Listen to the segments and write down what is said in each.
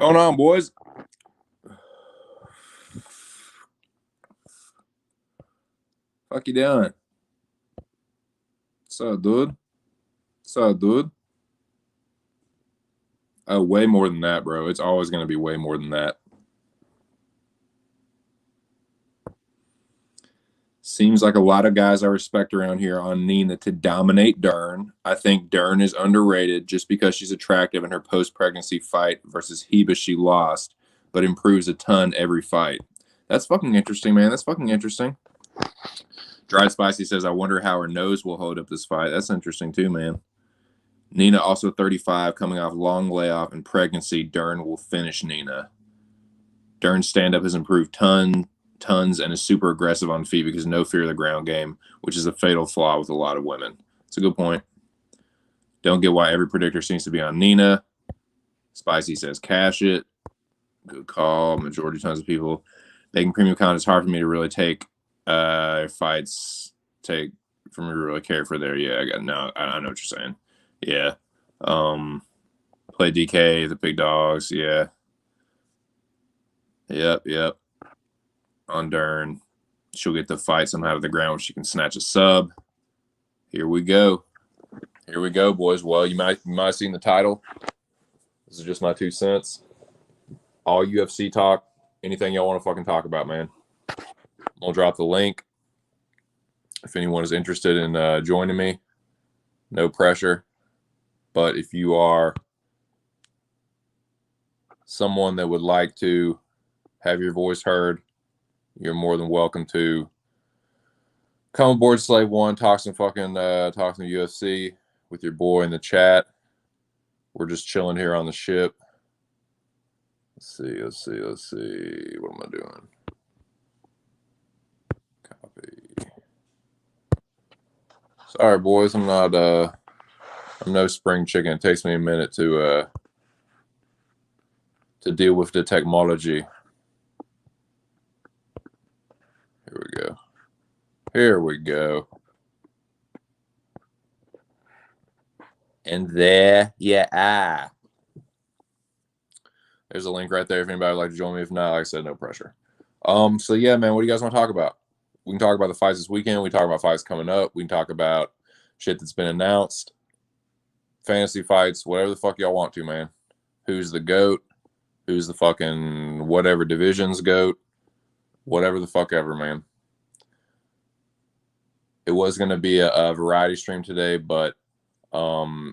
Going on, boys? Fuck you doing? What's up, dude? What's up, dude? Oh, way more than that, bro. It's always going to be way more than that. Seems like a lot of guys I respect around here on Nina to dominate Dern. I think Dern is underrated just because she's attractive in her post-pregnancy fight versus Heba she lost, but improves a ton every fight. That's fucking interesting, man. That's fucking interesting. Dried Spicy says, I wonder how her nose will hold up this fight. That's interesting too, man. Nina, also 35, coming off long layoff and pregnancy. Dern will finish Nina. Dern's stand-up has improved tons and is super aggressive on feet because no fear of the ground game, which is a fatal flaw with a lot of women. It's a good point. Don't get why every predictor seems to be on Nina. Spicy says cash it. Good call. Majority tons of people. Making premium content is hard for me to really take fights. Take for me to really care for there. Yeah, I know what you're saying. Yeah. Play DK, the big dogs. Yeah. Yep. On Dern. She'll get the fight somehow out of the ground where she can snatch a sub. Here we go, boys. Well, you might have seen the title. This is just my 2 cents. All UFC talk. Anything y'all want to fucking talk about, man. I'll drop the link. If anyone is interested in joining me, no pressure. But if you are someone that would like to have your voice heard, you're more than welcome to come aboard Slave One, talk some UFC with your boy in the chat. We're just chilling here on the ship. Let's see. What am I doing? Copy. Sorry, boys. I'm no spring chicken. It takes me a minute to deal with the technology. Here we go. And there you are. There's a link right there if anybody would like to join me. If not, like I said, no pressure. So yeah, man, what do you guys want to talk about? We can talk about the fights this weekend. We can talk about fights coming up. We can talk about shit that's been announced. Fantasy fights, whatever the fuck y'all want to, man. Who's the GOAT? Who's the fucking whatever division's GOAT? Whatever the fuck ever, man. It was going to be a variety stream today, but I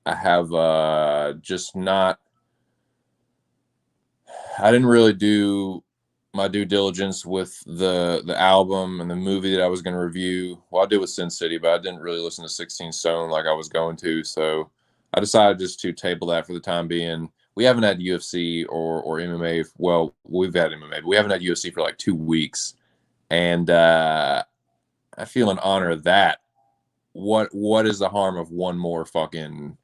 have just not. I didn't really do my due diligence with the album and the movie that I was going to review. Well, I did with Sin City, but I didn't really listen to 16 Stone like I was going to. So I decided just to table that for the time being. We haven't had UFC or MMA. Well, we've had MMA, but we haven't had UFC for like 2 weeks. And I feel in honor of that. What is the harm of one more fucking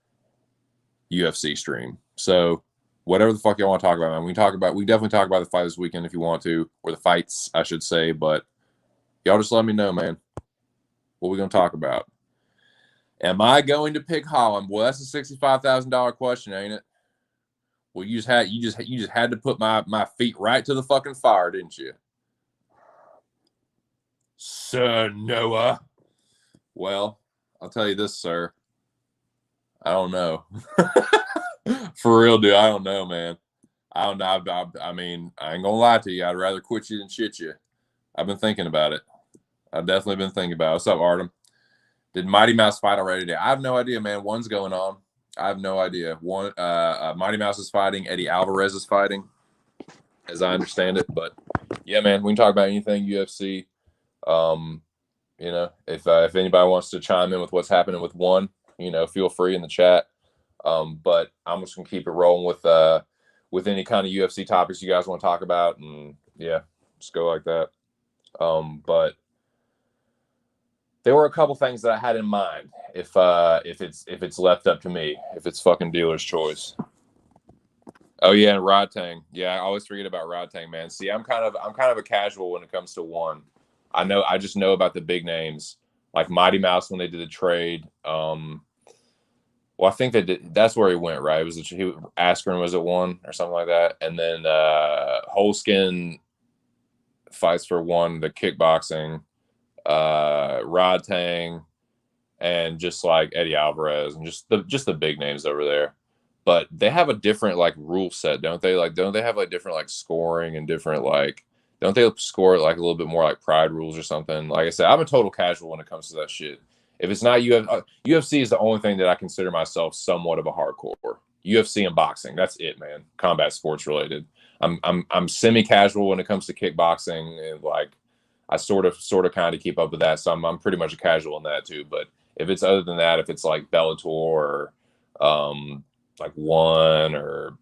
UFC stream? So whatever the fuck y'all want to talk about, man. We definitely talk about the fight this weekend if you want to, or the fights, I should say. But y'all just let me know, man. What we gonna talk about? Am I going to pick Holland? Well, that's a $65,000 question, ain't it? Well, you just had to put my feet right to the fucking fire, didn't you? Sir Noah. Well, I'll tell you this, sir. I don't know. For real, dude. I don't know, man. I don't know. I mean, I ain't gonna lie to you. I'd rather quit you than shit you. I've been thinking about it. I've definitely been thinking about it. What's up, Artem? Did Mighty Mouse fight already today? I have no idea, man. One's going on. I have no idea. One, Mighty Mouse is fighting. Eddie Alvarez is fighting, as I understand it. But yeah, man, we can talk about anything UFC. If anybody wants to chime in with what's happening with one, feel free in the chat. But I'm just gonna keep it rolling with any kind of UFC topics you guys want to talk about, and yeah, just go like that. But there were a couple things that I had in mind. If it's left up to me, if it's fucking dealer's choice. Oh yeah, and Rod Tang. Yeah, I always forget about Rod Tang, man. See, I'm kind of a casual when it comes to one. I just know about the big names, like Mighty Mouse when they did the trade. Well, I think that's where he went, right? It was Askren was at 1 or something like that, and then Holskin fights for 1, the kickboxing, Rod Tang, and just like Eddie Alvarez, and just the big names over there. But they have a different like rule set, don't they? Like, don't they have like different like scoring and different like? Don't they score it like a little bit more like pride rules or something? Like I said, I'm a total casual when it comes to that shit. If it's not UFC is the only thing that I consider myself somewhat of a hardcore. UFC and boxing, that's it, man. Combat sports related. I'm semi casual when it comes to kickboxing, and like I sort of kind of keep up with that. So I'm pretty much a casual in that too. But if it's other than that, if it's like Bellator or like ONE or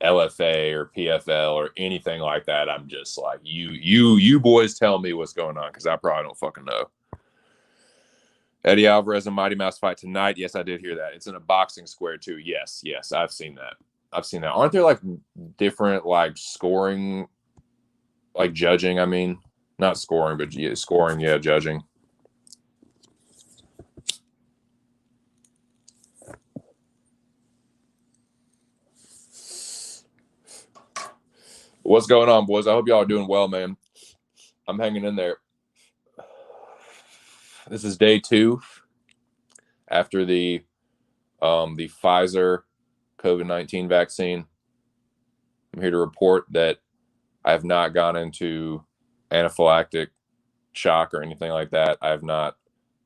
LFA or PFL or anything like that, I'm just like, you boys tell me what's going on, because I probably don't fucking know. Eddie Alvarez and Mighty Mouse fight tonight. Yes, I did hear that. It's in a boxing square too. Yes, I've seen that. Aren't there like different like scoring, like judging? I mean, not scoring, but scoring, yeah, judging. What's going on, boys? I hope y'all are doing well, man. I'm hanging in there. This is day 2 after the Pfizer COVID-19 vaccine. I'm here to report that I have not gone into anaphylactic shock or anything like that. I have not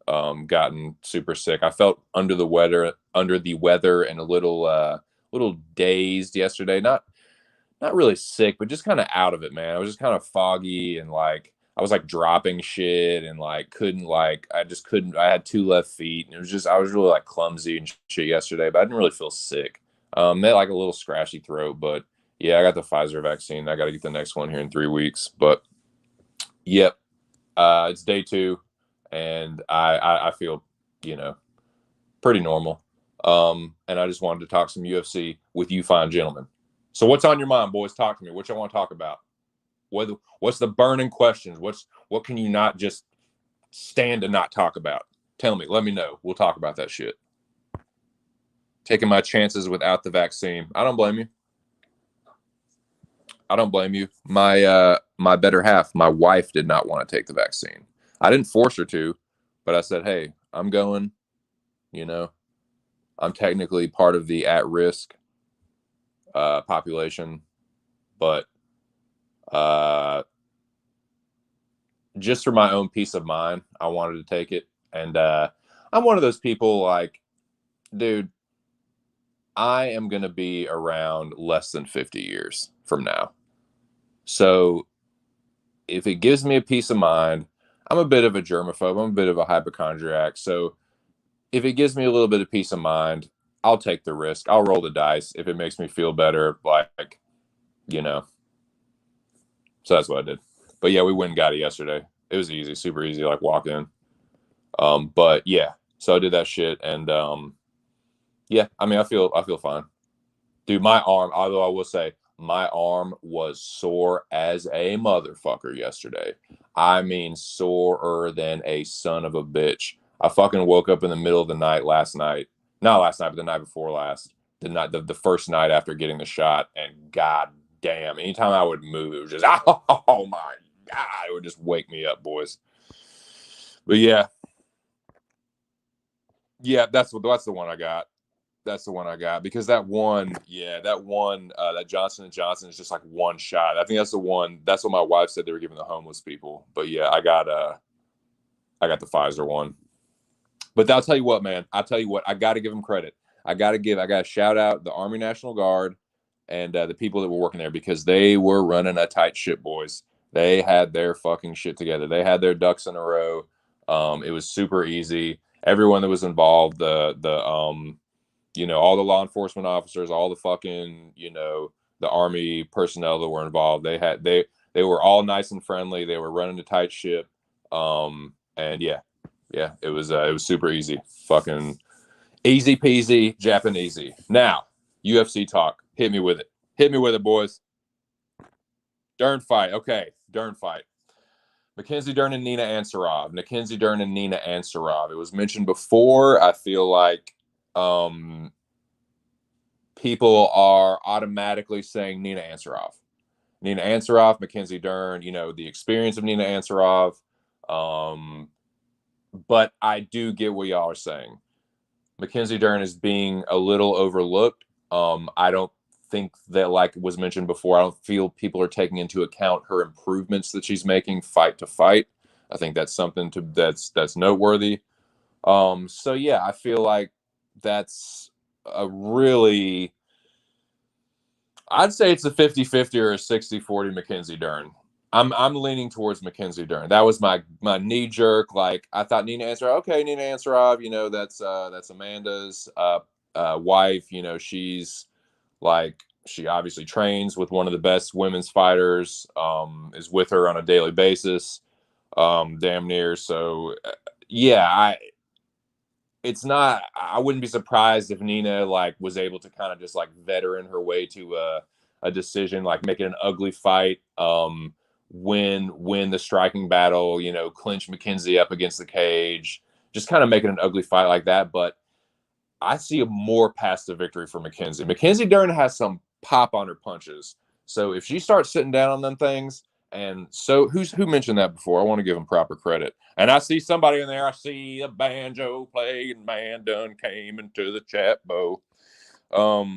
gotten super sick. I felt under the weather and a little dazed yesterday. Not really sick, but just kind of out of it, man. I was just kind of foggy, and like I was like dropping shit, and like I had 2 left feet, and I was really like clumsy and shit yesterday, but I didn't really feel sick. Had like a little scratchy throat, but yeah, I got the Pfizer vaccine. I got to get the next one here in 3 weeks, but yep. It's day 2, and I feel, pretty normal. And I just wanted to talk some UFC with you fine gentlemen. So what's on your mind, boys? Talk to me. What you want to talk about? What's the burning questions? What can you not just stand to not talk about? Tell me. Let me know. We'll talk about that shit. Taking my chances without the vaccine. I don't blame you. My better half, my wife, did not want to take the vaccine. I didn't force her to, but I said, hey, I'm going. I'm technically part of the at-risk population, but just for my own peace of mind, I wanted to take it. And I'm one of those people like, dude, I am going to be around less than 50 years from now. So if it gives me a peace of mind, I'm a bit of a germaphobe. I'm a bit of a hypochondriac. So if it gives me a little bit of peace of mind, I'll take the risk. I'll roll the dice if it makes me feel better. So that's what I did. But yeah, we went and got it yesterday. It was easy, super easy, like walk in. But yeah, so I did that shit, and yeah, I mean, I feel fine. Dude, my arm, although I will say, my arm was sore as a motherfucker yesterday. I mean, sorer than a son of a bitch. I fucking woke up in the middle of the night last night. Not last night, but the night before last. The first night after getting the shot, and god damn, anytime I would move, it was just, oh my god, it would just wake me up, boys. But yeah, that's the one I got. That's the one I got, because that Johnson & Johnson is just like one shot. I think that's the one. That's what my wife said they were giving the homeless people. But yeah, I got the Pfizer one. But I'll tell you what, man. I got to give them credit. I got to shout out the Army National Guard and the people that were working there, because they were running a tight ship, boys. They had their fucking shit together. They had their ducks in a row. It was super easy. Everyone that was involved, all the law enforcement officers, all the fucking, the Army personnel that were involved, they were all nice and friendly. They were running a tight ship. And yeah, it was super easy. Fucking easy peasy, Japanesey. Now, UFC talk. Hit me with it, boys. Dern fight. Okay, Dern fight. Mackenzie Dern and Nina Ansaroff. It was mentioned before. I feel like people are automatically saying Nina Ansaroff. Nina Ansaroff, Mackenzie Dern, the experience of Nina Ansaroff. But I do get what y'all are saying. Mackenzie Dern is being a little overlooked. I don't think that, like was mentioned before, I don't feel people are taking into account her improvements that she's making fight to fight. I think that's something that's noteworthy. So yeah, I feel like that's a really, I'd say it's a 50-50 or a 60-40 Mackenzie Dern. I'm leaning towards Mackenzie Dern. That was my knee jerk. Like, I thought Nina Ansaroff, okay, Nina Ansaroff, that's Amanda's wife. She's like, she obviously trains with one of the best women's fighters, is with her on a daily basis, damn near. So yeah, it's not, I wouldn't be surprised if Nina like was able to kind of just like veteran her way to a decision, like make it an ugly fight, win the striking battle, clinch Mackenzie up against the cage, just kind of make it an ugly fight like that. But I see a more past the victory for Mackenzie. Mackenzie Dern has some pop on her punches. So if she starts sitting down on them things, and so who mentioned that before? I want to give him proper credit. And I see somebody in there. I see a banjo playing man done came into the chat, Bo. What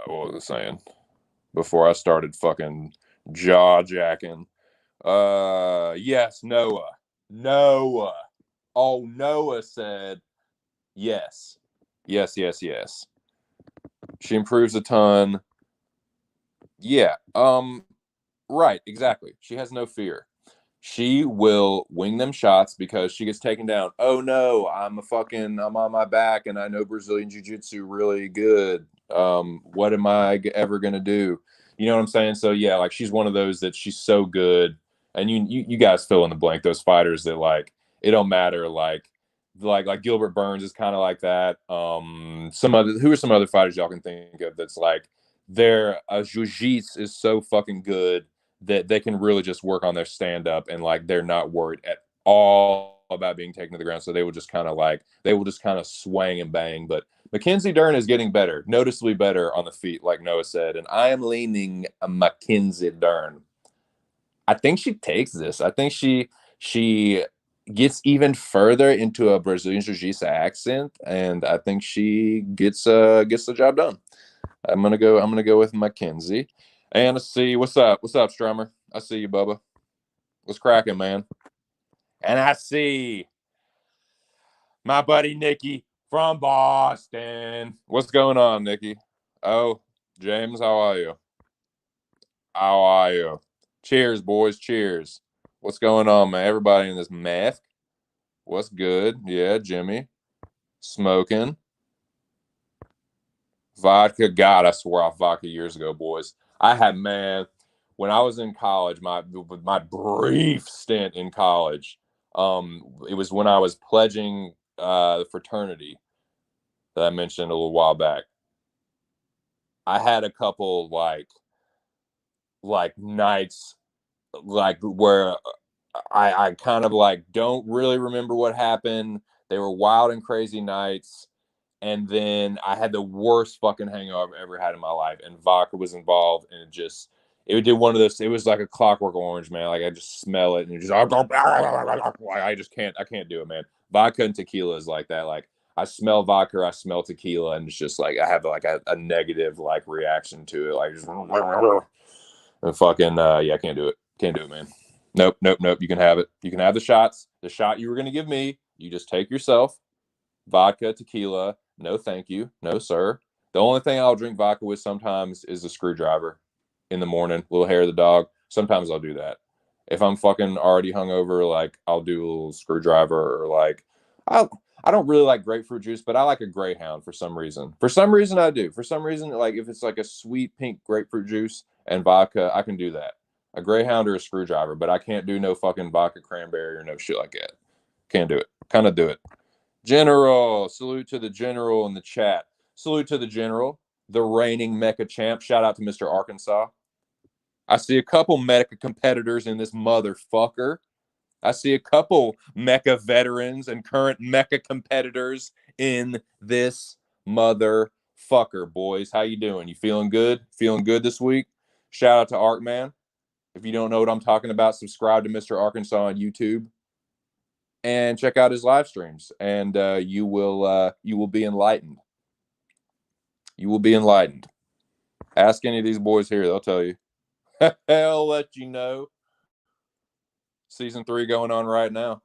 was I saying before I started fucking jaw jacking? Yes, Noah. Oh, Noah said yes. Yes. She improves a ton. Yeah. Right, exactly. She has no fear. She will wing them shots because she gets taken down. Oh no, I'm on my back and I know Brazilian Jiu-Jitsu really good. What am I ever gonna do? You know what I'm saying? So yeah, like she's one of those that she's so good. And you guys fill in the blank. Those fighters that like it don't matter. Like Gilbert Burns is kind of like that. Who are some other fighters y'all can think of that's like their jiu-jitsu is so fucking good that they can really just work on their stand-up and like they're not worried at all about being taken to the ground. So they will just kind of swang and bang. But Mackenzie Dern is getting better, noticeably better on the feet, like Noah said. And I am leaning a Mackenzie Dern. I think she takes this. I think she gets even further into a Brazilian Jiu-Jitsu accent, and I think she gets the job done. I'm gonna go with Mackenzie. And let's see, what's up, Strummer? I see you, Bubba. What's cracking, man? And I see my buddy Nikki from Boston. What's going on, Nikki? Oh, James, how are you? How are you? Cheers, boys. Cheers. What's going on, man? Everybody in this mask. What's good? Yeah, Jimmy. Smoking. Vodka. God, I swore off vodka years ago, boys. When I was in college, my brief stint in college, it was when I was pledging the fraternity that I mentioned a little while back. I had a couple like nights like where I kind of like don't really remember what happened. They were wild and crazy nights. And then I had the worst fucking hangover I've ever had in my life. And vodka was involved. And it did one of those. It was like a Clockwork Orange, man. Like I just smell it and I can't do it, man. Vodka and tequila is like that. Like I smell vodka, I smell tequila, and it's just like I have like a negative like reaction to it. Like just and fucking yeah, I can't do it. Can't do it, man. Nope. You can have it. You can have the shots. The shot you were gonna give me, you just take yourself. Vodka, tequila. No, thank you. No, sir. The only thing I'll drink vodka with sometimes is a screwdriver in the morning, little hair of the dog. Sometimes I'll do that. If I'm fucking already hungover, like I'll do a little screwdriver or like I I don't really like grapefruit juice, but I like a Greyhound for some reason. For some reason I do. For some reason, like if it's like a sweet pink grapefruit juice and vodka, I can do that. A Greyhound or a screwdriver, but I can't do no fucking vodka cranberry or no shit like that. Can't do it. Kind of do it. General, salute to the general in the chat. Salute to the general, the reigning mecha champ. Shout out to Mr. Arkansas. I see a couple mecha competitors in this motherfucker. I see a couple Mecca veterans and current Mecca competitors in this motherfucker, boys. How you doing? You feeling good? Feeling good this week? Shout out to Arkman. If you don't know what I'm talking about, subscribe to Mr. Arkansas on YouTube and check out his live streams, and you will be enlightened. You will be enlightened. Ask any of these boys here; they'll tell you. They'll let you know. Season 3 going on right now.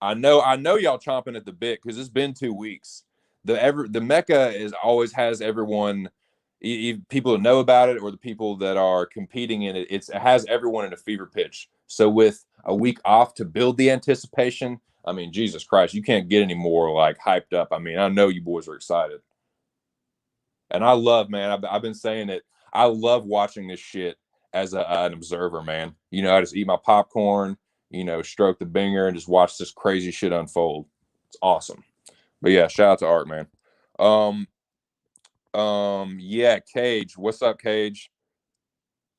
I know y'all chomping at the bit because it's been 2 weeks. The Mecca always has everyone, people that know about it or the people that are competing in it. It has everyone in a fever pitch. So with a week off to build the anticipation, I mean, Jesus Christ, you can't get any more like hyped up. I mean, I know you boys are excited, and I love, man. I've been saying it. I love watching this shit as an observer, man. You know, I just eat my popcorn, you know, stroke the binger and just watch this crazy shit unfold. It's awesome. But yeah, shout out to Art, man. Yeah, Cage. What's up, Cage?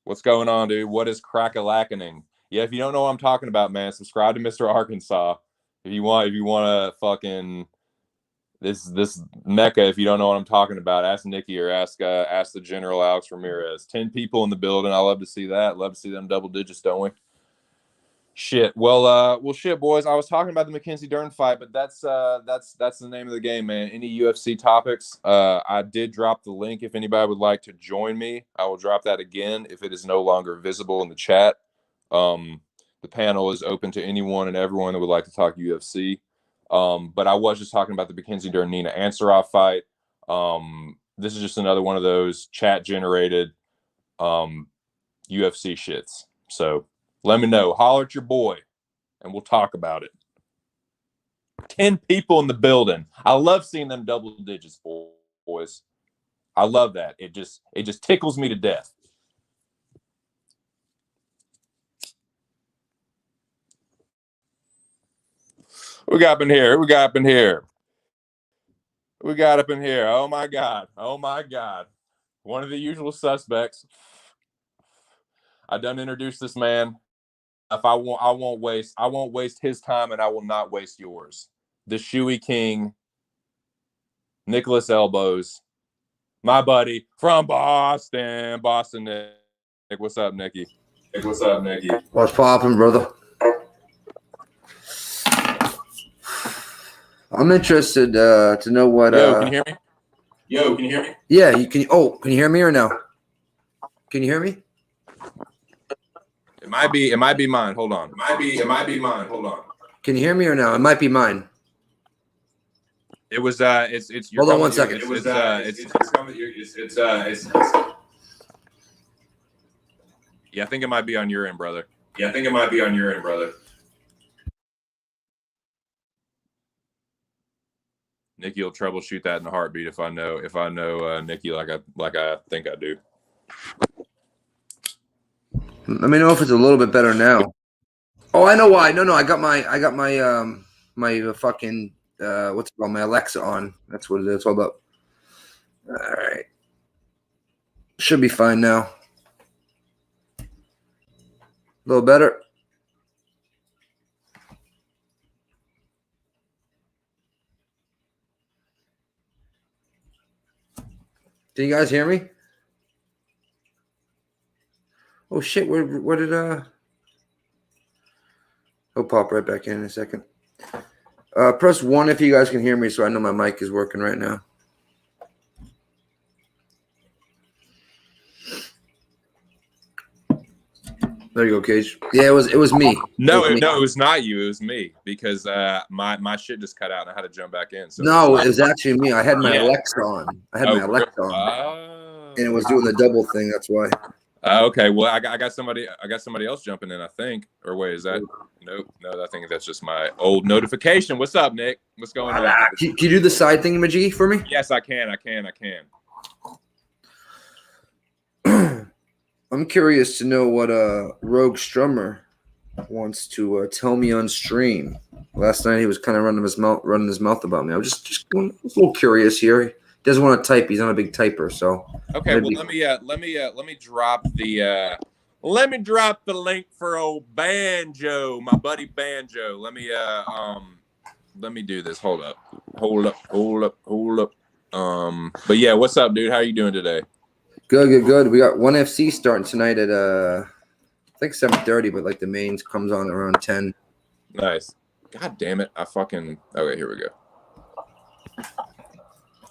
What's going on, dude? What is crack-a-lackening? Yeah, if you don't know what I'm talking about, man, subscribe to Mr. Arkansas. If you want to fucking this Mecca, if you don't know what I'm talking about, ask Nikki or ask the General Alex Ramirez. 10 people in the building. I love to see that. Love to see them double digits, don't we? Shit. Well, shit, boys. I was talking about the Mackenzie Dern fight, but that's the name of the game, man. Any UFC topics? I did drop the link. If anybody would like to join me, I will drop that again if it is no longer visible in the chat. The panel is open to anyone and everyone that would like to talk UFC. But I was just talking about the Mackenzie Dern Nina Ansaroff fight. This is just another one of those chat generated UFC shits. So let me know. Holler at your boy, and we'll talk about it. 10 people in the building. I love seeing them double digits, boys. I love that. It just tickles me to death. We got up in here. Oh my God. One of the usual suspects. I done introduced this man. If I won't waste his time, and I will not waste yours. The Shoey King, Nicholas Elbows, my buddy from Boston. Nick, what's up, Nicky? What's poppin', brother? I'm interested to know what. Yo, can you hear me? Yeah, you can. Oh, can you hear me or no? Can you hear me? It might be mine. Hold on. Can you hear me or no? It might be mine. It was it's hold on 1 second. Yeah, I think it might be on your end, brother. Nikki will troubleshoot that in a heartbeat if I know Nikki like I think I do. Let me know if it's a little bit better now. Oh, I know why. No, I got my my fucking what's it called? My Alexa on. That's what it's all about. All right. Should be fine now. A little better. Can you guys hear me? Oh shit, where did I'll pop right back in a second. Press 1 if you guys can hear me so I know my mic is working right now. There you go, Cage. Yeah, it was me. No, it was not you. It was me because my shit just cut out and I had to jump back in. So no, it was actually me. I had my Alexa on. And it was doing the double thing. That's why. Okay, well, I got somebody else jumping in, I think. Or wait, is that no? I think that's just my old notification. What's up, Nick? What's going on? Can you do the side thingamajiggy for me? Yes, I can. I'm curious to know what Rogue Strummer wants to tell me on stream. Last night he was kind of running his mouth about me. I was just a little curious here. He doesn't want to type. He's not a big typer, so okay. Well, let me drop the Let me drop the link for old Banjo, my buddy Banjo. Let me do this. Hold up. But yeah, what's up, dude? How you doing today? Good. We got one FC starting tonight at I think 7:30, but like the mains comes on around 10. Nice. God damn it. Okay, here we go.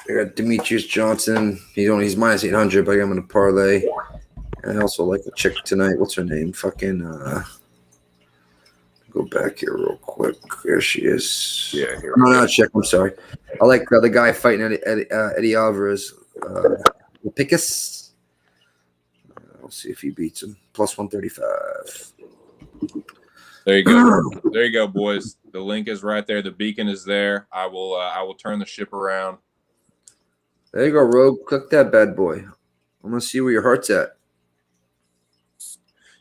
I got Demetrius Johnson. He's minus 800, but I got him in a parlay. And I also like a chick tonight. What's her name? Fucking go back here real quick. There she is. Yeah, here. No, not chick. I'm sorry. I like the guy fighting Eddie Alvarez. Pickus. I'll see if he beats him. Plus 135. There you go. There you go, boys. The link is right there. The beacon is there. I will turn the ship around. There you go, Rogue. Click that bad boy. I'm gonna see where your heart's at.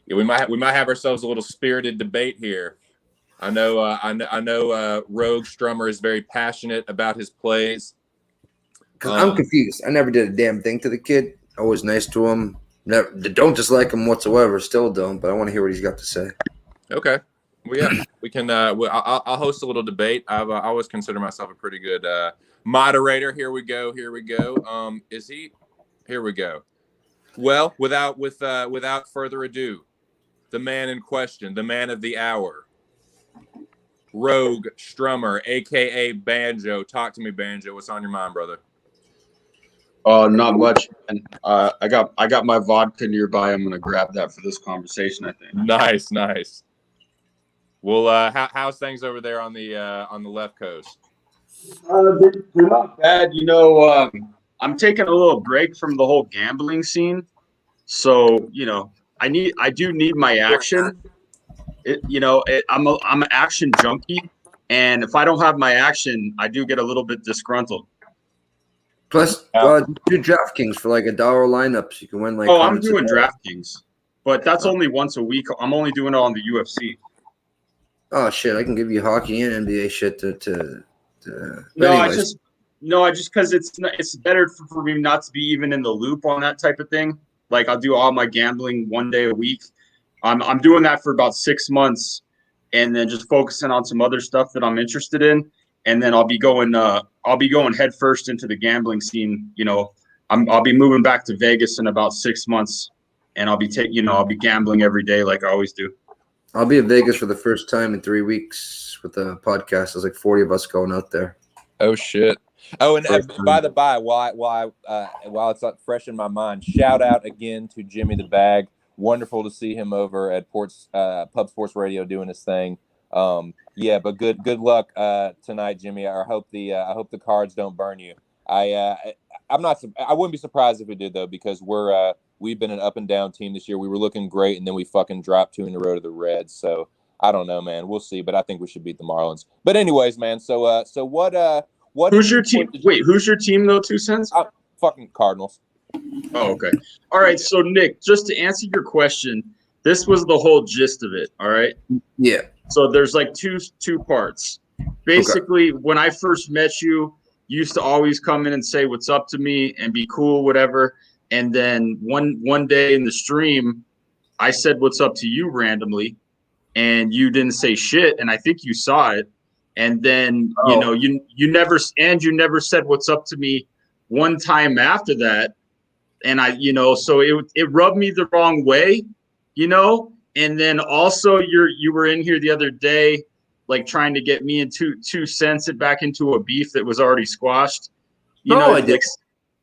Yeah, we might have ourselves a little spirited debate here. I know Rogue Strummer is very passionate about his plays. Because I'm confused. I never did a damn thing to the kid. Always nice to him. Never, don't dislike him whatsoever. Still don't. But I want to hear what he's got to say. Okay. Well, yeah, we can. I'll host a little debate. I always consider myself a pretty good moderator. Here we go. Is he? Here we go. Well, without further ado, the man in question, the man of the hour, Rogue Strummer, aka Banjo. Talk to me, Banjo. What's on your mind, brother? Not much. And I got my vodka nearby. I'm gonna grab that for this conversation, I think. Nice. Well, how's things over there on the left coast? They're not bad. I'm taking a little break from the whole gambling scene, so I do need my action. I'm an action junkie, and if I don't have my action, I do get a little bit disgruntled. Plus, do DraftKings for like $1 lineups. You can win like. Oh, I'm doing DraftKings, but that's only once a week. I'm only doing it on the UFC. Oh shit! I can give you hockey and NBA shit to. No, anyways. I just because it's better for me not to be even in the loop on that type of thing. Like I'll do all my gambling one day a week. I'm doing that for about 6 months, and then just focusing on some other stuff that I'm interested in, and then I'll be going head first into the gambling scene. I'll be moving back to Vegas in about 6 months, and I'll be gambling every day like I always do. I'll be in Vegas for the first time in 3 weeks with the podcast. There's like 40 of us going out there. Oh shit! Oh, and by the by, while it's fresh in my mind, shout out again to Jimmy the Bag. Wonderful to see him over at Pub Sports Radio doing his thing. Yeah, but good luck tonight, Jimmy. I hope the cards don't burn you. I wouldn't be surprised if we did though, because we've been an up and down team this year. We were looking great, and then we fucking dropped 2 in a row to the Reds. So I don't know, man. We'll see, but I think we should beat the Marlins. But anyways, man. So what? Who's your team? Wait, who's your team though? 2 cents. Fucking Cardinals. Oh, okay. All right. So Nick, just to answer your question, this was the whole gist of it. All right. Yeah. So there's like two parts. Basically, when I first met you, you used to always come in and say what's up to me and be cool, whatever. And then one day in the stream, I said what's up to you randomly, and you didn't say shit, and I think you saw it. And then you never said what's up to me one time after that, and so it rubbed me the wrong way, And then also you were in here the other day, like trying to get me into 2 cents it back into a beef that was already squashed. I did.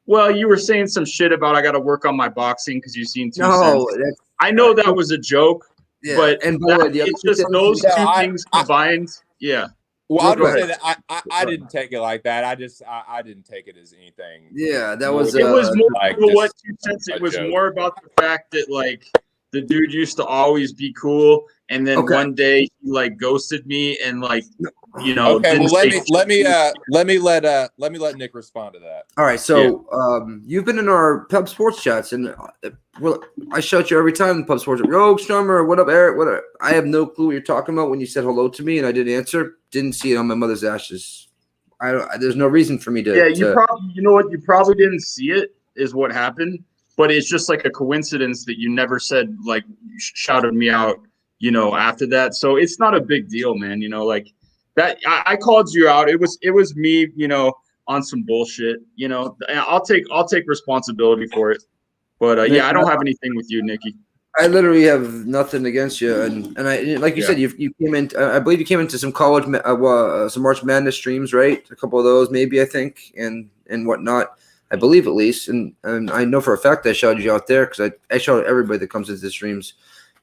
Well, you were saying some shit about I got to work on my boxing because you seen 2 No, cents. I know that was a joke, yeah. but it's just those two things combined. Yeah. Well, I'll just say that I didn't take it like that. I didn't take it as anything. Yeah, that was. It was more like what 2 cents. It was more about the fact that like the dude used to always be cool, and then one day he like ghosted me and like Okay, well let me let Nick respond to that. All right, so you've been in our Pub Sports chats, and I shout you every time in Pub Sports. Yo, Strummer, what up, Eric? What up? I have no clue what you're talking about when you said hello to me, and I didn't answer. Didn't see it on my mother's ashes. There's no reason for me to. Yeah, you probably, you know what? You probably didn't see it. Is what happened. but it's just like a coincidence that you never said like shouted me out, after that. So it's not a big deal, man. Like that. I called you out. It was me, on some bullshit. I'll take responsibility for it. But Nick, yeah, I don't have anything with you, Nikki. I literally have nothing against you, and I like you said, you came in. I believe you came into some college, some March Madness streams, right? A couple of those, maybe I think, and whatnot. I believe at least, and I know for a fact I shouted you out there because I shout everybody that comes into the streams,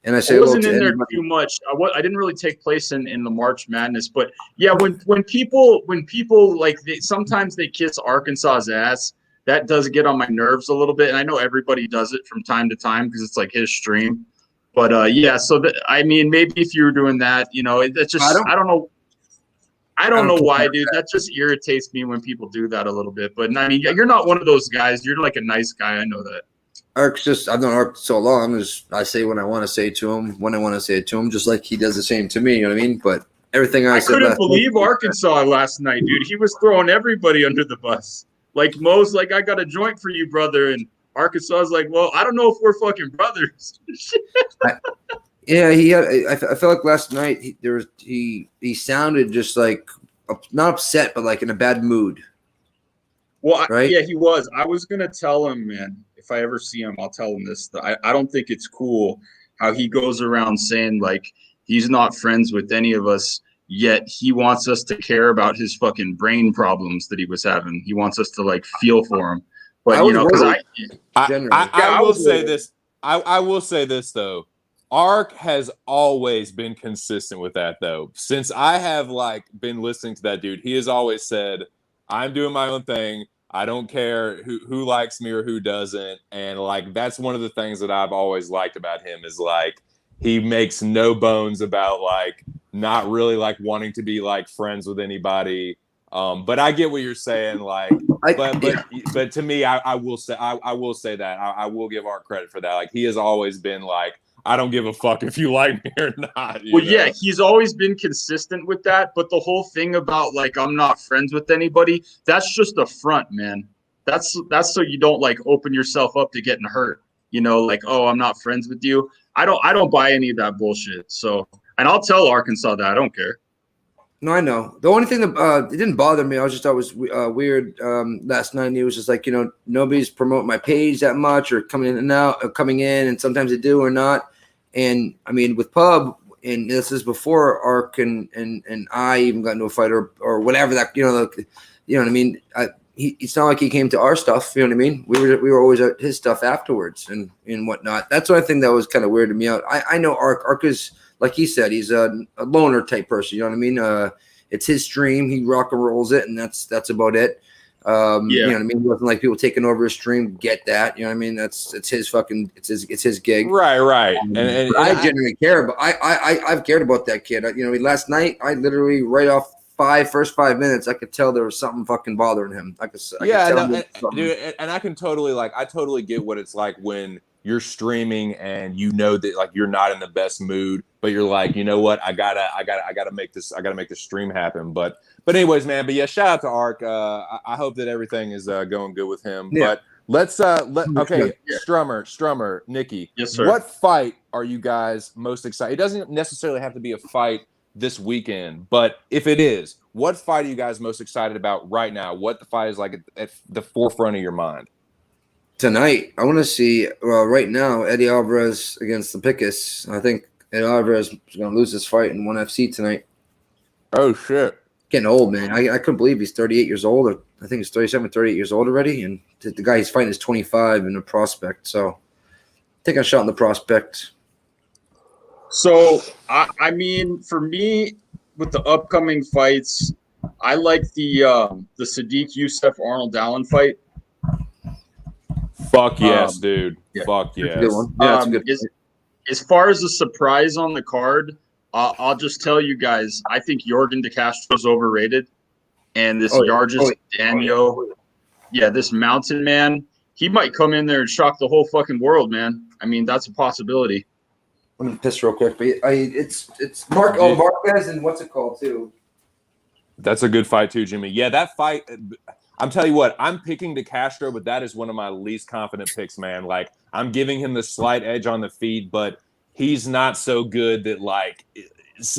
and I say I wasn't in there anybody. too much. I didn't really take place in the March Madness, but yeah, when people like sometimes they kiss Arkansas's ass. That does get on my nerves a little bit, and I know everybody does it from time to time because it's like his stream. But yeah, so maybe if you were doing that, that's just I don't know. I don't know why, dude. That just irritates me when people do that a little bit. But I mean, you're not one of those guys. You're like a nice guy. I know that. Ark's I've known Ark so long. I say what I want to say to him when I want to say it to him, just like he does the same to me. You know what I mean? But everything I said. I couldn't believe Arkansas last night, dude. He was throwing everybody under the bus. Like Mo's like, I got a joint for you, brother, and Arkansas is like, well, I don't know if we're fucking brothers. Yeah, he had. I feel like last night he sounded just like not upset, but like in a bad mood. Well, right? Yeah, he was. I was gonna tell him, man. If I ever see him, I'll tell him this. I don't think it's cool how he goes around saying like he's not friends with any of us, yet he wants us to care about his fucking brain problems that he was having. He wants us to like feel for him. But because I will say this. I will say this though. Ark has always been consistent with that though. Since I have like been listening to that dude, he has always said, I'm doing my own thing. I don't care who likes me or who doesn't. And like that's one of the things that I've always liked about him is like he makes no bones about like not really like wanting to be like friends with anybody. But I get what you're saying. Like, but to me, I will say that I will give Art credit for that. Like he has always been like, I don't give a fuck if you like me or not. Well, yeah, he's always been consistent with that. But the whole thing about like I'm not friends with anybody, that's just a front, man. That's so you don't like open yourself up to getting hurt. Like, oh, I'm not friends with you. I don't buy any of that bullshit. So, and I'll tell Arkansas that I don't care. No, I know. The only thing that it didn't bother me, I just thought was weird last night. It was just like, nobody's promoting my page that much or coming in and out, or coming in, and sometimes they do or not. And I mean, with Pub, and this is before Ark and I even got into a fight or whatever that you know what I mean. It's not like he came to our stuff. You know what I mean? We were always at his stuff afterwards and whatnot. That's one thing that was kind of weird to me out. I know Ark. Ark is, like he said, he's a loner type person. You know what I mean? It's his stream. He rock and rolls it, and that's about it. You know what I mean? He wasn't like people taking over his stream. Get that? You know what I mean? It's his fucking it's his gig. Right. And I genuinely care about. I've cared about that kid. Last night I literally right off first 5 minutes I could tell there was something fucking bothering him. I could tell dude, and I can totally get what it's like when you're streaming and that like you're not in the best mood, but you're like, you know what, I gotta make this stream happen. But anyways, man. But yeah, shout out to Ark. I hope that everything is going good with him. Yeah. But let's Strummer, Nikki. Yes, sir. What fight are you guys most excited? It doesn't necessarily have to be a fight this weekend, but if it is, what fight are you guys most excited about right now? What the fight is like at the forefront of your mind? Tonight, I want to see, right now, Eddie Alvarez against the Pickus. I think Eddie Alvarez is going to lose this fight in ONE FC tonight. Oh, shit. Getting old, man. I couldn't believe he's 38 years old. Or I think he's 37, 38 years old already. And the guy he's fighting is 25 and a prospect. So, take a shot in the prospect. So, I mean, for me, with the upcoming fights, I like the Sadiq Youssef Arnold Allen fight. Fuck yes, dude. Yeah. Fuck yes. That's a good one. Yeah, that's a good as far as the surprise on the card, I'll just tell you guys, I think Yorgan De Castro's overrated. And this Yargis Daniel, this mountain man, he might come in there and shock the whole fucking world, man. I mean, that's a possibility. I'm gonna piss real quick, but it's Marquez and what's it called too? That's a good fight too, Jimmy. Yeah, that fight. I'm telling you what, I'm picking DeCastro, but that is one of my least confident picks, man. Like, I'm giving him the slight edge on the feet, but he's not so good that, like,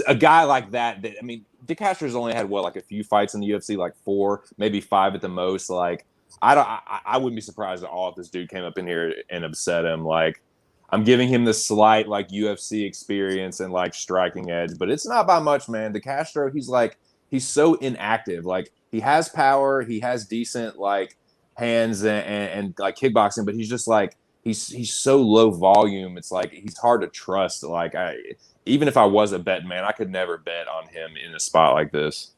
a guy like that, I mean, DeCastro's only had, like a few fights in the UFC, like 4, maybe 5 at the most. Like, I wouldn't be surprised at all if this dude came up in here and upset him. Like, I'm giving him the slight, like, UFC experience and, like, striking edge, but it's not by much, man. DeCastro, he's so inactive. Like, he has power, he has decent, like, hands and like kickboxing, but he's just like he's so low volume. It's like he's hard to trust. Like, even if I was a betting man, I could never bet on him in a spot like this.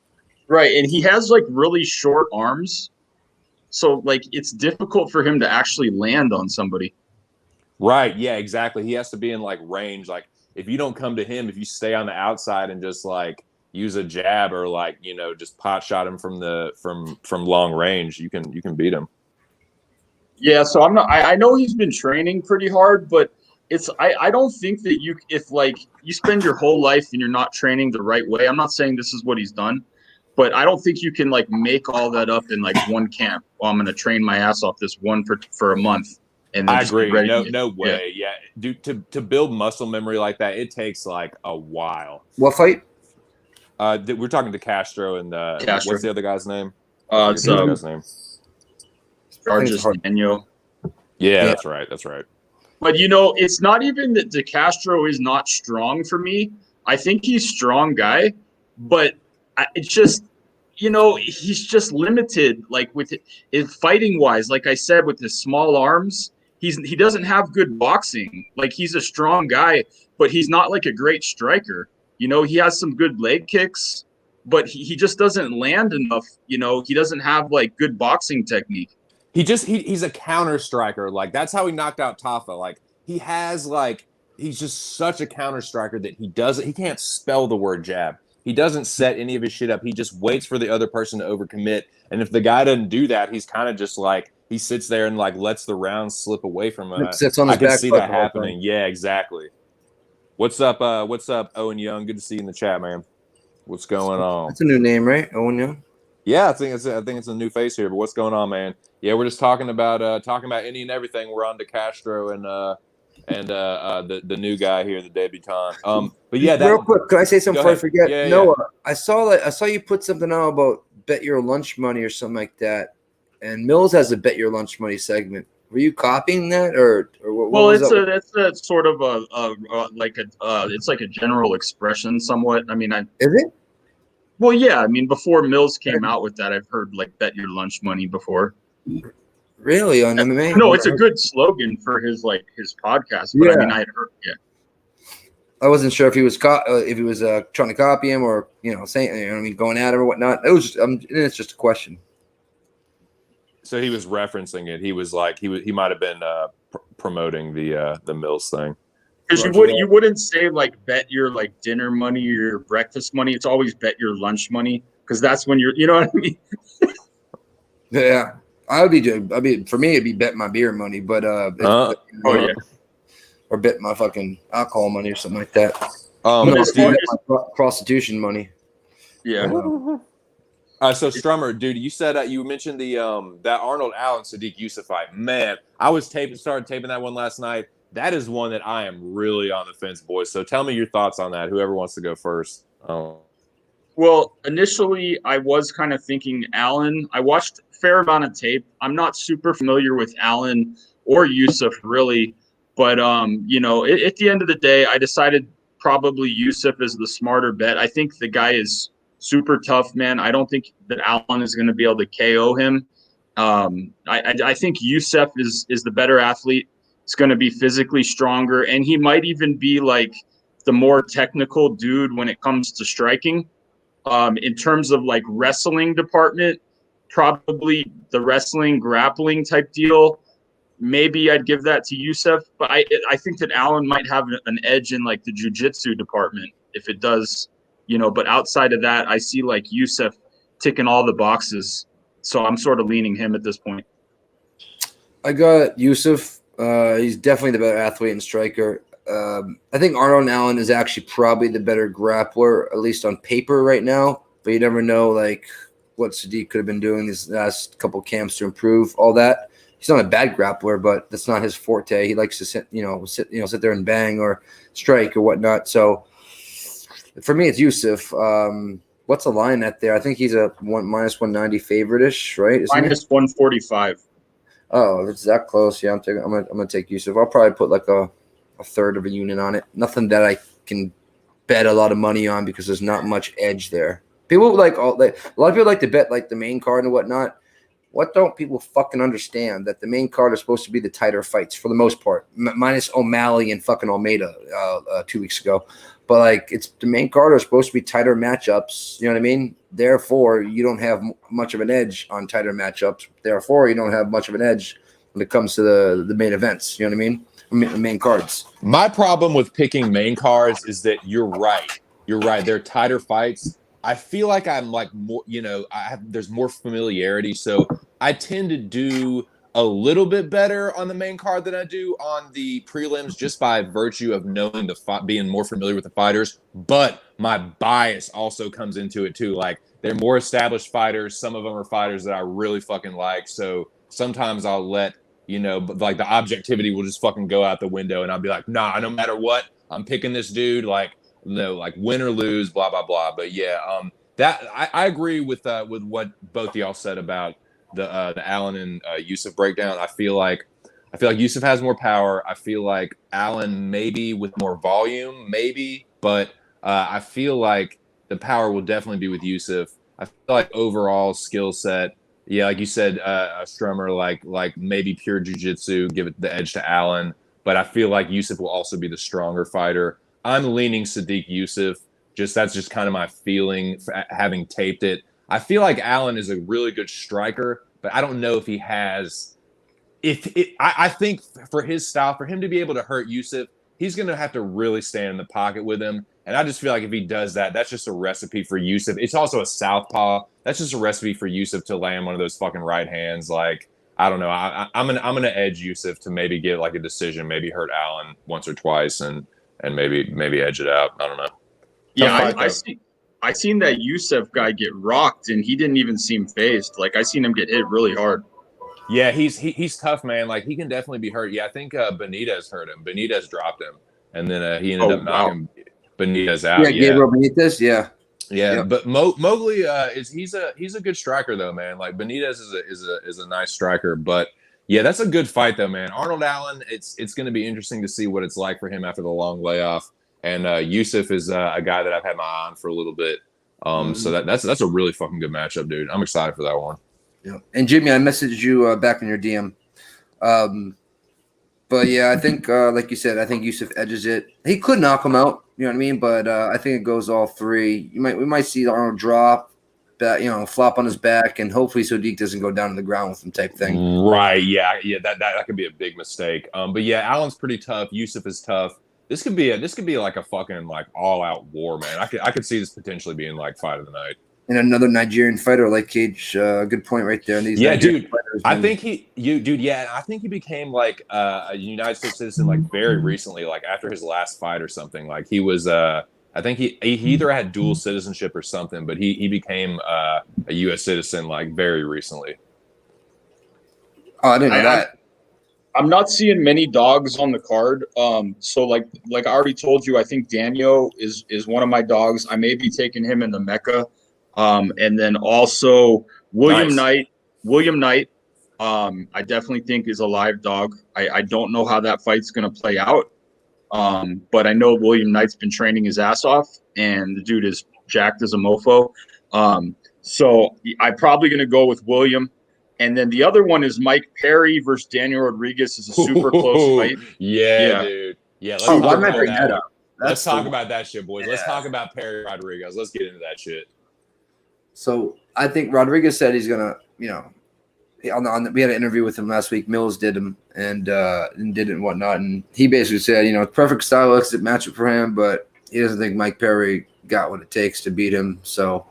Right, and he has like really short arms, so like it's difficult for him to actually land on somebody. Right, yeah, exactly. He has to be in like range. Like, if you don't come to him, if you stay on the outside and just like use a jab or like, you know, just pot shot him from long range, you can beat him. Yeah, so I know he's been training pretty hard, but I don't think that if like you spend your whole life and you're not training the right way. I'm not saying this is what he's done, but I don't think you can like make all that up in like one camp. Well, I'm going to train my ass off this one for a month. And I agree. No way. Yeah. Dude, to build muscle memory like that, it takes like a while. What fight? We're talking to Castro and what's the other guy's name? It's the other guy's name. Georges Daniel. Yeah, that's right. That's right. But you know, it's not even that DeCastro is not strong for me. I think he's a strong guy, but it's just, you know, he's just limited. Like with it fighting wise, like I said, with his small arms, he doesn't have good boxing. Like, he's a strong guy, but he's not like a great striker. You know, he has some good leg kicks, but he just doesn't land enough. You know, he doesn't have like good boxing technique. He's a counter striker. Like, that's how he knocked out Tafa. Like, he's just such a counter striker that he can't spell the word jab. He doesn't set any of his shit up. He just waits for the other person to overcommit. And if the guy doesn't do that, he's kind of just like, he sits there and like lets the rounds slip away from him. I can see that happening. Yeah, exactly. What's up, Owen Young? Good to see you in the chat, man. What's going on? That's a new name, right? Owen Young? Yeah, I think it's a new face here, but what's going on, man? Yeah, we're just talking about any and everything. We're on to Castro and the new guy here, the debutante. But yeah, real quick, can I say something before I forget? Yeah, Noah, yeah. I saw you put something out about bet your lunch money or something like that, and Mills has a bet your lunch money segment. Were you copying that, or what? Well, it's a sort of it's like a general expression, somewhat. I mean, is it? Well, yeah. I mean, before Mills came out with that, I've heard like bet your lunch money before. Really, on MMA? No, it's a good slogan for his podcast. But yeah. I mean, I'd heard, yeah. I wasn't sure if he was trying to copy him or, you know, saying, you know what I mean, going at him or whatnot. It was it's just a question. So he was referencing it. He was like he might have been promoting the Mills thing. Because you wouldn't say like bet your like dinner money or your breakfast money. It's always bet your lunch money, because that's when you know what I mean. Yeah, I mean, for me it'd be bet my beer money, but yeah, or bet my fucking alcohol money or something like that. My prostitution money. Yeah. So Strummer, dude, you said you mentioned the that Arnold Allen Sadiq Youssef fight. Man, I started taping that one last night. That is one that I am really on the fence, boys. So tell me your thoughts on that. Whoever wants to go first. Well, initially I was kind of thinking Allen. I watched a fair amount of tape. I'm not super familiar with Allen or Youssef really, but you know, at the end of the day, I decided probably Youssef is the smarter bet. I think the guy is super tough, man. I don't think that Allen is going to be able to KO him. I think Youssef is the better athlete. It's going to be physically stronger, and he might even be like the more technical dude when it comes to striking. In terms of like wrestling department, probably the wrestling grappling type deal. Maybe I'd give that to Youssef, but I think that Allen might have an edge in like the jiu-jitsu department if it does, you know. But outside of that, I see like Youssef ticking all the boxes, so I'm sort of leaning him at this point. I got Youssef. He's definitely the better athlete and striker. I think Arnold Allen is actually probably the better grappler, at least on paper right now. But you never know. Like, what Sadiq could have been doing these last couple camps to improve all that. He's not a bad grappler, but that's not his forte. He likes to sit there and bang or strike or whatnot. So for me, it's Yusuf. What's the line at there? I think he's a minus 190 favorite-ish, right? Minus 145. Oh, if it's that close, yeah, I'm gonna take Yusuf. I'll probably put like a third of a unit on it. Nothing that I can bet a lot of money on because there's not much edge there. People a lot of people like to bet like the main card and whatnot. What don't people fucking understand? That the main card is supposed to be the tighter fights for the most part, minus O'Malley and fucking Almeida 2 weeks ago. But like, it's the main card are supposed to be tighter matchups. You know what I mean? Therefore, you don't have much of an edge on tighter matchups. Therefore, you don't have much of an edge when it comes to the main events. You know what I mean? Main cards. My problem with picking main cards is that you're right. You're right. They're tighter fights. I feel like I'm like more, there's more familiarity. So I tend to do a little bit better on the main card than I do on the prelims just by virtue of knowing being more familiar with the fighters. But my bias also comes into it too. Like, they're more established fighters. Some of them are fighters that I really fucking like. So sometimes I'll let, like the objectivity will just fucking go out the window and I'll be like, nah, no matter what, I'm picking this dude, like, like win or lose, blah, blah, blah. But yeah, that I agree with what both of y'all said about the Allen and Yusuf breakdown. I feel like Yusuf has more power. I feel like Allen maybe with more volume, maybe, but I feel like the power will definitely be with Yusuf. I feel like overall skill set, yeah, like you said, Strummer, like maybe pure jiu-jitsu, give it the edge to Allen, but I feel like Yusuf will also be the stronger fighter. I'm leaning Sadiq Yusuf. That's just kind of my feeling having taped it. I feel like Allen is a really good striker, but I don't know if he has. I think for his style, for him to be able to hurt Yusuf, he's going to have to really stand in the pocket with him. And I just feel like if he does that, that's just a recipe for Yusuf. It's also a southpaw. That's just a recipe for Yusuf to land one of those fucking right hands. Like, I don't know. I'm gonna edge Yusuf to maybe get like a decision, maybe hurt Allen once or twice, and maybe edge it out. I don't know. Yeah, I seen that Yusuf guy get rocked, and he didn't even seem phased. Like, I seen him get hit really hard. Yeah, he's tough, man. Like, he can definitely be hurt. Yeah, I think Benitez hurt him. Benitez dropped him, and then he ended up knocking Benitez out. Yeah, Gabriel Benitez. Yeah. Yeah, but Mowgli he's a good striker though, man. Like, Benitez is a nice striker, but yeah, that's a good fight though, man. Arnold Allen, it's going to be interesting to see what it's like for him after the long layoff. And Yusuf is a guy that I've had my eye on for a little bit. So that's a really fucking good matchup, dude. I'm excited for that one. Yeah. And Jimmy, I messaged you back in your DM. But yeah, I think like you said, I think Yusuf edges it. He could knock him out, you know what I mean? But I think it goes all three. We might see Arnold drop, flop on his back, and hopefully Sadiq doesn't go down to the ground with him type thing. Right? Yeah. That could be a big mistake. But yeah, Allen's pretty tough. Yusuf is tough. This could be like a fucking like all out war, man. I could see this potentially being like fight of the night. And another Nigerian fighter like Cage, good point right there. And these dude. I think he became like a United States citizen like very recently, like after his last fight or something. Like, he was I think he either had dual citizenship or something, but he became a U.S. citizen like very recently. Oh, I didn't know that. I'm not seeing many dogs on the card. So like I already told you, I think Daniel is one of my dogs. I may be taking him in the Mecca. And then also William Knight. I definitely think is a live dog. I don't know how that fight's going to play out. But I know William Knight's been training his ass off, and the dude is jacked as a mofo. So I'm probably going to go with William. And then the other one is Mike Perry versus Daniel Rodriguez. Is a super close fight. Yeah, dude. Yeah, let's talk about that shit, boys. Yeah. Let's talk about Perry Rodriguez. Let's get into that shit. So I think Rodriguez said he's gonna, we had an interview with him last week. Mills did him and did it and whatnot, and he basically said, perfect style exit matchup for him, but he doesn't think Mike Perry got what it takes to beat him. So,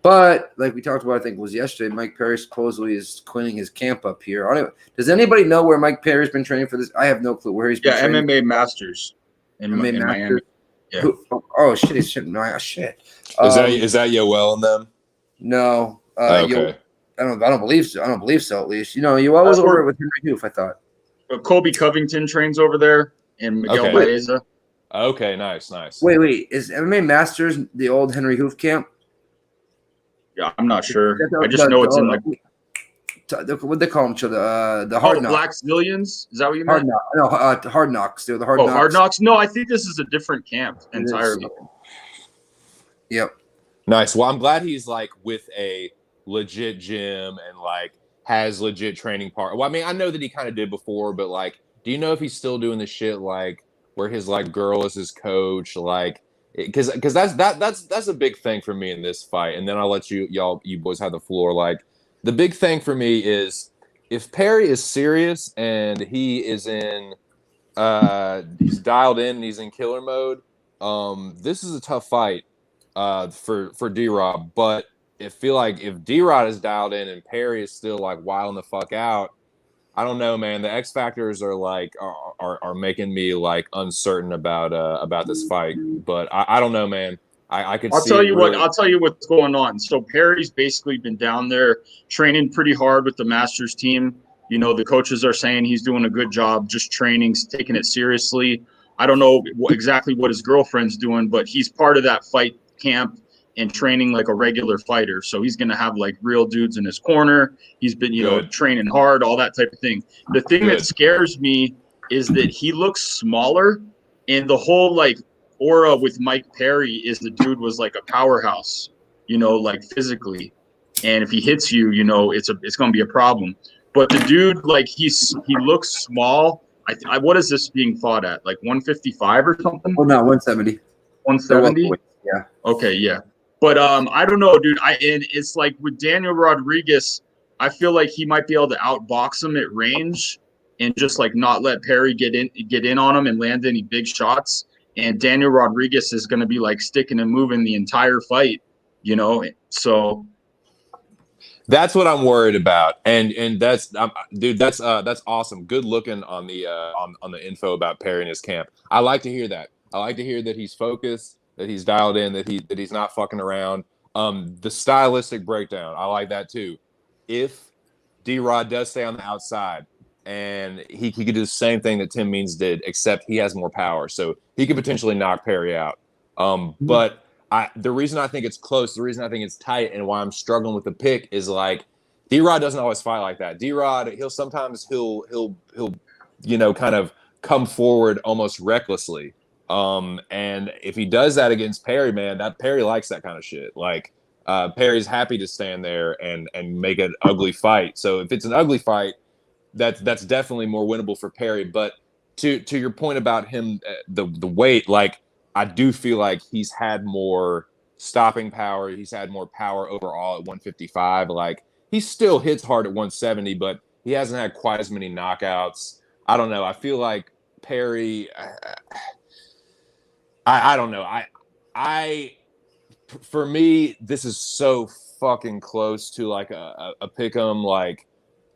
but like we talked about, I think it was yesterday, Mike Perry supposedly is cleaning his camp up here. Does anybody know where Mike Perry's been training for this? I have no clue where he's been training. MMA Masters in Miami. Yeah. Oh shit! Shit. Is that Yoel and them? No, Okay. I don't believe so. I don't believe so. At least you always order it with Henry Hoof. I thought. Colby Covington trains over there, and Miguel Okay. Baeza. Okay. Nice. Wait. Is MMA Masters the old Henry Hoof camp? Yeah, I'm not sure. I just know it's in like. What they call them? The Hard Knocks. Black Zillions? Is that what you Hard meant? Knocks. No, Hard Knocks. They're the Hard Knocks. Hard Knocks. No, I think this is a different camp entirely. Yep. Nice. Well, I'm glad he's like with a legit gym and like has legit training part. Well, I mean, I know that he kind of did before, but like, do you know if he's still doing the shit like where his like girl is his coach? Like, because that's a big thing for me in this fight. And then I'll let you boys have the floor. Like, the big thing for me is if Perry is serious and he is in, he's dialed in and he's in killer mode. This is a tough fight. For D-Rod, but I feel like if D-Rod is dialed in and Perry is still like wilding the fuck out, I don't know, man. The X factors are like are making me like uncertain about this fight. But I don't know, man. I could. I'll tell you what's going on. So Perry's basically been down there training pretty hard with the Masters team. The coaches are saying he's doing a good job, just training, taking it seriously. I don't know exactly what his girlfriend's doing, but he's part of that fight camp and training like a regular fighter. So he's going to have like real dudes in his corner. He's been, training hard, all that type of thing. The thing that scares me is that he looks smaller, and the whole like aura with Mike Perry is the dude was like a powerhouse, like physically. And if he hits you, it's going to be a problem. But the dude, like he looks small. What is this being fought at? Like 155 or something? Oh no, 170. 170? Yeah. Okay, yeah. But I don't know, dude. And it's like with Daniel Rodriguez, I feel like he might be able to outbox him at range and just like not let Perry get in on him and land any big shots. And Daniel Rodriguez is going to be like sticking and moving the entire fight, So that's what I'm worried about, and that's dude. That's awesome. Good looking on the on the info about Perry and his camp. I like to hear that. I like to hear that he's focused, that he's dialed in, that he's not fucking around. The stylistic breakdown, I like that too. If D-Rod does stay on the outside, and he could do the same thing that Tim Means did, except he has more power, so he could potentially knock Perry out. But the reason I think it's close, the reason I think it's tight, and why I'm struggling with the pick is like D-Rod doesn't always fight like that. D-Rod, he'll kind of come forward almost recklessly. And if he does that against Perry, man, that Perry likes that kind of shit. Like Perry's happy to stand there and make an ugly fight. So if it's an ugly fight, that's definitely more winnable for Perry. But to your point about him, the weight, like I do feel like he's had more stopping power. He's had more power overall at 155. Like he still hits hard at 170, but he hasn't had quite as many knockouts. I don't know. I feel like Perry. I don't know. For me, this is so fucking close to like a pick 'em. Like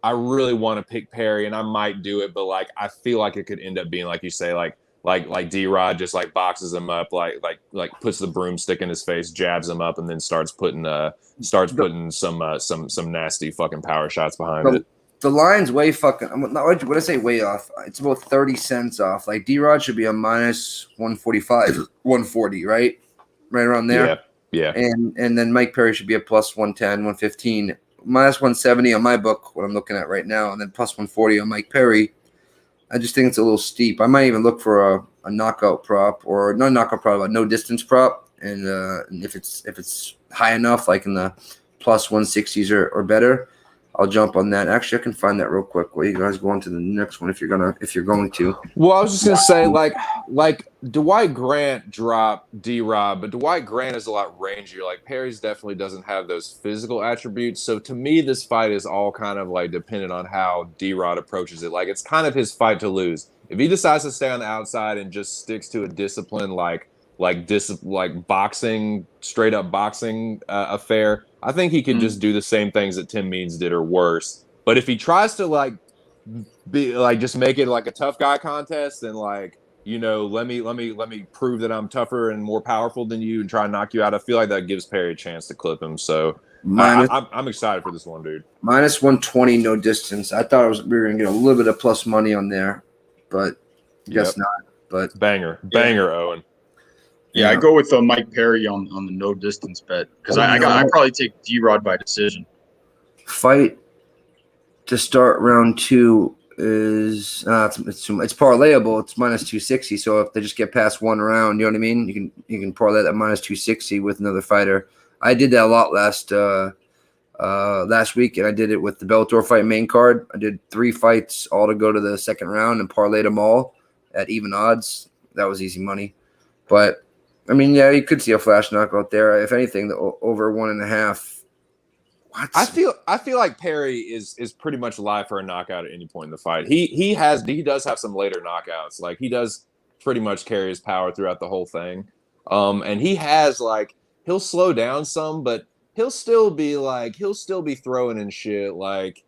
I really want to pick Perry, and I might do it, but like I feel like it could end up being like you say, like D-Rod just like boxes him up, like puts the broomstick in his face, jabs him up, and then starts putting some nasty fucking power shots behind it. The line's way fucking. What I say way off? It's about 30 cents off. Like D-Rod should be a minus 145, 140, right around there. Yeah. And then Mike Perry should be a plus 110, 115, minus 170 on my book. What I'm looking at right now, and then plus 140 on Mike Perry. I just think it's a little steep. I might even look for a knockout prop, or not knockout prop, a no distance prop, and if it's high enough, like in the plus 160s or better, I'll jump on that. Actually, I can find that real quick while you guys go on to the next one if you're going to. Well, I was just gonna say, like Dwight Grant dropped D-Rod, but Dwight Grant is a lot rangier. Like Perry's definitely doesn't have those physical attributes. So to me, this fight is all kind of like dependent on how D-Rod approaches it. Like it's kind of his fight to lose. If he decides to stay on the outside and just sticks to a discipline like boxing, straight up boxing affair, I think he could just do the same things that Tim Means did or worse. But if he tries to just make it like a tough guy contest and let me prove that I'm tougher and more powerful than you and try and knock you out, I feel like that gives Perry a chance to clip him. So I'm excited for this one, dude. Minus 120, no distance. I thought we were going to get a little bit of plus money on there, but guess not. But banger, Owen. Yeah, I go with Mike Perry on the no distance bet because I probably take D-Rod by decision. Fight to start round 2 is it's parlayable. It's minus 260. So if they just get past one round, you know what I mean. You can parlay that minus 260 with another fighter. I did that a lot last week, and I did it with the Bellator fight main card. I did 3 fights all to go to the second round and parlayed them all at even odds. That was easy money. But I mean, yeah, you could see a flash knockout there. If anything, over 1.5. What? I feel like Perry is pretty much live for a knockout at any point in the fight. He does have some later knockouts. Like he does pretty much carry his power throughout the whole thing. And he has like he'll slow down some, but he'll still be throwing and shit. Like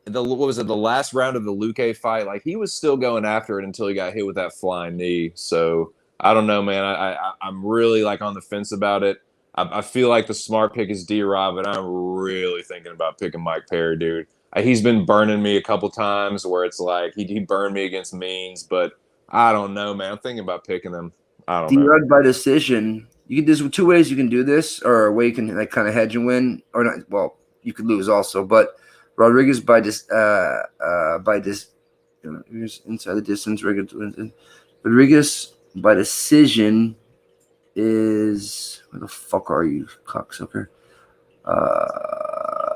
the last round of the Luque fight? Like he was still going after it until he got hit with that flying knee. So I don't know, man. I'm really like on the fence about it. I feel like the smart pick is D-Rob, but I'm really thinking about picking Mike Perry, dude. He's been burning me a couple times where it's like he burned me against Means, but I don't know, man. I'm thinking about picking him. I don't know. D-Rod by decision. There's 2 ways you can do this, or a way you can like kind of hedge and win, or not. Well, you could lose also, but Rodriguez by this inside the distance. Rodriguez by decision is where the fuck are you, cocksucker?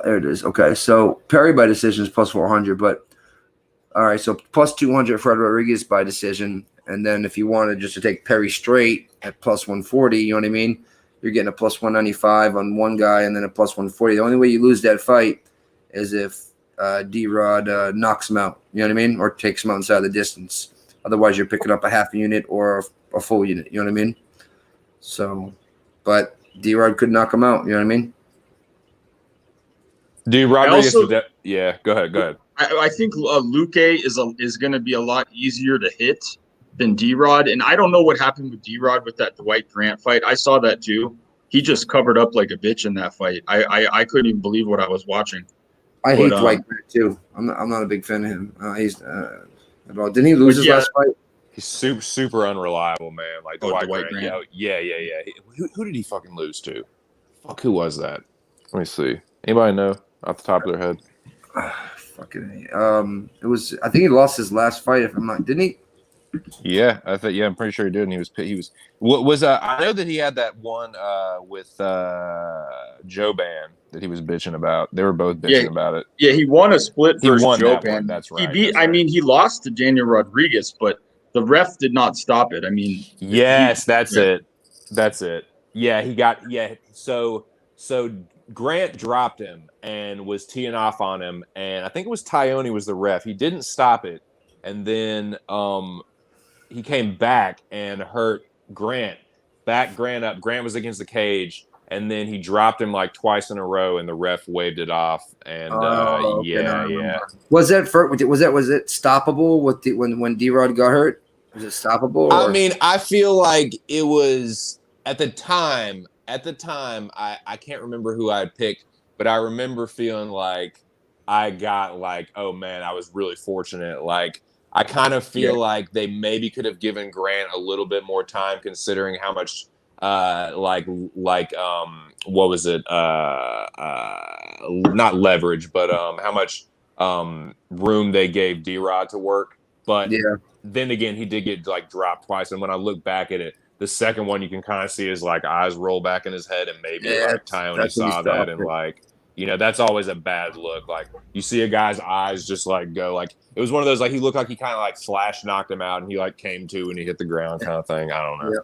There it is. Okay, so Perry by decision is plus 400, but all right, so plus 200 for Rodriguez by decision, and then if you wanted just to take Perry straight at plus 140, you know what I mean? You're getting a plus 195 on one guy and then a plus 140. The only way you lose that fight is if D-Rod knocks him out, you know what I mean, or takes him outside the distance. Otherwise, you're picking up a half a unit or a full unit, you know what I mean? So, but D-Rod could knock him out, you know what I mean? Dude, Rodriguez yeah, go ahead. I think Luque is going to be a lot easier to hit than D-Rod, and I don't know what happened with D-Rod with that Dwight Grant fight. I saw that too. He just covered up like a bitch in that fight. I couldn't even believe what I was watching. I hate Dwight Grant too. I'm not a big fan of him. Didn't he lose his last fight? He's super unreliable, man. Like Dwight Grant. Yeah. Who did he fucking lose to? Fuck, who was that? Let me see. Anybody know off the top of their head? It was. I think he lost his last fight. If I'm not, didn't he? Yeah, I'm pretty sure he did. And he was. What was? I know that he had that one with Joe Ban that he was bitching about. They were both bitching about it. Yeah, he won a split versus Joe Ban. That's right. He lost to Daniel Rodriguez, but the ref did not stop it. I mean, yes, that's it. Yeah, he got So Grant dropped him and was teeing off on him, and I think it was Tyone was the ref. He didn't stop it, and then he came back and hurt Grant. Backed Grant up. Grant was against the cage, and then he dropped him like twice in a row, and the ref waved it off. And yeah. Was it stoppable with when D-Rod got hurt? Was it stoppable? Or? I mean, I feel like it was at the time. I can't remember who I had picked, but I remember feeling like I got like, oh man, I was really fortunate. Like I kind of feel like they maybe could have given Grant a little bit more time, considering how much what was it? Not leverage, but how much room they gave D-Rod to work. But then again, he did get like dropped twice, and when I look back at it, the second one you can kind of see his like eyes roll back in his head, and maybe like Tyone saw that, and like that's always a bad look. Like you see a guy's eyes just like go like it was one of those like he looked like he kind of like flash knocked him out, and he like came to and he hit the ground kind of thing. I don't know. Yeah.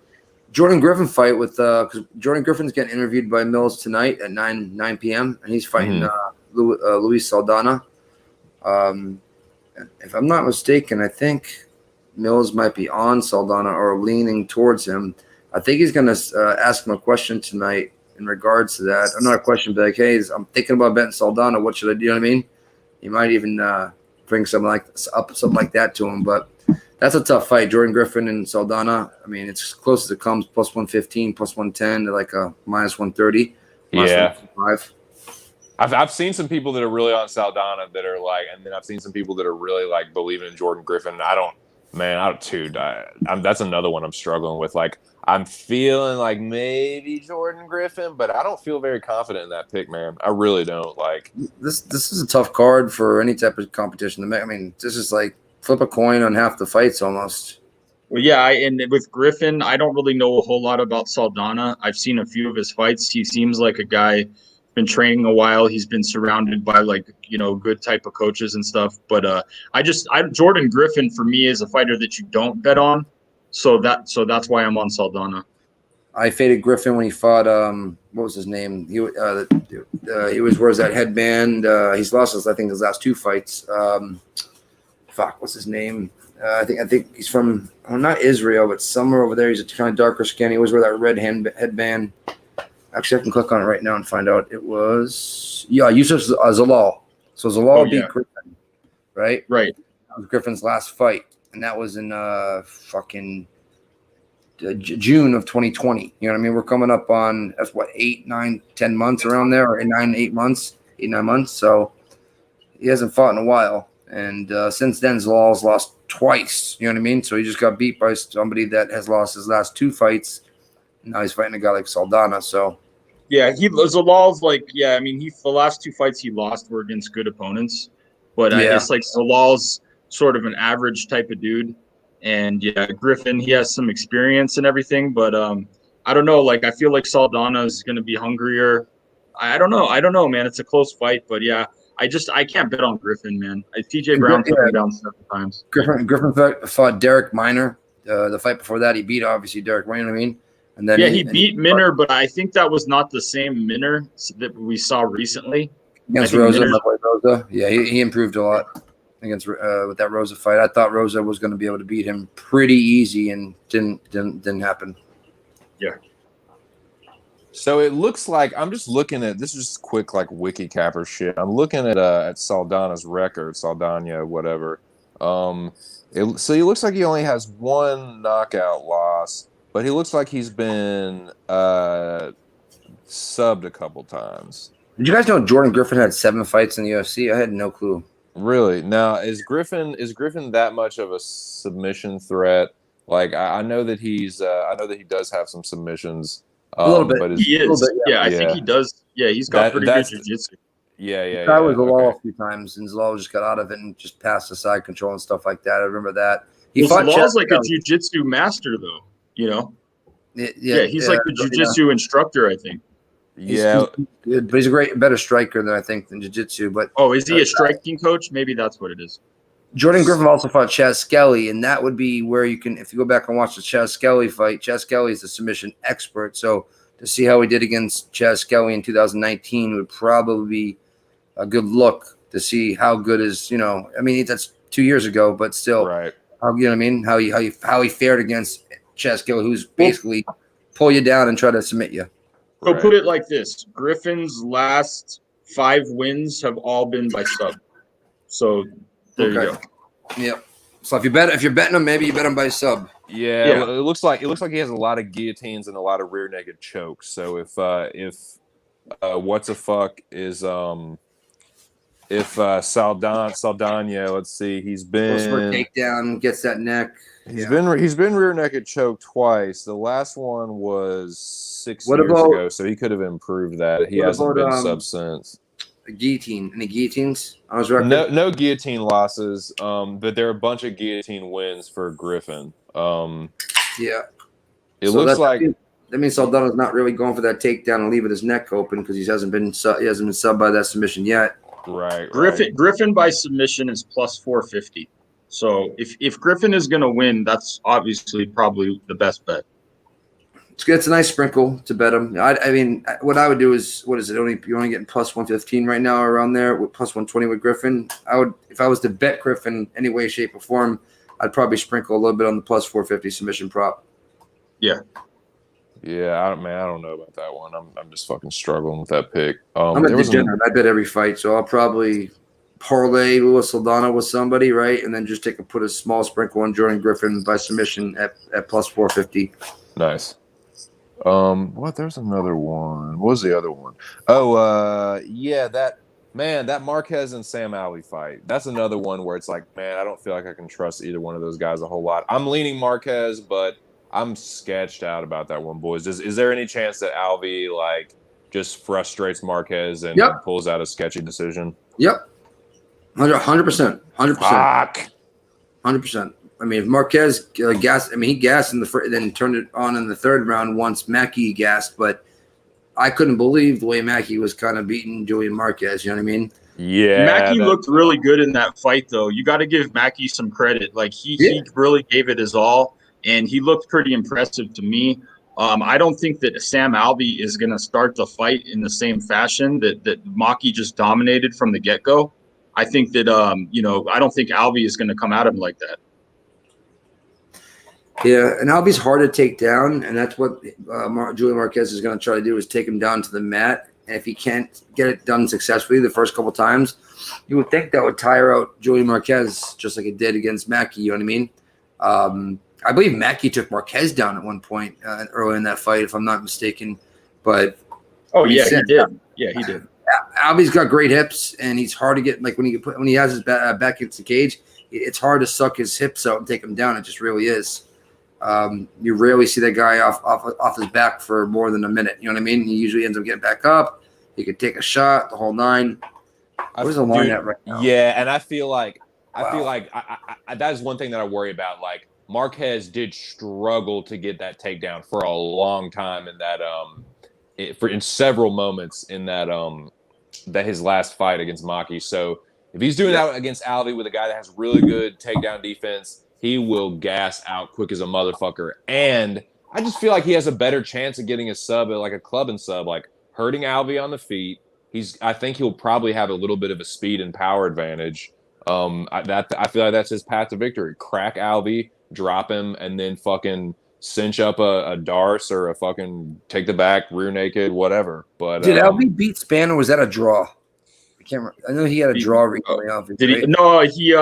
Jordan Griffin fight with because Jordan Griffin's getting interviewed by Mills tonight at 9 p.m. and he's fighting Luis Saldana. If I'm not mistaken, I think Mills might be on Saldana or leaning towards him. I think he's going to ask him a question tonight in regards to that. Not a question, but like, hey, I'm thinking about betting Saldana. What should I do? You know what I mean? He might even bring something like that to him. But that's a tough fight. Jordan Griffin and Saldana. I mean, it's as close as it comes. Plus 115, plus 110 to like a minus 130. Yeah. 105. I've seen some people that are really on Saldana that are like, and then I've seen some people that are really like believing in Jordan Griffin. That's another one I'm struggling with. Like, I'm feeling like maybe Jordan Griffin, but I don't feel very confident in that pick, man. I really don't. Like, This is a tough card for any type of competition to make. I mean, this is like flip a coin on half the fights almost. Well, yeah, and with Griffin, I don't really know a whole lot about Saldana. I've seen a few of his fights. He seems like a guy been training a while. He's been surrounded by good type of coaches and stuff. But Jordan Griffin for me is a fighter that you don't bet on. So that's why I'm on Saldana. I faded Griffin when he fought. What was his name? He was wears that headband. He's lost his last 2 fights. What's his name? I think he's from not Israel, but somewhere over there. He's a kind of darker skin. He always wear that red headband. Actually, I can click on it right now and find out. It was Yusuf Zalal. So Zalal beat Griffin, right? Right. That was Griffin's last fight, and that was in June of 2020. You know what I mean? We're coming up on 8, 9, 10 months around there, or 8 months. So he hasn't fought in a while, and since then Zalal's lost twice. You know what I mean? So he just got beat by somebody that has lost his last 2 fights. Now he's fighting a guy like Saldana. So yeah, Zalal's the last 2 fights he lost were against good opponents, but it's like Zalal's sort of an average type of dude. And yeah, Griffin, he has some experience and everything, but I don't know. Like, I feel like Saldana is going to be hungrier. I don't know, man. It's a close fight, but yeah, I can't bet on Griffin, man. TJ Brown took him down several times. Griffin fought Derek Minor. The fight before that, he beat obviously Derek Minor. You know what I mean? And then he beat Minner, but I think that was not the same Minner that we saw recently against Rosa. Yeah, he improved a lot against with that Rosa fight. I thought Rosa was going to be able to beat him pretty easy, and didn't happen. Yeah. So it looks like I'm just looking at this is just quick like wiki capper shit. I'm looking at Saldana's record, Saldana, whatever. So he looks like he only has 1 knockout loss, but he looks like he's been subbed a couple times. Did you guys know Jordan Griffin had 7 fights in the UFC? I had no clue. Really? Now, is Griffin that much of a submission threat? Like, I know that he does have some submissions. A little bit. But he is. I think he does. Yeah, he's got pretty good jiu-jitsu. Yeah. I was Zalal a few times, and Zalal just got out of it and just passed the side control and stuff like that. I remember that. Zalal's like a jiu-jitsu master, though. You know. He's like the jiu-jitsu instructor, I think. He's good, but he's better striker than jiu-jitsu. But is he a striking coach? Maybe that's what it is. Jordan Griffin also fought Chaz Skelly, and that would be where you can, if you go back and watch the Chaz Skelly fight, Chaz Skelly is a submission expert. So to see how he did against Chaz Skelly in 2019 would probably be a good look to see how good is, I mean, that's 2 years ago, but still, right. You know what I mean? How he fared against Chaz Skelly, who's basically pull you down and try to submit you. So put it like this: Griffin's last 5 wins have all been by sub. So there you go. Yep. So if you're betting him, maybe you bet him by sub. Yeah. It looks like he has a lot of guillotines and a lot of rear naked chokes. So if Saldana, let's see, he's been takedown, gets that neck. He's been rear naked choked twice. The last one was 6 years ago, so he could have improved that. He hasn't been sub since. A guillotine. Any guillotines on his record? No guillotine losses, but there are a bunch of guillotine wins for Griffin. It looks like that means Saldana's not really going for that takedown and leaving his neck open because he hasn't been subbed by that submission yet. Right. Griffin by submission is plus 450. So if Griffin is going to win, that's obviously probably the best bet. It's a nice sprinkle to bet him. I mean, what I would do is, what is it? You're only getting plus 115 right now, around there, with plus 120 with Griffin. If I was to bet Griffin any way, shape, or form, I'd probably sprinkle a little bit on the plus 450 submission prop. Yeah. Yeah, I don't know about that one. I'm just fucking struggling with that pick. I'm a degenerate. I bet every fight, so I'll probably parlay Luis Saldana with somebody, right, and then just put a small sprinkle on Jordan Griffin by submission at plus 450. Nice. What? There's another one. What was the other one? Oh, yeah, that Marquez and Sam Alvey fight. That's another one where it's like, man, I don't feel like I can trust either one of those guys a whole lot. I'm leaning Marquez, but I'm sketched out about that one, boys. Is there any chance that Alvey like just frustrates Marquez and Yep. pulls out a sketchy decision? Yep. 100%. 100%. Fuck. 100%. I mean, if Marquez gassed, I mean, he gassed in the first, then turned it on in the third round once Mackey gassed, but I couldn't believe the way Mackey was kind of beating Julian Marquez. You know what I mean? Yeah. Mackey looked really good in that fight, though. You got to give Mackey some credit. Like he really gave it his all, and he looked pretty impressive to me. I don't think that Sam Alvey is going to start the fight in the same fashion that Mackey just dominated from the get-go. I think that I don't think Alvey is going to come at him like that. Yeah, and Alvey's hard to take down, and that's what Julian Marquez is going to try to do is take him down to the mat. And if he can't get it done successfully the first couple times, you would think that would tire out Julian Marquez just like it did against Mackey. You know what I mean? I believe Mackey took Marquez down at one point early in that fight, if I'm not mistaken. But he did. Yeah, he did. Alvey's got great hips, and he's hard to get. Like when he has his back against the cage, it's hard to suck his hips out and take him down. It just really is. You rarely see that guy off his back for more than a minute. You know what I mean? He usually ends up getting back up. He could take a shot, the whole nine. Where's the line at right now? Yeah, and I feel like that is one thing that I worry about. Like Marquez did struggle to get that takedown for a long time in that in several moments in that his last fight against Maki. So if he's doing that against Alvey with a guy that has really good takedown defense, he will gas out quick as a motherfucker. And I just feel like he has a better chance of getting a sub, like a club and sub, like hurting Alvey on the feet. I think he'll probably have a little bit of a speed and power advantage. I feel like that's his path to victory. Crack Alvey, drop him, and then fucking cinch up a Darce or a fucking take the back, rear naked, whatever. But did Alvey beat Spann, or was that a draw? I can't remember. I know he had a draw recently. Did he? No, he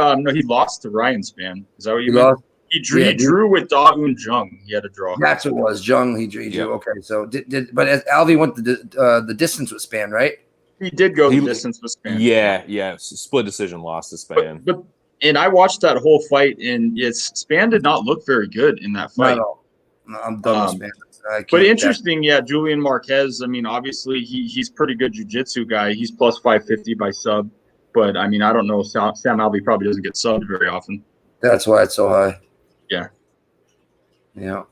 lost to Ryan Spann. Is that what you mean? He drew with Da-Un Jung. He had a draw. That's what it was. Jung, he drew. Yep. Okay, so but as Alvey went the distance with Spann, right? He did go the distance with Spann. Yeah. Split decision loss to Spann. But I watched that whole fight, and Spann did not look very good in that fight. No, I'm done with Spann. But interesting, Julian Marquez. I mean, obviously he's pretty good jiu-jitsu guy. He's plus 550 by sub. But I mean, I don't know. Sam Alvey probably doesn't get subbed very often. That's why it's so high. Yeah. Yeah.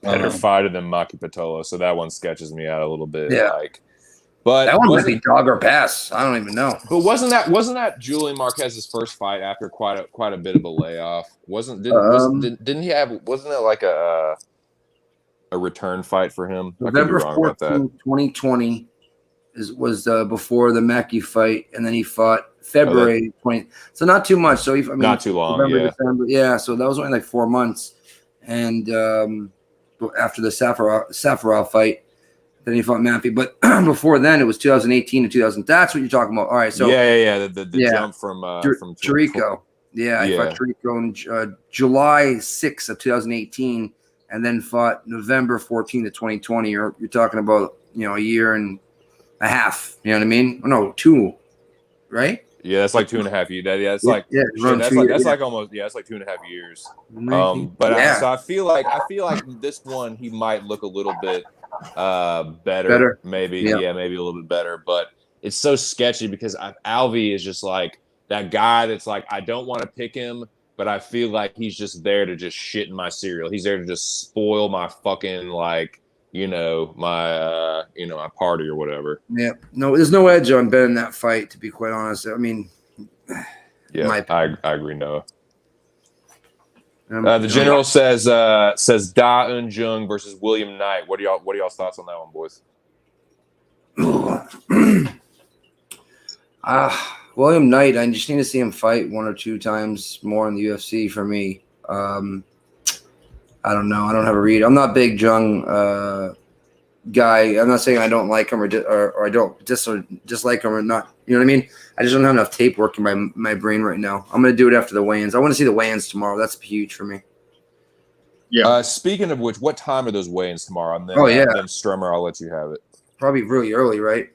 Better fighter than Maki Pitolo, so that one sketches me out a little bit. Yeah. But that one might be dog or pass. I don't even know. But wasn't that Julian Marquez's first fight after quite a bit of a layoff? Wasn't that like a return fight for him? November 14th, 2020 was before the Mackey fight, and then he fought February 20th. So not too much. So not too long. November, December, yeah. So that was only like 4 months, and after the Safarov fight. Then he fought Mappy, but before then it was 2018 and 2000. That's what you're talking about. All right, so the jump from Chirico. He fought Chirico in July 6th of 2018, and then fought November 14th of 2020. Or you're talking about a year and a half. You know what I mean? Oh, no, 2, right? Yeah, that's like 2.5 years. It's like almost it's like 2.5 years. So I feel like this one he might look a little bit better. Maybe maybe a little bit better, but it's so sketchy because Alvey is just like that guy that's like, I don't want to pick him, but I feel like he's just there to just shit in my cereal. He's there to just spoil my fucking my party or whatever. Yeah, no, there's no edge on betting that fight, to be quite honest. I mean, I agree, Noah. The general says Da-Un Jung versus William Knight. What are y'all's thoughts on that one, boys? William Knight, I just need to see him fight 1 or 2 times more in the UFC for me. I don't know. I don't have a read. I'm not a big Jung guy. I'm not saying I don't like him or I don't dislike him or not. You know what I mean? I just don't have enough tape working my brain right now. I'm going to do it after the weigh-ins. I want to see the weigh-ins tomorrow. That's huge for me. Yeah. Speaking of which, what time are those weigh-ins tomorrow? And then, then Strummer, I'll let you have it. Probably really early, right?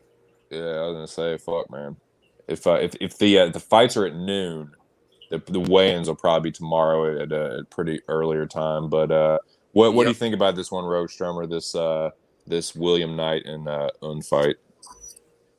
Yeah, I was gonna say, fuck, man. If the fights are at noon, the weigh-ins will probably be tomorrow at a pretty earlier time. But what do you think about this one, Rogue Strummer? This William Knight and Un fight?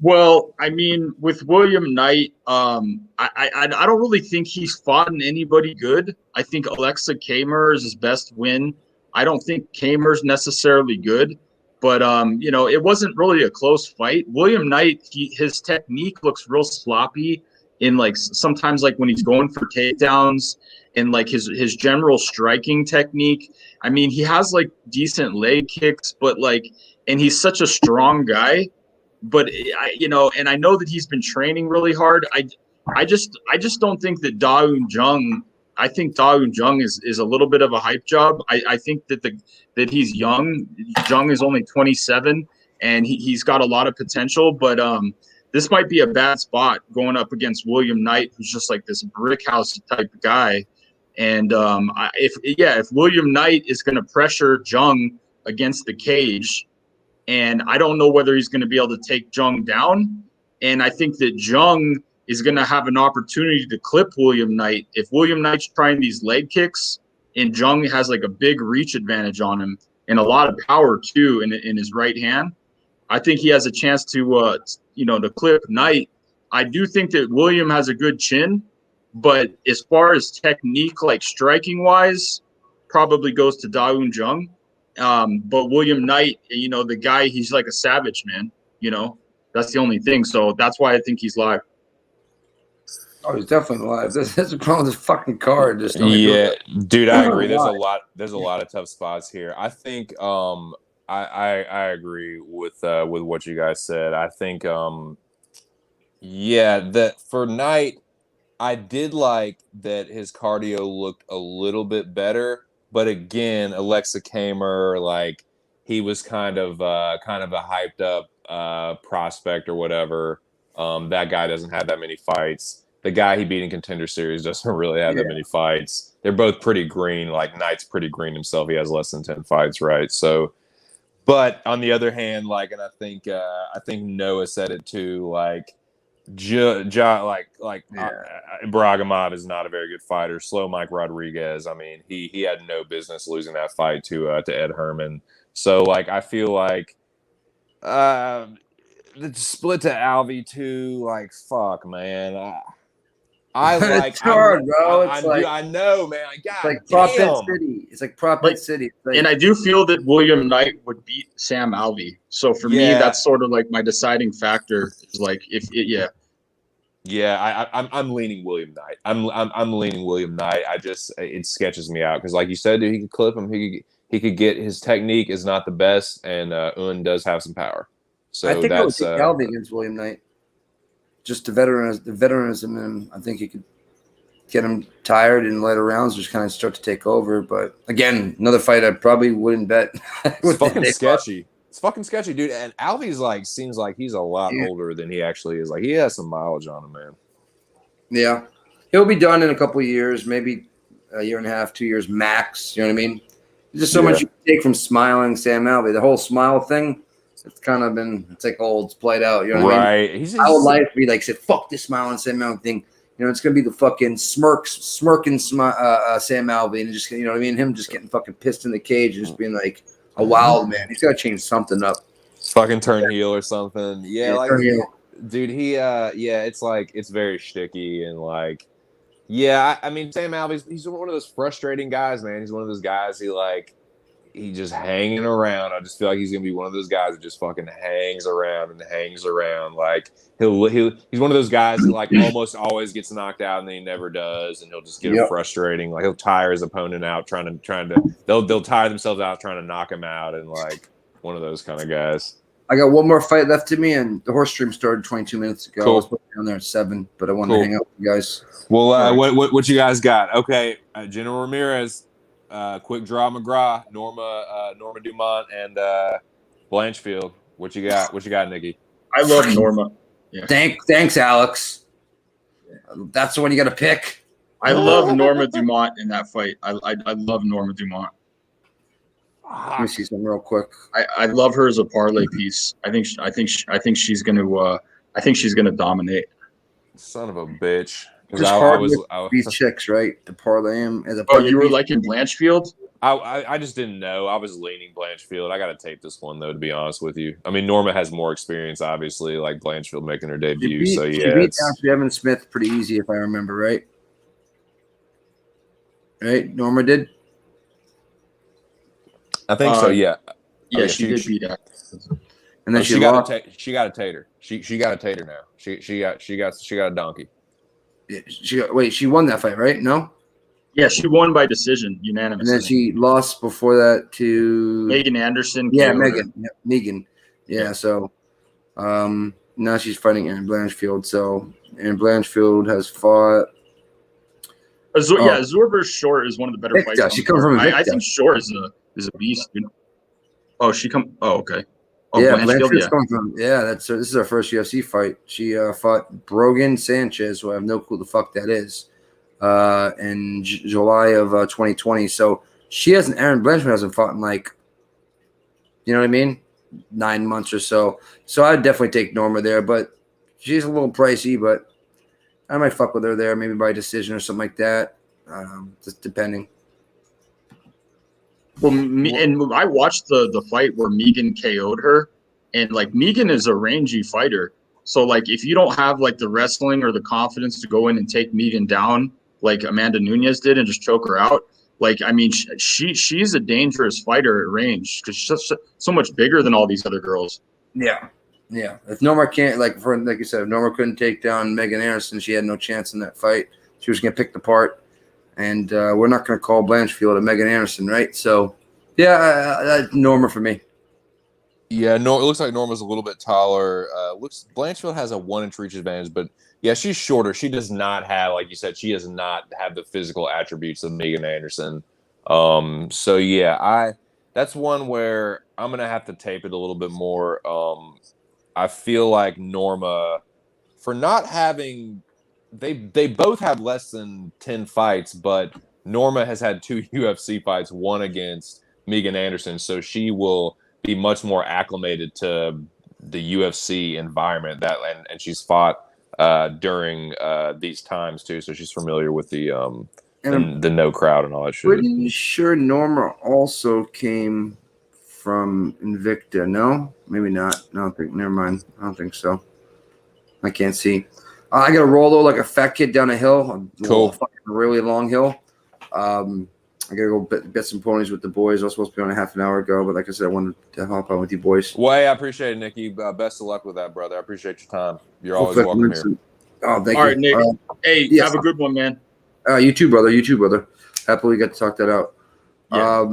Well, I mean, with William Knight, I don't really think he's fought anybody good. I think Alexa Kamer is his best win. I don't think Kamer's necessarily good, but you know, it wasn't really a close fight. William Knight, his technique looks real sloppy in like sometimes like when he's going for takedowns and like his general striking technique. I mean, he has like decent leg kicks, but like, and he's such a strong guy. But you know, and I know that he's been training really hard. I just don't think that Daun Jung. I think Daun Jung is a little bit of a hype job. I think that he's young. Jung is only 27, and he's got a lot of potential. But this might be a bad spot going up against William Knight, who's just like this brick house type of guy. And if William Knight is going to pressure Jung against the cage. And I don't know whether he's going to be able to take Jung down. And I think that Jung is going to have an opportunity to clip William Knight. If William Knight's trying these leg kicks and Jung has like a big reach advantage on him and a lot of power too in his right hand, I think he has a chance to, to clip Knight. I do think that William has a good chin, but as far as technique, like striking wise, probably goes to Daun Jung. But William Knight, you know, the guy, he's like a savage, man. You know, that's the only thing. So that's why I think he's live. Oh, he's definitely live. That's the problem with this fucking card. Just dude, I agree. There's a lot of tough spots here. I think I agree with what you guys said. I think that for Knight, I did like that his cardio looked a little bit better. But again, Alexa Kamer, like he was kind of a hyped up prospect or whatever. That guy doesn't have that many fights. The guy he beat in Contender Series doesn't really have that many fights. They're both pretty green. Like Knight's pretty green himself. He has less than 10 fights, right? So, but on the other hand, like, and I think Noah said it too. Like, Bragimov is not a very good fighter. Slow Mike Rodriguez. I mean, he had no business losing that fight to Ed Herman. So like, I feel like the split to Alvey too. Like, fuck, man. I like. It's hard, bro. I know, man. God, it's like Prop Bet City. It's like Prop Bet City. Like, and I do feel that William Knight would beat Sam Alvey. So for me, that's sort of like my deciding factor. Is like I'm leaning William Knight. I'm leaning William Knight. It sketches me out because, like you said, dude, he could clip him. He could get his technique is not the best, and Un does have some power. So I think that's it would Alvey against William Knight. Just the veteranism in him. I think he could get him tired in later rounds, just kind of start to take over. But again, another fight I probably wouldn't bet. It's fucking sketchy. It's fucking sketchy, dude. And Alvey's like seems like he's a lot older than he actually is. Like he has some mileage on him, man. Yeah, he'll be done in a couple of years, maybe a year and a half, 2 years max. You know what I mean? There's just so much you can take from smiling Sam Alvey. The whole smile thing. It's kind of it's like old, it's played out. You know what I mean? I would like to be like, said, fuck this smiling Sam Alvey thing. You know, it's gonna be the fucking smirking Sam Alvey, and just, you know what I mean? Him just getting fucking pissed in the cage and just being like a wild man. He's got to change something up. Fucking turn heel or something. Yeah, like dude, it's like it's very shticky and like, I mean, Sam Alvey's he's one of those frustrating guys, man. He's one of those guys he just hanging around. I just feel like he's gonna be one of those guys that just fucking hangs around. Like he's one of those guys that like almost always gets knocked out and then he never does, and he'll just get frustrating. Like he'll tire his opponent out trying to they'll tire themselves out trying to knock him out, and like one of those kind of guys. I got one more fight left to me, and the horse stream started 22 minutes ago. Cool. I was putting down there at 7, but I wanted to hang out with you guys. Well, what you guys got? Okay, General Ramirez. Quick Draw McGraw, Norma Dumont, and Blanchfield. What you got, Nikki? I love Norma. Yeah. Thanks, Alex. That's the one you got to pick. I love Norma Dumont in that fight. I love Norma Dumont. Let me see something real quick. I love her as a parlay piece. I think she's gonna dominate. Son of a bitch. It's just hard with these chicks, right? To parlay them as a parlay you were piece. liking Blanchfield? I just didn't know. I was leaning Blanchfield. I got to tape this one though, to be honest with you. I mean, Norma has more experience, obviously, like Blanchfield making her debut. She So beat yeah, Ashley Evans Smith pretty easy, if I remember right. Right, Norma did. I think so. Yeah. Yeah, she did beat that. And then she got a tater. She got a tater now. She got a donkey. She won that fight, right? No. Yeah, she won by decision, unanimous. And then she lost before that to Megan Anderson. Yeah, Megan. Yeah, Megan. Yeah. So, now she's fighting Erin Blanchfield. So Erin Blanchfield has fought. Zorber Short is one of the better fights. She comes from Invicta. I think Short is a beast. Oh, she come. Oh, okay. Oh, yeah, Blanchfield's coming from. Yeah, this is her first UFC fight. She fought Brogan Sanchez, who I have no clue the fuck that is, in July of 2020. So Erin Blanchfield hasn't fought in like, you know what I mean, 9 months or so. So I'd definitely take Norma there, but she's a little pricey, but I might fuck with her there, maybe by decision or something like that. Just depending. Well, and I watched the fight where Megan KO'd her, and like Megan is a rangy fighter. So like if you don't have like the wrestling or the confidence to go in and take Megan down like Amanda Nunes did and just choke her out, like I mean she's a dangerous fighter at range because she's so much bigger than all these other girls. Yeah. Yeah, if Norma can't, like you said, if Norma couldn't take down Megan Anderson, she had no chance in that fight. She was going to pick the part, and we're not going to call Blanchfield a Megan Anderson, right? So, yeah, Norma for me. Yeah, it looks like Norma's a little bit taller. Blanchfield has a 1-inch reach advantage, but yeah, she's shorter. She does not have, like you said, she does not have the physical attributes of Megan Anderson. So yeah, that's one where I'm gonna have to tape it a little bit more. I feel like Norma, for not having, they both have less than 10 fights, but Norma has had 2 UFC fights, one against Megan Anderson, so she will be much more acclimated to the UFC environment and she's fought during these times too, so she's familiar with the no crowd and all that shit. Pretty sure Norma also came from Invicta. No, maybe not. I don't think. Never mind. I don't think so. I can't see. I got to roll though like a fat kid down a hill. Cool. A really long hill. I got to go bet some ponies with the boys. I was supposed to be on a half an hour ago, but like I said, I wanted to hop on with you boys. Well, hey, I appreciate it, Nicky. Best of luck with that, brother. I appreciate your time. You're always welcome here. Oh, thank you. All right, Nick. Hey, yes. Have a good one, man. You too, brother. You too, brother. Happily got to talk that out. Yeah.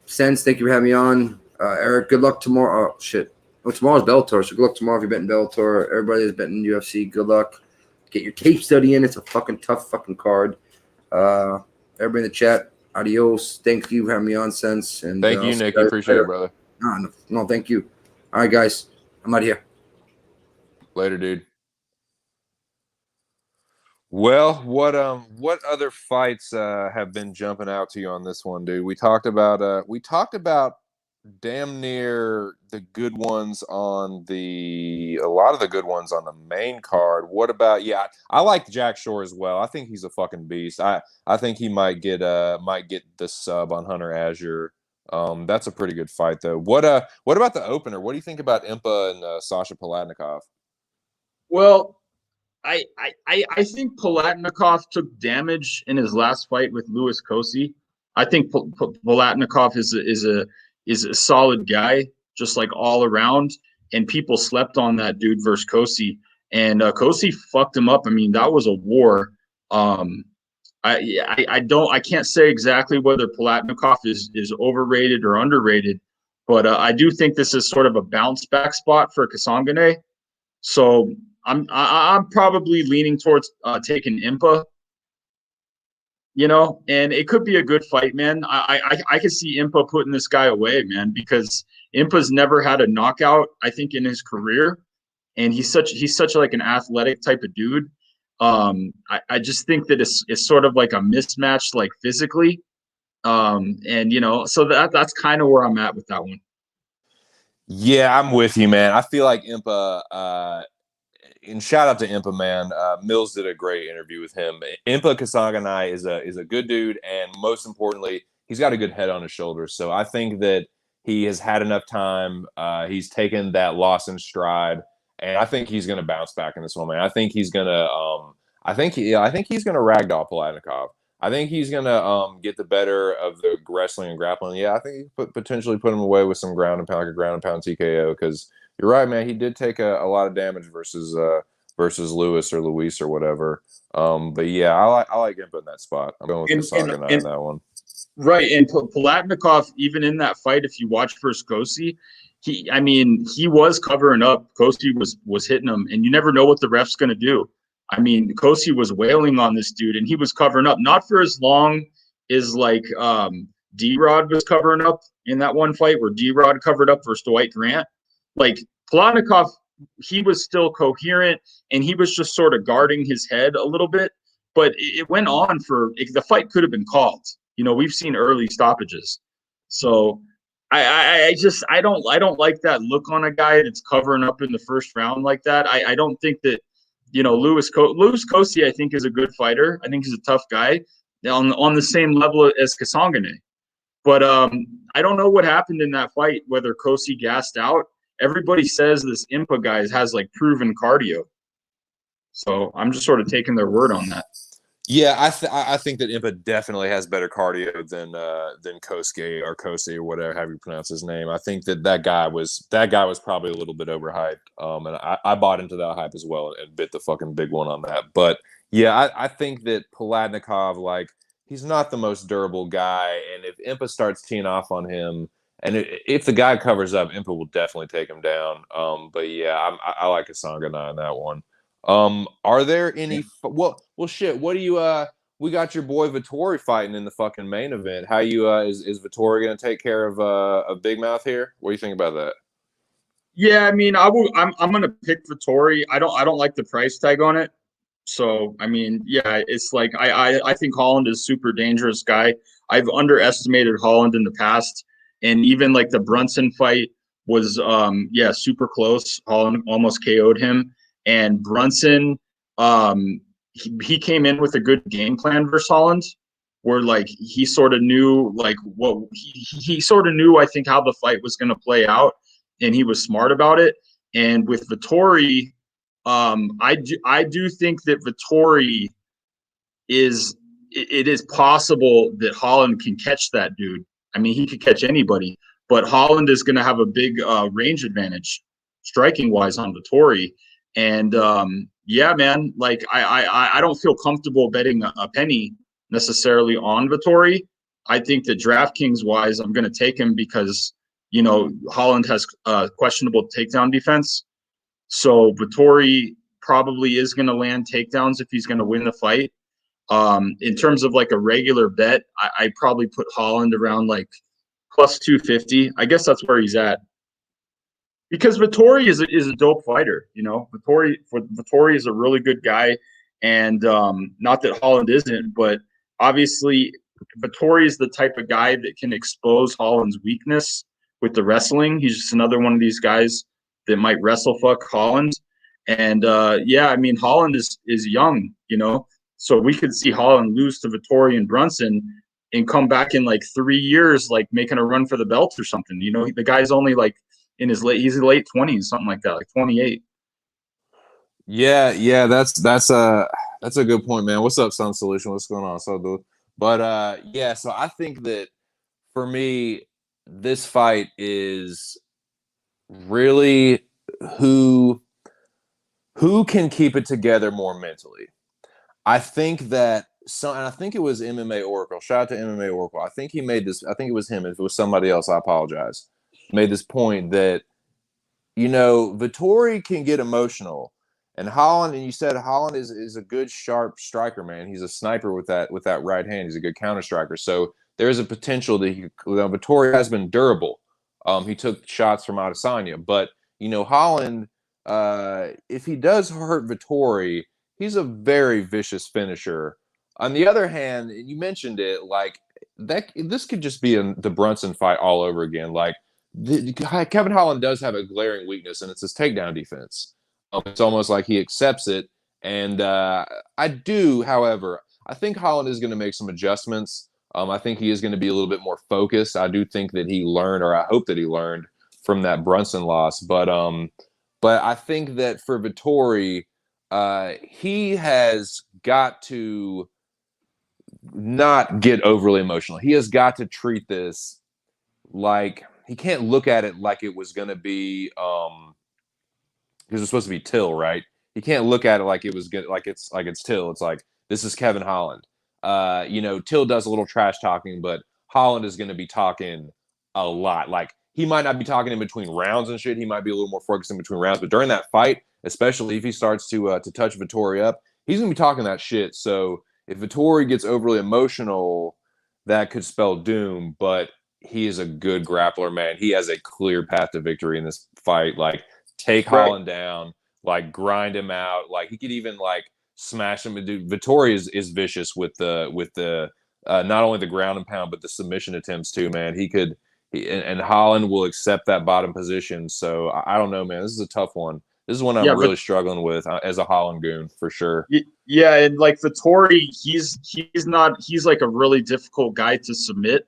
Sense, thank you for having me on. Eric, good luck tomorrow. Oh, shit. Well, tomorrow's Bellator, so good luck tomorrow if you're betting Bellator. Everybody is betting UFC. Good luck. Get your tape study in. It's a fucking tough fucking card. Everybody in the chat, adios. Thank you for having me on, Sense. And thank you, Nick. Appreciate it, brother. No, thank you. All right, guys. I'm out of here. Later, dude. Well, what other fights have been jumping out to you on this one, dude? We talked about damn near the good ones on a lot of the good ones on the main card. What about I like Jack Shore as well. I think he's a fucking beast. I think he might get the sub on Hunter Azure. That's a pretty good fight though. What about the opener? What do you think about Impa and Sasha Palatnikov? Well, I think Palatnikov took damage in his last fight with Louis Kosi. I think Palatnikov is a solid guy, just like all around. And people slept on that dude versus Kosi, and Kosi fucked him up. I mean, that was a war. I can't say exactly whether Palatnikov is overrated or underrated, but I do think this is sort of a bounce back spot for Kasangane. So I'm probably leaning towards taking Impa, and it could be a good fight, man. I could see Impa putting this guy away, man, because Impa's never had a knockout, I think, in his career, and he's such like an athletic type of dude. I just think that it's sort of like a mismatch, like physically. And so that's kind of where I'm at with that one. Yeah, I'm with you, man. I feel like Impa, and shout out to Impa, man. Mills did a great interview with him. Impa Kasanganai is a good dude, and most importantly, he's got a good head on his shoulders. So I think that he has had enough time. He's taken that loss in stride, and I think he's going to bounce back in this one, man. I think he's going to. I think he's going to ragdoll Palatnikov. I think he's going to get the better of the wrestling and grappling. Yeah, I think he could potentially put him away with some ground and pound, like a ground and pound TKO, because you're right, man. He did take a lot of damage versus Lewis or Luis or whatever. But yeah, I like him in that spot. I'm going with Kasanganai in that one. Right, and Palatnikov, even in that fight, if you watch first Kosi, he was covering up. Kosi was hitting him, and you never know what the ref's going to do. I mean, Kosi was wailing on this dude, and he was covering up, not for as long as like D-Rod was covering up in that one fight where D-Rod covered up versus Dwight Grant. Like Palatnikov, he was still coherent, and he was just sort of guarding his head a little bit, but it went on the fight could have been called. We've seen early stoppages. So I don't like that look on a guy that's covering up in the first round like that. I don't think that, Louis Kosi, I think, is a good fighter. I think he's a tough guy on the same level as Kasanganay. But I don't know what happened in that fight, whether Kosi gassed out. Everybody says this Impa guy has like proven cardio. So I'm just sort of taking their word on that. Yeah, I think that Impa definitely has better cardio than Kosuke or Kosi or whatever, however you pronounce his name. I think that guy was probably a little bit overhyped. And I bought into that hype as well and bit the fucking big one on that. But yeah, I think that Palatnikov, like, he's not the most durable guy, and if Impa starts teeing off on him, and if the guy covers up, Impa will definitely take him down. But yeah, I like Kasanganai in that one. Are there any? Well, shit. What do you? We got your boy Vettori fighting in the fucking main event. How you? Is Vettori gonna take care of Big Mouth here? What do you think about that? Yeah, I mean, I'm gonna pick Vettori. I don't like the price tag on it. So I mean, yeah, it's like I think Holland is super dangerous guy. I've underestimated Holland in the past, and even like the Brunson fight was super close. Holland almost KO'd him, and Brunson he came in with a good game plan versus Holland, where like he sort of knew like what he sort of knew, I think, how the fight was going to play out, and he was smart about it. And with Vettori, I do think that Vettori it is possible that Holland can catch that dude. I mean, he could catch anybody, but Holland is going to have a big range advantage striking wise on Vettori. And yeah, man, like I don't feel comfortable betting a penny necessarily on Vettori. I think that DraftKings wise, I'm going to take him because, Holland has questionable takedown defense. So Vettori probably is going to land takedowns if he's going to win the fight. In terms of like a regular bet, I probably put Holland around like plus 250. I guess that's where he's at. Because Vettori is a dope fighter, Vettori is a really good guy, and not that Holland isn't, but obviously Vettori is the type of guy that can expose Holland's weakness with the wrestling. He's just another one of these guys that might wrestle fuck Holland, and yeah, I mean Holland is young, so we could see Holland lose to Vettori and Brunson and come back in like 3 years, like making a run for the belt or something. The guy's only like he's in late 20s, something like that, like 28. Yeah, that's a good point, man. What's up, Sun Solution? What's going on? So dude. But yeah, so I think that for me, this fight is really who can keep it together more mentally. I think that and I think it was MMA Oracle. Shout out to MMA Oracle. I think he made this. I think it was him. If it was somebody else, I apologize. Made this point that Vettori can get emotional, and Holland. And you said Holland is a good sharp striker, man. He's a sniper with that right hand. He's a good counter striker. So there is a potential that Vettori has been durable. He took shots from Adesanya, but Holland. If he does hurt Vettori, he's a very vicious finisher. On the other hand, you mentioned it, like this could just be the Brunson fight all over again. Like Kevin Holland does have a glaring weakness, and it's his takedown defense. It's almost like he accepts it. And however, I think Holland is going to make some adjustments. I think he is going to be a little bit more focused. I do think that he learned, or I hope that he learned from that Brunson loss. But I think that for Vettori, he has got to not get overly emotional. He has got to treat this like he can't look at it like it was going to be because it's supposed to be Till, right? He can't look at it like it was good, like it's Till. It's like this is Kevin Holland. Till does a little trash talking, but Holland is going to be talking a lot. Like he might not be talking in between rounds and shit. He might be a little more focused in between rounds, but during that fight, especially if he starts to touch Vettori up, he's going to be talking that shit. So if Vettori gets overly emotional, that could spell doom. But he is a good grappler, man. He has a clear path to victory in this fight. Like take Holland down, like grind him out. Like he could even like smash him. Dude, Vettori is vicious with the not only the ground and pound but the submission attempts too, man. And Holland will accept that bottom position. So I don't know, man. This is a tough one. This is one I'm really struggling with as a Holland goon for sure. Yeah, and like Vettori, he's like a really difficult guy to submit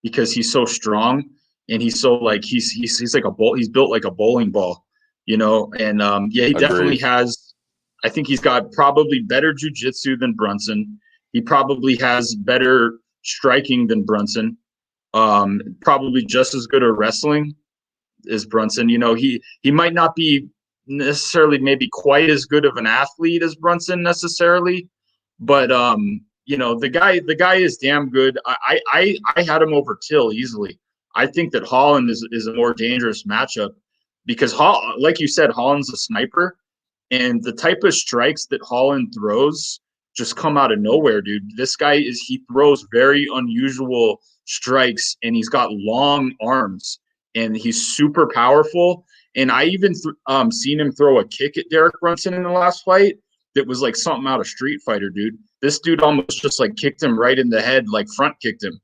because he's so strong and he's so like he's like he's built like a bowling ball, you know. And he definitely has. I think he's got probably better jiu-jitsu than Brunson. He probably has better striking than Brunson. Probably just as good at wrestling as Brunson. You know, he might not be necessarily maybe quite as good of an athlete as Brunson necessarily, but the guy is damn good. I had him over Till easily. I think that Holland is a more dangerous matchup because like you said, Holland's a sniper, and the type of strikes that Holland throws just come out of nowhere, dude. This guy he throws very unusual strikes, and he's got long arms, and he's super powerful. And I even seen him throw a kick at Derek Brunson in the last fight that was like something out of Street Fighter, dude. This dude almost just like kicked him right in the head, like front kicked him.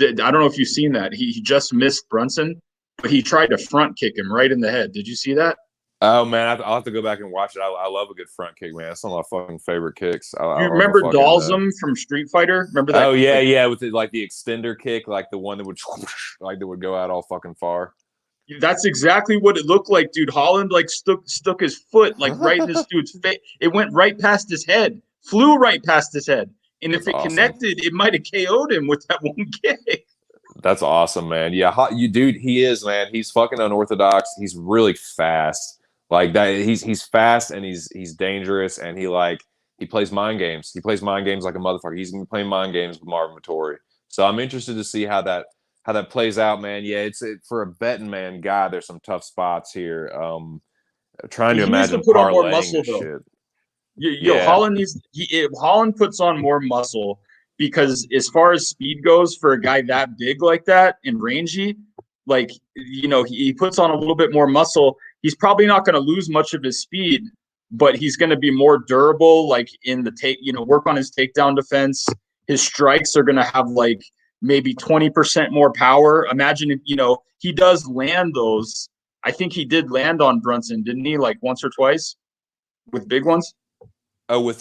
I don't know if you've seen that. He just missed Brunson, but he tried to front kick him right in the head. Did you see that? Oh man, I'll have to go back and watch it. I love a good front kick, man. That's one of my fucking favorite kicks. You remember Dalsum from Street Fighter? Remember that? Oh yeah, with the extender kick, like the one that would like that would go out all fucking far. That's exactly what it looked like, dude. Holland like stuck his foot like right in this dude's face. It went right past his head, flew right past his head, and if it connected, it might have KO'd him with that one kick. That's awesome, man. Yeah, he is, man. He's fucking unorthodox. He's really fast. Like that, he's fast and he's dangerous, and he plays mind games. He plays mind games like a motherfucker. He's gonna be playing mind games with Marvin Vettori. So I'm interested to see how that plays out, man. Yeah, for a betting man guy, there's some tough spots here. Trying to imagine needs to put on more muscle though. Holland puts on more muscle because as far as speed goes for a guy that big like that and rangy, like he puts on a little bit more muscle. He's probably not going to lose much of his speed, but he's going to be more durable, like in the work on his takedown defense. His strikes are going to have like maybe 20% more power. Imagine if, he does land those. I think he did land on Brunson, didn't he? Like once or twice with big ones. Oh, with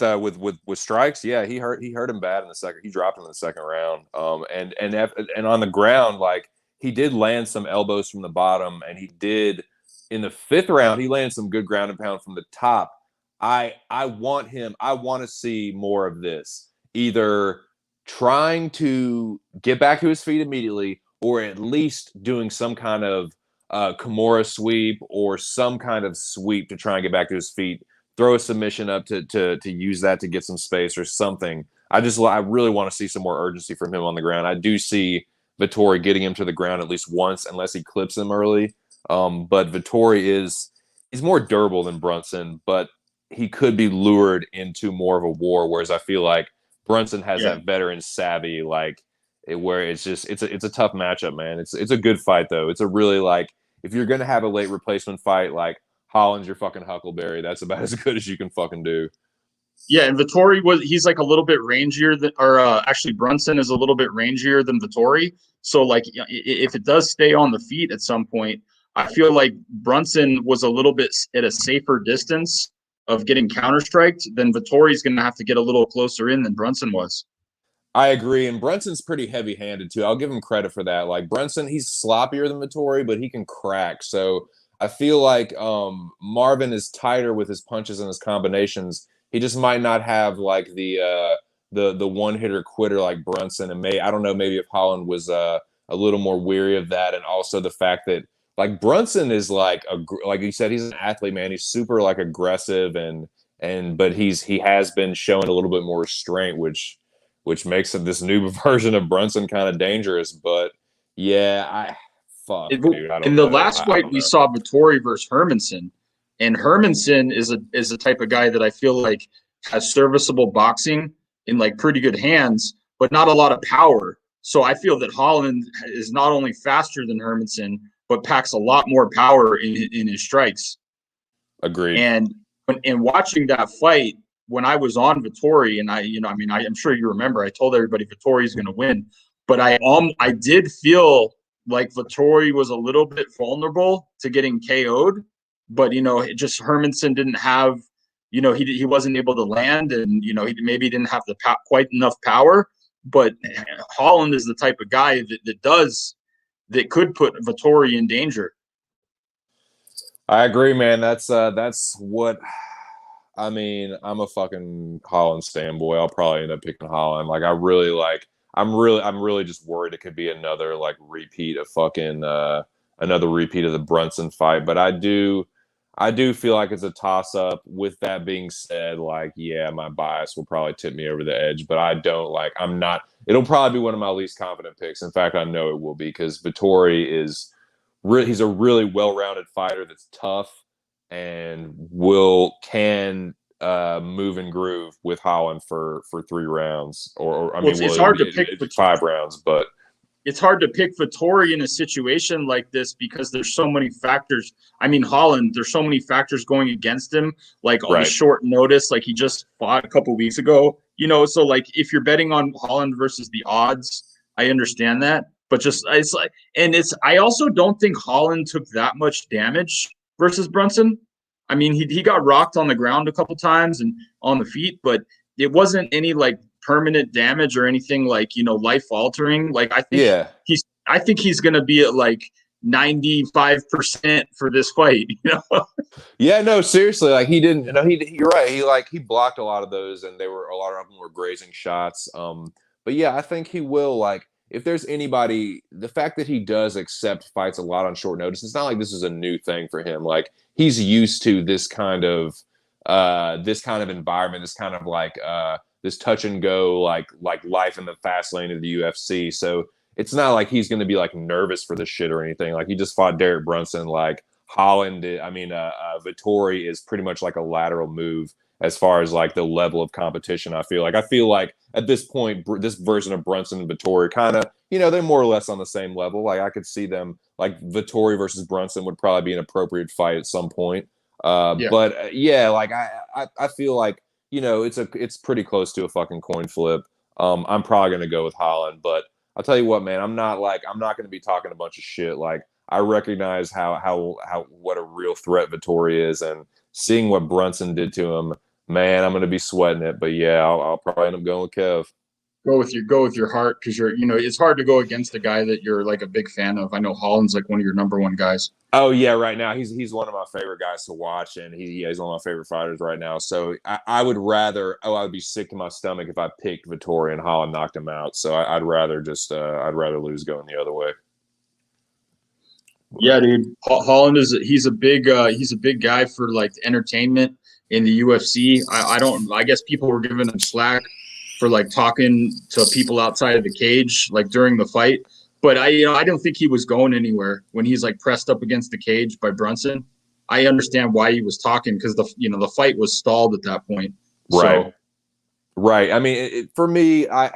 strikes. Yeah. He hurt him bad in the second. He dropped him in the second round. And on the ground, like he did land some elbows from the bottom, and he did in the fifth round, he landed some good ground and pound from the top. I want to see more of this, either trying to get back to his feet immediately, or at least doing some kind of Kimura sweep or some kind of sweep to try and get back to his feet, throw a submission up to use that to get some space or something. I really want to see some more urgency from him on the ground. I do see Vettori getting him to the ground at least once, unless he clips him early. But Vettori he's more durable than Brunson, but he could be lured into more of a war, whereas I feel like Brunson has that veteran savvy, where it's a tough matchup, man. It's a good fight though. It's a really if you're gonna have a late replacement fight, like Holland's your fucking Huckleberry, that's about as good as you can fucking do. Yeah, and he's like a little bit rangier than, or actually Brunson is a little bit rangier than Vettori. So like if it does stay on the feet at some point, I feel like Brunson was a little bit at a safer distance of getting counter-striked than Vettori's going to have to get a little closer in than Brunson was. I agree, and Brunson's pretty heavy-handed too. I'll give him credit for that. Like Brunson, he's sloppier than Vettori, but he can crack. So I feel like Marvin is tighter with his punches and his combinations. He just might not have like the one hitter quitter like Brunson, and I don't know, maybe if Holland was a little more weary of that, and also the fact that like Brunson is like you said, he's an athlete, man. He's super like aggressive but he has been showing a little bit more restraint, which makes this new version of Brunson kind of dangerous. But yeah, dude, I In don't the know. last fight, we saw Vettori versus Hermanson, and Hermanson is a type of guy that I feel like has serviceable boxing in like pretty good hands, but not a lot of power. So I feel that Holland is not only faster than Hermanson, but packs a lot more power in his strikes. Agreed. And in watching that fight, when I was on Vettori, and I'm sure you remember, I told everybody Vettori's going to win, but I did feel like Vettori was a little bit vulnerable to getting KO'd, but just Hermanson didn't have, he wasn't able to land, and he maybe didn't have quite enough power. But Holland is the type of guy that could put Vettori in danger. I agree, man. That's what I mean. I'm a fucking Holland fanboy. I'll probably end up picking Holland. Like I'm really just worried it could be another like repeat of another repeat of the Brunson fight. But I do feel like it's a toss up. With that being said, like yeah, my bias will probably tip me over the edge. But I'm not. It'll probably be one of my least confident picks. In fact, I know it will be, because Vettori is he's a really well-rounded fighter that's tough and can move and groove with Holland for 3 rounds, or I mean, it's hard to pick 5 rounds, but it's hard to pick Vettori in a situation like this because there's so many factors. I mean, Holland, there's so many factors going against him, like on short notice, like he just fought a couple weeks ago, so like if you're betting on Holland versus the odds, I understand that. But I also don't think Holland took that much damage versus Brunson. I mean, he got rocked on the ground a couple times and on the feet, but it wasn't any like permanent damage or anything like, life altering. Like I think he's going to be at like 95% for this fight, Yeah, no, seriously, like he didn't, you're right. He blocked a lot of those, and a lot of them were grazing shots. But yeah, I think he will, like, if there's anybody, the fact that he does accept fights a lot on short notice, it's not like this is a new thing for him. Like he's used to this kind of environment, this kind of like this touch and go, like life in the fast lane of the UFC. So it's not like he's going to be like nervous for this shit or anything. Like he just fought Derek Brunson. Like Holland, Vettori is pretty much like a lateral move as far as like the level of competition. I feel like at this point, this version of Brunson and Vettori kind of, they're more or less on the same level. Like I could see them, like Vettori versus Brunson would probably be an appropriate fight at some point. But yeah, like I feel like, it's pretty close to a fucking coin flip. I'm probably going to go with Holland, but I'll tell you what, man, I'm not going to be talking a bunch of shit. Like I recognize how what a real threat Vettori is, and seeing what Brunson did to him, man, I'm going to be sweating it. But yeah, I'll probably end up going with Kev. Go with your heart, because it's hard to go against a guy that you're like a big fan of. I know Holland's like one of your number one guys. Oh yeah, right now he's one of my favorite guys to watch, and he's one of my favorite fighters right now. I would be sick to my stomach if I picked Vettori and Holland knocked him out. So I'd rather lose going the other way. Yeah, dude, Holland he's a big guy for like entertainment in the UFC. I guess people were giving him slack for like talking to people outside of the cage, like during the fight. But I don't think he was going anywhere when he's like pressed up against the cage by Brunson. I understand why he was talking, because the fight was stalled at that point. Right. So. Right. I mean, for me, I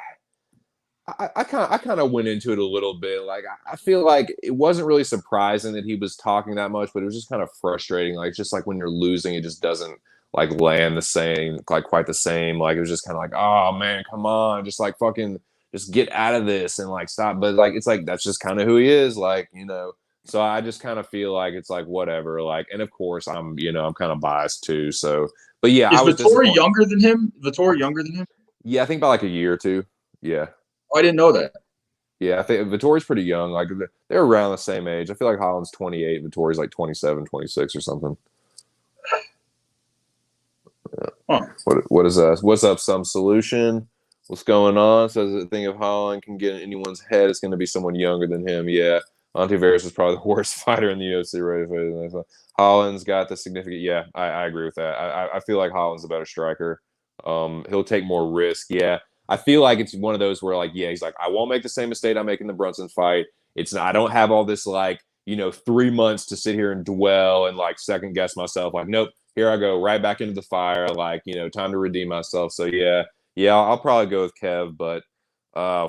kind of went into it a little bit. Like I feel like it wasn't really surprising that he was talking that much, but it was just kind of frustrating. Like just like when you're losing, it just doesn't like land the same, like quite the same. Like it was just kind of like, oh man, come on, just like fucking just get out of this and like stop. But like it's like that's just kind of who he is, like, you know. So I just kind of feel like it's like whatever, like, and of course I'm, you know, I'm kind of biased too. So, but yeah, Is I was Vittori disappointed. younger than him? Vittori younger than him? Yeah, I think by like a year or two. Yeah. Oh, I didn't know that. Yeah, I think Vittori's pretty young. Like they're around the same age. I feel like Holland's 28, Vittori's like 27, 26 or something. Huh. What is what's up? Some solution? What's going on? Says the thing if Holland can get in anyone's head, it's going to be someone younger than him. Yeah, Ontiveros is probably the worst fighter in the UFC. Right? Holland's got the significant. Yeah, I agree with that. I feel like Holland's a better striker. He'll take more risk. Yeah, I feel like it's one of those where like, yeah, he's like, I won't make the same mistake I make in the Brunson fight. It's not, I don't have all this like, you know, 3 months to sit here and dwell and like second guess myself. Like, nope, here I go right back into the fire. Like, you know, time to redeem myself. So yeah, I'll probably go with Kev, but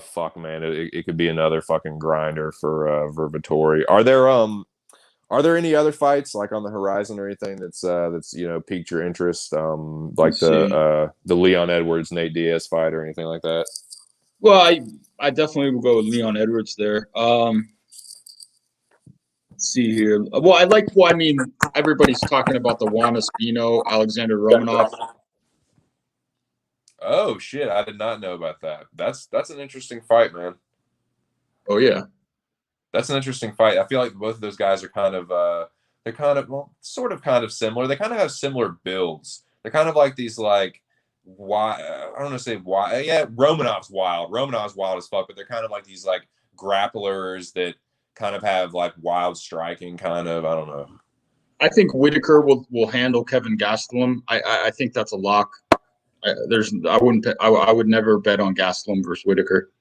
fuck, man, it could be another fucking grinder for Vittori. Are there any other fights like on the horizon or anything that's you know piqued your interest? Like the Leon Edwards Nate Diaz fight or anything like that? Well, I definitely will go with Leon Edwards there. Let's see here. Well, I mean, everybody's talking about the Juan Espino, Alexander Romanov. Oh shit, I did not know about that. That's an interesting fight, man. Oh yeah. That's an interesting fight. I feel like both of those guys are kind of they're kind of well, sort of kind of similar. They kind of have similar builds. They're kind of like these like why I don't want to say why. Yeah, Romanov's wild. Romanov's wild as fuck, but they're kind of like these like grapplers that kind of have like wild striking kind of. I don't know. I think Whitaker will handle Kevin Gastelum. I think that's a lock. I would never bet on Gastelum versus Whitaker.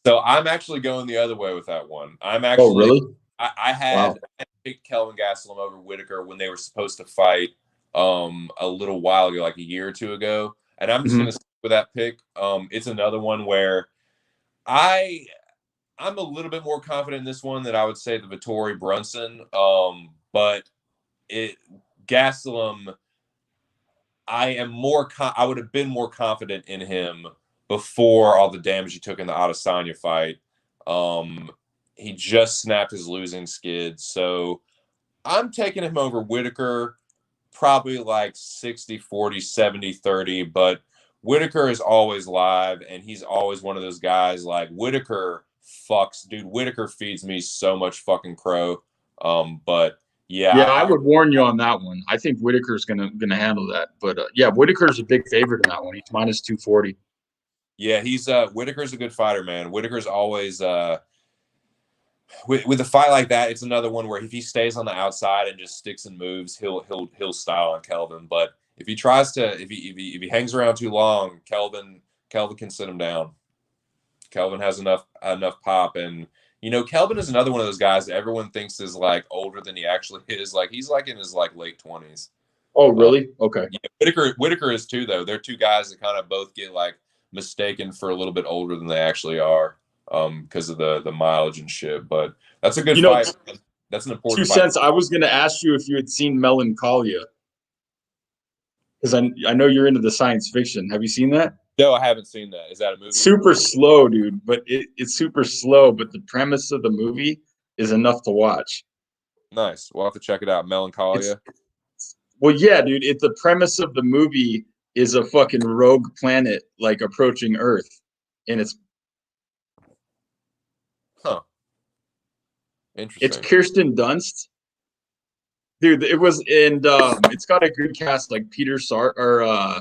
So I'm actually going the other way with that one. I'm Oh actually really? I had picked Kelvin Gastelum over Whitaker when they were supposed to fight a little while ago, like a year or two ago. And I'm just gonna stick with that pick. It's another one where I'm a little bit more confident in this one than I would say the Vittori Brunson. But Gastelum, I would have been more confident in him before all the damage he took in the Adesanya fight. He just snapped his losing skid. So I'm taking him over Whitaker, probably like 60-40, 70-30. But Whitaker is always live, and he's always one of those guys like Whitaker Whitaker feeds me so much fucking crow. But yeah, I would warn you on that one. I think Whitaker's gonna handle that. But yeah, Whitaker's a big favorite in that one. He's minus 240. Yeah, he's Whitaker's a good fighter, man. Whitaker's always with a fight like that, it's another one where if he stays on the outside and just sticks and moves, he'll style on Kelvin. But if he tries to if he hangs around too long, Kelvin can sit him down. Kelvin has enough pop, and you know Kelvin is another one of those guys that everyone thinks is like older than he actually is. Like he's like in his like late 20s. Oh really? Okay. Yeah, Whitaker is too though. They're two guys that kind of both get like mistaken for a little bit older than they actually are because of the mileage and shit. But that's a good fight. That's an important 2 fight. cents. I was going to ask you if you had seen Melancholia, because I know you're into the science fiction. Have you seen that? No, I haven't seen that. Is that a movie? Super slow, dude. But it's super slow. But the premise of the movie is enough to watch. Nice. We'll have to check it out. Melancholia. Well, yeah, dude. The premise of the movie is a fucking rogue planet like approaching Earth, and it's interesting. It's Kirsten Dunst, dude. It was, and it's got a good cast like Peter Sar or I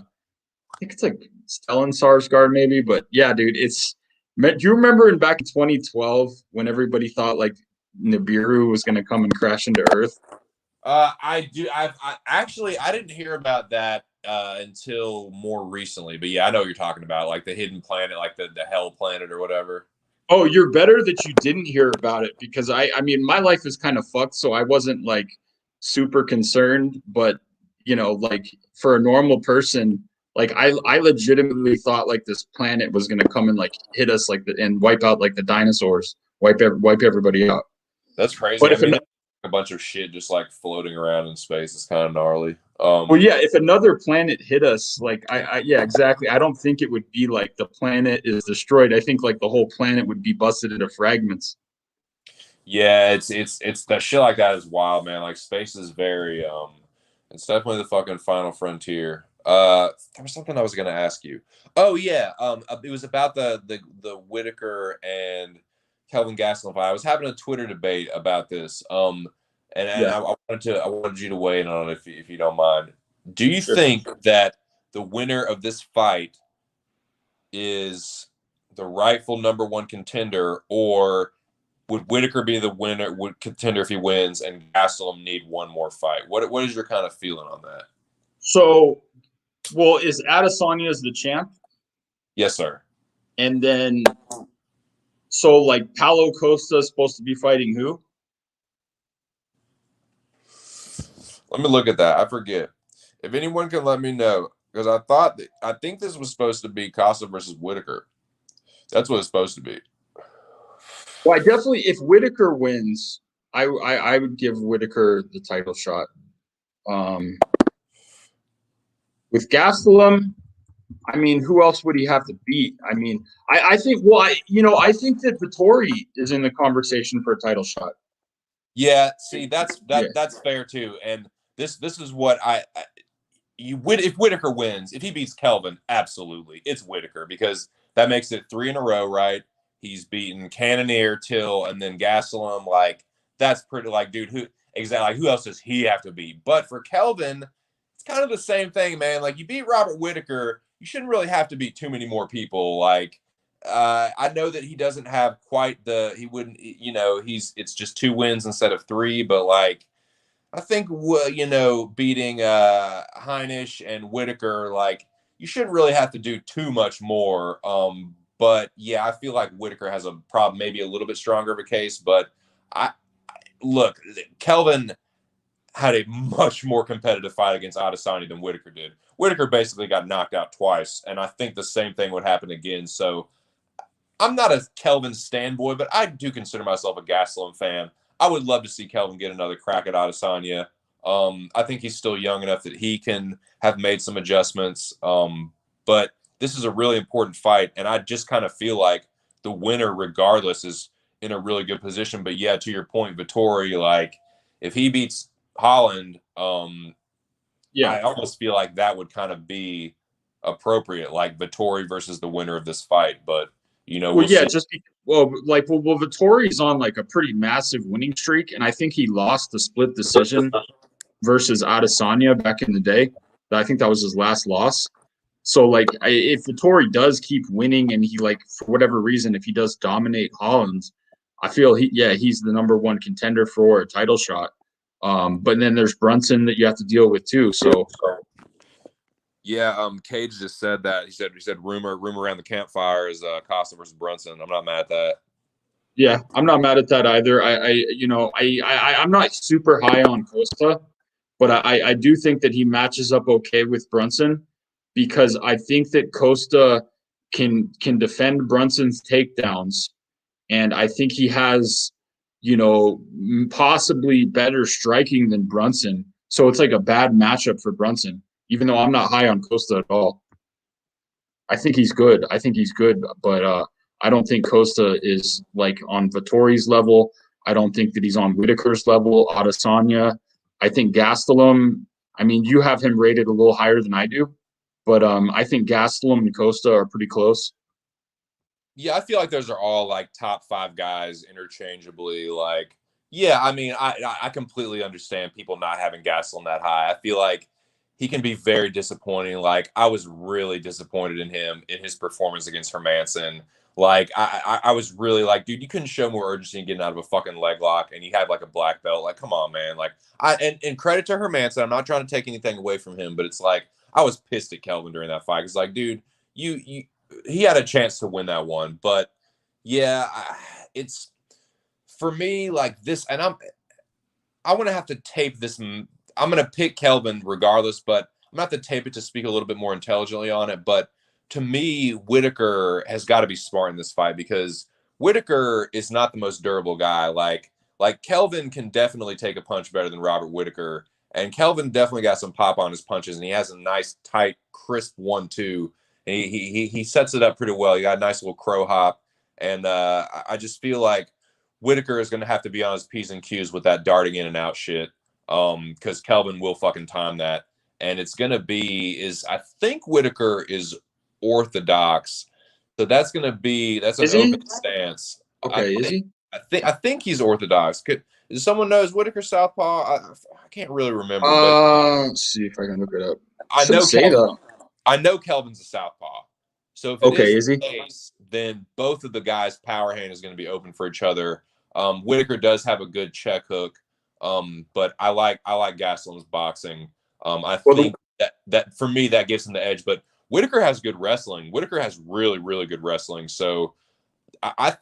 think it's like Stellan Skarsgård maybe, but yeah, dude. Do you remember back in 2012 when everybody thought like Nibiru was going to come and crash into Earth? I do. I actually didn't hear about that until more recently, but yeah, I know what you're talking about, like the hidden planet, like the hell planet or whatever. Oh, you're better that you didn't hear about it, because I mean, my life is kind of fucked, so I wasn't like super concerned, but you know, like for a normal person, like I legitimately thought like this planet was going to come and like hit us like and wipe out like the dinosaurs, wipe everybody out. That's crazy. But I mean, a bunch of shit just like floating around in space is kind of gnarly. Well, yeah, if another planet hit us, like yeah, exactly. I don't think it would be like the planet is destroyed. I think like the whole planet would be busted into fragments. Yeah, it's that shit like that is wild, man. Like space is very it's definitely the fucking final frontier. There was something I was gonna ask you. Oh yeah, it was about the Whitaker and Kelvin Gastelum fight. I was having a Twitter debate about this. And Yeah, I wanted you to weigh in on it if you don't mind. Do you sure. think that the winner of this fight is the rightful number one contender, or would Whitaker be the winner, would contender if he wins, and Gastelum need one more fight? What is your kind of feeling on that? So, well, is Adesanya as the champ, Yes, sir. and then so like Paulo Costa is supposed to be fighting who? Let me look at that. I forget. If anyone can let me know, because I think this was supposed to be Costa versus Whitaker. That's what it's supposed to be. Well, I definitely, if Whitaker wins, I would give Whitaker the title shot. With Gastelum, I mean, who else would he have to beat? I mean, I think, well, I think that Vettori is in the conversation for a title shot. Yeah, see, that's Yeah. that's fair too. And this is what if Whitaker wins, if he beats Kelvin, absolutely, it's Whitaker, because that makes it 3 in a row, right? He's beaten Cannonier, Till, and then Gastelum. Like that's pretty. Like, dude, who else does he have to beat? But for Kelvin, it's kind of the same thing, man. Like you beat Robert Whitaker, you shouldn't really have to beat too many more people. Like I know that he doesn't have quite he wouldn't, it's just 2 wins instead of 3, but like I think beating Heinisch and Whitaker, like you shouldn't really have to do too much more. But yeah, I feel like Whitaker has a problem, maybe a little bit stronger of a case. But I look, Kelvin had a much more competitive fight against Adesanya than Whitaker did. Whitaker basically got knocked out twice, and I think the same thing would happen again. So I'm not a Kelvin standboy, but I do consider myself a Gastelum fan. I would love to see Kelvin get another crack at Adesanya. I think he's still young enough that he can have made some adjustments. But this is a really important fight, and I just kind of feel like the winner, regardless, is in a really good position. But yeah, to your point, Vettori, like if he beats Holland, Yeah. I almost feel like that would kind of be appropriate, like Vettori versus the winner of this fight. But Well, yeah, see. Vettori's on like a pretty massive winning streak, and I think he lost the split decision versus Adesanya back in the day. I think that was his last loss. So, like, if Vettori does keep winning, and he, like, for whatever reason, if he does dominate Holland, I feel he's the number one contender for a title shot. But then there's Brunson that you have to deal with too. So Yeah, Cage just said that. He said rumor around the campfire is Costa versus Brunson. I'm not mad at that. yeah, I'm not mad at that either. I'm not super high on Costa, but I do think that he matches up okay with Brunson, because I think that Costa can defend Brunson's takedowns, and I think he has, possibly better striking than Brunson. So it's like a bad matchup for Brunson, even though I'm not high on Costa at all. I think he's good. But I don't think Costa is like on Vittori's level. I don't think that he's on Whitaker's level, Adesanya. I think Gastelum, I mean, you have him rated a little higher than I do, but I think Gastelum and Costa are pretty close. Yeah, I feel like those are all like top 5 guys interchangeably. Like, yeah, I mean, I completely understand people not having Gastelum that high. I feel like he can be very disappointing. Like, I was really disappointed in him in his performance against Hermanson. Like, I was really like, dude, you couldn't show more urgency in getting out of a fucking leg lock, and he had like a black belt. Like, come on, man. Like, and credit to Hermanson. I'm not trying to take anything away from him, but it's like I was pissed at Kelvin during that fight. It's like, dude, you he had a chance to win that one. But yeah, it's for me like this, and I want to have to tape this. I'm going to pick Kelvin regardless, but I'm going to have to tape it to speak a little bit more intelligently on it. But to me, Whitaker has got to be smart in this fight, because Whitaker is not the most durable guy. Like Kelvin can definitely take a punch better than Robert Whitaker. And Kelvin definitely got some pop on his punches, and he has a nice, tight, crisp 1-2. And he sets it up pretty well. He got a nice little crow hop. And I just feel like Whitaker is going to have to be on his P's and Q's with that darting in and out shit, because Kelvin will fucking time that. And it's going to be I think Whitaker is orthodox. So that's going to be, that's an open stance. Okay, is he? I think he's orthodox. Does someone knows Whitaker southpaw? I can't really remember. But let's see if I can look it up. I know Kelvin's a southpaw. So if it is the case, then both of the guys' power hand is going to be open for each other. Whitaker does have a good check hook, but I like Gastelum's boxing. I think that for me that gives him the edge. But Whitaker has good wrestling. Whitaker has really, really good wrestling. So I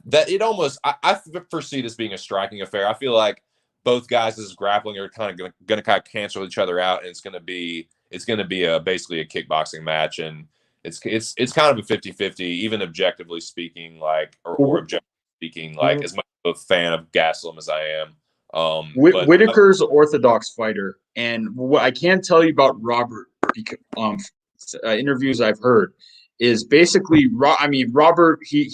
foresee this being a striking affair. I feel like both guys' grappling are kind of going to kind of cancel each other out, and it's going to be basically a kickboxing match, and it's kind of a 50-50, even objectively speaking, or objectively speaking, as much of a fan of Gastelum as I am. Whitaker's an orthodox fighter, and what I can tell you about Robert, interviews I've heard, is basically, Robert, he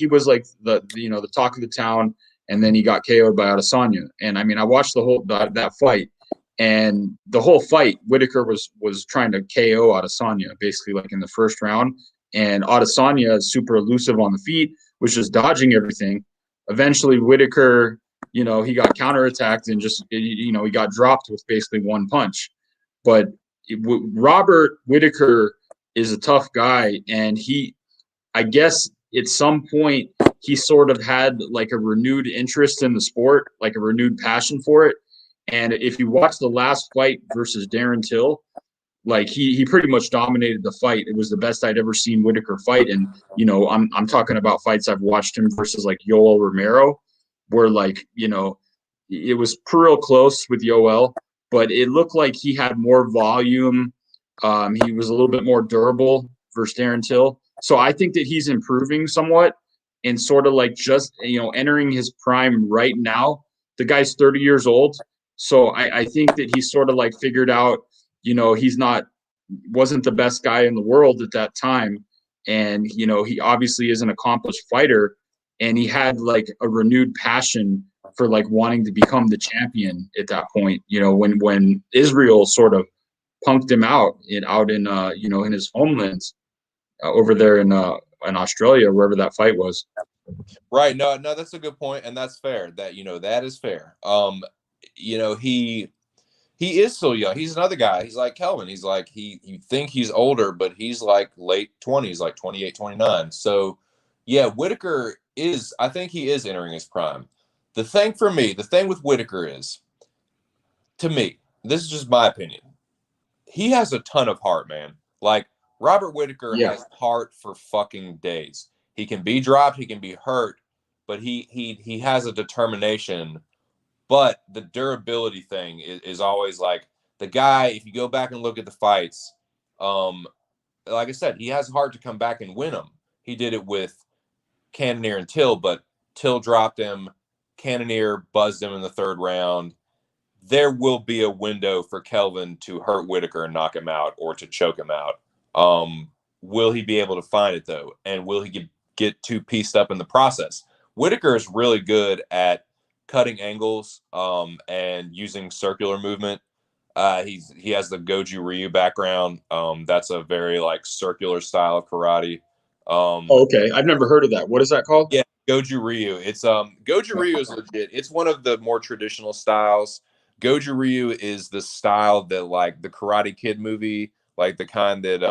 was like the talk of the town, and then he got KO'd by Adesanya. And I watched the whole that fight, and the whole fight, Whitaker was trying to KO Adesanya basically like in the first round, and Adesanya is super elusive on the feet, was just dodging everything. Eventually, Whitaker, he got counterattacked and just he got dropped with basically one punch. But Robert Whitaker is a tough guy, and I guess at some point he sort of had like a renewed interest in the sport, like a renewed passion for it. And if you watch the last fight versus Darren Till, like he pretty much dominated the fight. It was the best I'd ever seen Whitaker fight. And I'm talking about fights I've watched him versus like Yoel Romero, where it was real close with Yoel, but it looked like he had more volume. He was a little bit more durable versus Darren Till. So I think that he's improving somewhat and sort of like just, entering his prime right now. The guy's 30 years old. So I think that he sort of like figured out, wasn't the best guy in the world at that time. And, he obviously is an accomplished fighter, and he had like a renewed passion for like wanting to become the champion at that point, when Israel sort of punked him out in in his homelands over there in Australia, wherever that fight was. Right. No, that's a good point, and that's fair. That is fair. He is still young. He's another guy. He's like Kelvin. He's like, you think he's older, but he's like late 20s, like 28, 29. So yeah, Whitaker I think he is entering his prime. The thing with Whitaker is, to me, this is just my opinion, he has a ton of heart, man. Like, Robert Whitaker has heart for fucking days. He can be dropped, he can be hurt, but he has a determination. But the durability thing is always like, the guy, if you go back and look at the fights, like I said, he has heart to come back and win them. He did it with Cannonier and Till, but Till dropped him. Cannonier buzzed him in the third round. There will be a window for Kelvin to hurt Whitaker and knock him out, or to choke him out. Will he be able to find it, though? And will he get too pieced up in the process? Whitaker is really good at cutting angles and using circular movement. He has the Goju Ryu background. That's a very like circular style of karate. Okay, I've never heard of that. What is that called? Yeah, Goju Ryu. It's Goju Ryu is legit. It's one of the more traditional styles. Goju Ryu is the style that like the Karate Kid movie, like the kind that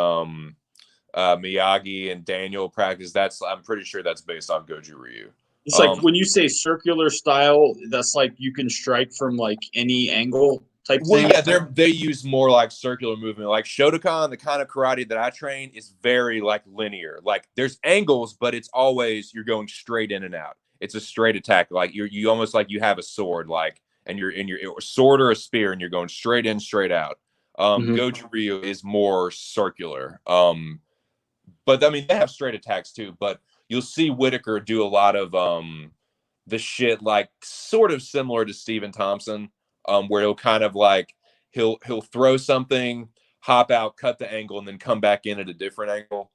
Miyagi and Daniel practice. I'm pretty sure that's based on Goju Ryu. It's like when you say circular style, that's like you can strike from like any angle type thing. Yeah, they use more like circular movement. Like Shotokan, the kind of karate that I train, is very like linear. Like there's angles, but it's always you're going straight in and out. It's a straight attack. Like you almost like you have a sword, like, and you're in your sword or a spear, and you're going straight in, straight out. Goju Ryu is more circular. But I mean they have straight attacks too. But you'll see Whitaker do a lot of the shit like sort of similar to Stephen Thompson, where he'll kind of like he'll throw something, hop out, cut the angle, and then come back in at a different angle.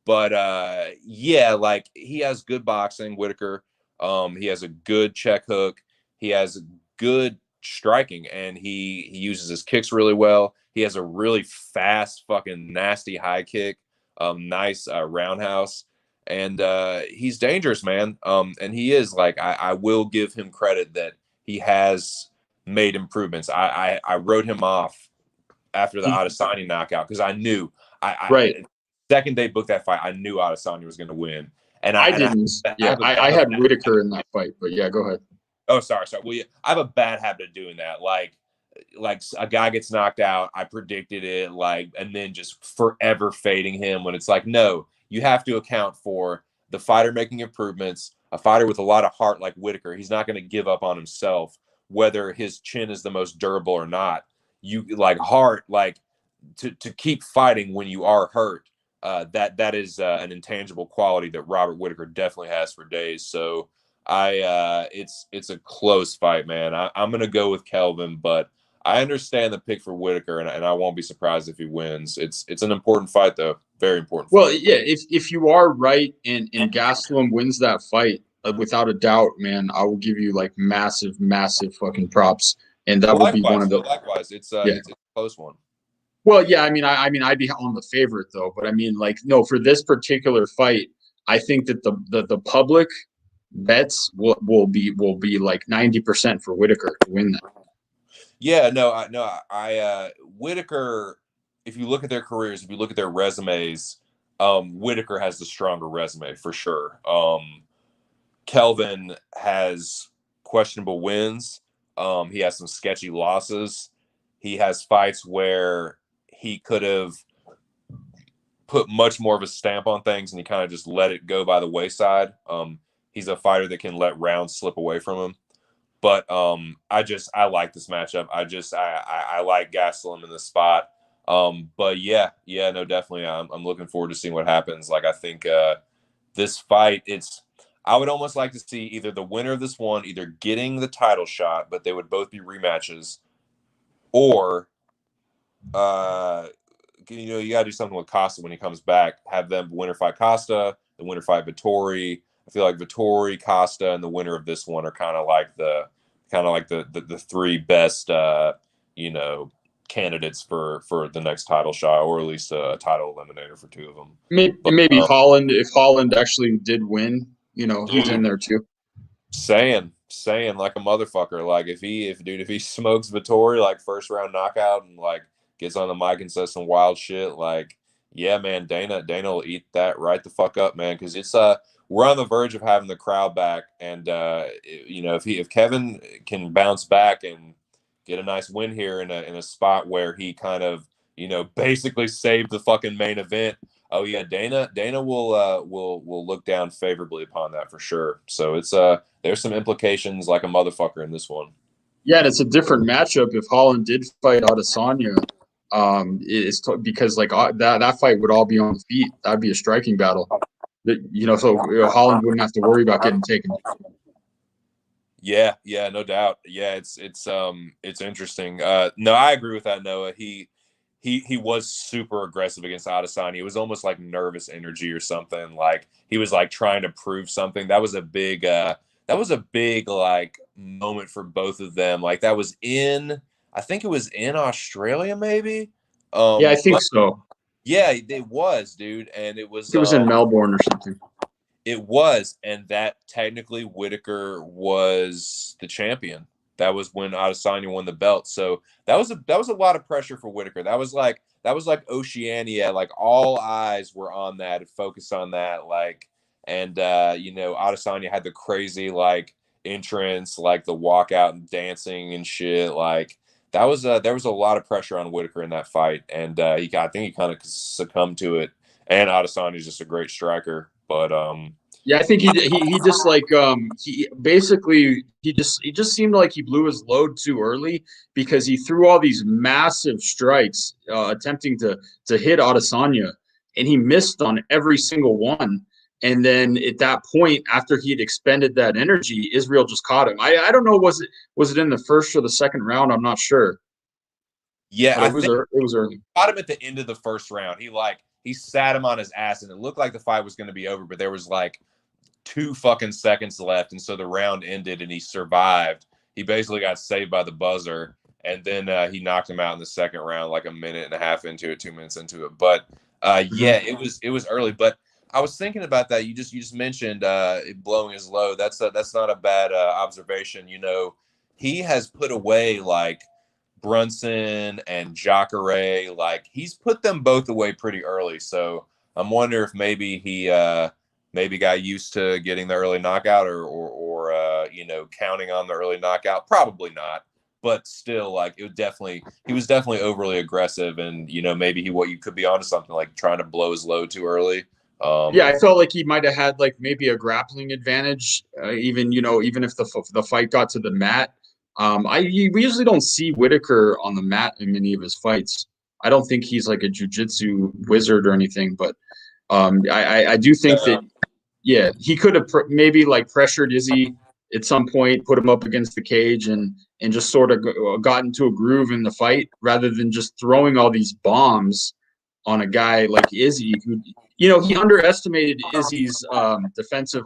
But yeah, like he has good boxing, Whitaker. He has a good check hook. He has good striking, and he uses his kicks really well. He has a really fast, fucking nasty high kick. Nice roundhouse, and he's dangerous, man. And he is like I will give him credit that he has made improvements. I wrote him off after the Adesanya knockout because I knew Right. second they booked that fight, I knew Adesanya was going to win. And I didn't. I had Whitaker in that fight, but yeah, go ahead. Oh, sorry. Well, yeah, I have a bad habit of doing that. Like a guy gets knocked out, I predicted it, like, and then just forever fading him when it's like, no, you have to account for the fighter making improvements. A fighter with a lot of heart like Whitaker, he's not going to give up on himself, whether his chin is the most durable or not. You like heart, like to keep fighting when you are hurt. That is an intangible quality that Robert Whitaker definitely has for days. So it's a close fight, man. I'm gonna go with Kelvin, but I understand the pick for Whitaker, and I won't be surprised if he wins. It's an important fight, though. Very important. Well, yeah, if you are right and Gastelum wins that fight, without a doubt, man, I will give you like massive fucking props, and that will be one of the. Likewise, it's a close one. Well, yeah, I mean, I'd be on the favorite though, but I mean, like, no, for this particular fight, I think that the public bets will be like 90% for Whitaker to win that. Yeah, I Whitaker. If you look at their careers, if you look at their resumes, Whitaker has the stronger resume for sure. Kelvin has questionable wins. He has some sketchy losses. He has fights where he could have put much more of a stamp on things, and he kind of just let it go by the wayside. He's a fighter that can let rounds slip away from him. But I like this matchup. I like Gastelum in this spot. But yeah, no, definitely. I'm looking forward to seeing what happens. Like, I think this fight, I would almost like to see either the winner of this one either getting the title shot, but they would both be rematches, or you gotta do something with Costa when he comes back. Have them winner fight Costa, the winner fight Vettori. I feel like Vettori, Costa, and the winner of this one are kind of like the three best candidates for the next title shot, or at least a title eliminator for two of them. Maybe Holland, if Holland actually did win, he's in there too. Saying like a motherfucker. Like if he smokes Vettori like first round knockout and like gets on the mic and says some wild shit, like, yeah, man, Dana will eat that right the fuck up, man, because it's we're on the verge of having the crowd back, and if Kevin can bounce back and get a nice win here in a spot where he kind of basically saved the fucking main event. Oh yeah, Dana will look down favorably upon that for sure. So it's there's some implications like a motherfucker in this one. Yeah, and it's a different matchup if Holland did fight Adesanya. Because like that fight would all be on the feet. That'd be a striking battle. So Holland wouldn't have to worry about getting taken. Yeah, no doubt. Yeah, it's interesting. No, I agree with that, Noah. He was super aggressive against Adesanya. It was almost like nervous energy or something. Like he was like trying to prove something. That was a big like moment for both of them. Like that was I think it was in Australia, maybe. Yeah, I think so. Yeah, it was, dude, and it was in Melbourne or something. It was, and that technically Whitaker was the champion. That was when Adesanya won the belt. So that was a lot of pressure for Whitaker. That was like Oceania. Like all eyes were on that, focused on that. Like, and Adesanya had the crazy like entrance, like the walkout and dancing and shit. Like there was a lot of pressure on Whitaker in that fight, and I think he kind of succumbed to it. And Adesanya is just a great striker, but yeah, I think he just like he just seemed like he blew his load too early because he threw all these massive strikes attempting to hit Adesanya, and he missed on every single one. And then at that point, after he had expended that energy, Israel just caught him. I don't know, was it in the first or the second round? I'm not sure. Yeah, but I it was think it was early. got him at the end of the first round. He sat him on his ass, and it looked like the fight was going to be over, but there was like 2 fucking seconds left, and so the round ended, and he survived. He basically got saved by the buzzer, and then he knocked him out in the second round, like a minute and a half into it, 2 minutes into it. But yeah, it was early. But I was thinking about that. You just mentioned it blowing his load. That's not a bad observation. You know, he has put away like Brunson and Jacare. Like he's put them both away pretty early. So I'm wondering if maybe he maybe got used to getting the early knockout, or you know, counting on the early knockout. Probably not. But still, like he was definitely overly aggressive, and you know, maybe what you could be onto something like trying to blow his load too early. Yeah, I felt like he might have had like maybe a grappling advantage, even even if the fight got to the mat. We usually don't see Whitaker on the mat in many of his fights. I don't think he's like a jujitsu wizard or anything, but I do think that yeah, he could have maybe like pressured Izzy at some point, put him up against the cage, and just sort of got into a groove in the fight rather than just throwing all these bombs on a guy like Izzy, who he underestimated Izzy's defensive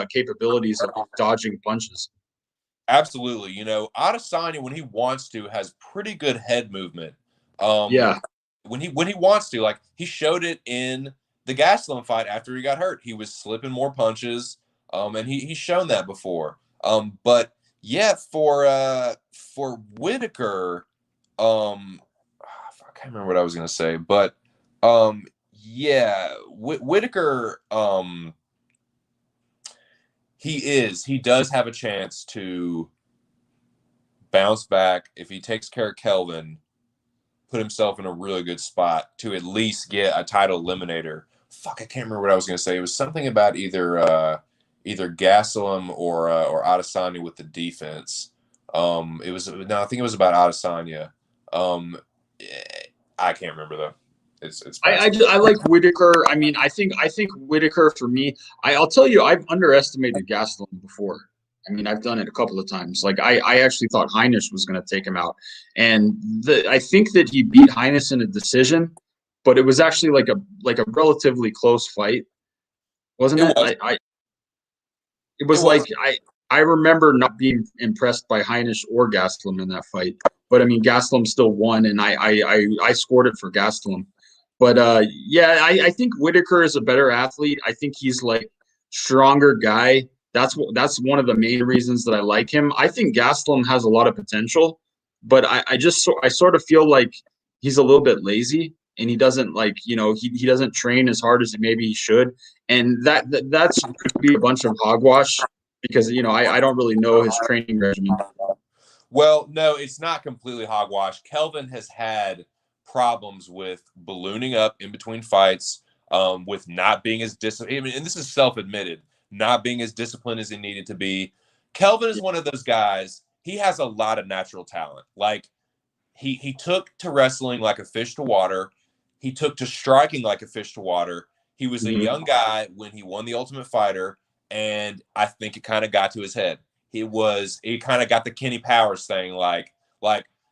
capabilities of dodging punches. Absolutely. You know, Adesanya, when he wants to, has pretty good head movement. Yeah. When he wants to, like he showed it in the Gastelum fight after he got hurt. He was slipping more punches. And he's shown that before. But yeah, for Whitaker, I can't remember what I was gonna say, but yeah, Whitaker, he does have a chance to bounce back if he takes care of Kelvin, put himself in a really good spot to at least get a title eliminator. Fuck, I can't remember what I was going to say. It was something about either Gastelum or Adesanya with the defense. I think it was about Adesanya. I can't remember though. It's I like Whitaker. I mean, I think Whitaker for me. I'll tell you, I've underestimated Gastelum before. I mean, I've done it a couple of times. Like I actually thought Heinisch was going to take him out, and I think that he beat Heinisch in a decision, but it was actually like a relatively close fight, wasn't it? It was like I remember not being impressed by Heinisch or Gastelum in that fight, but I mean Gastelum still won, and I scored it for Gastelum. But yeah, I think Whitaker is a better athlete. I think he's like stronger guy. That's one of the main reasons that I like him. I think Gastelum has a lot of potential, but I sort of feel like he's a little bit lazy, and he doesn't he doesn't train as hard as maybe he should, and that's could be a bunch of hogwash because I don't really know his training regimen. Well, no, it's not completely hogwash. Kelvin has had problems with ballooning up in between fights, with not being as disciplined. I mean, and this is self-admitted, not being as disciplined as he needed to be. Kelvin is one of those guys. He has a lot of natural talent. Like he took to wrestling like a fish to water. He took to striking like a fish to water. He was a young guy when he won the Ultimate Fighter, and I think it kind of got to his head. It kind of got the Kenny Powers thing, like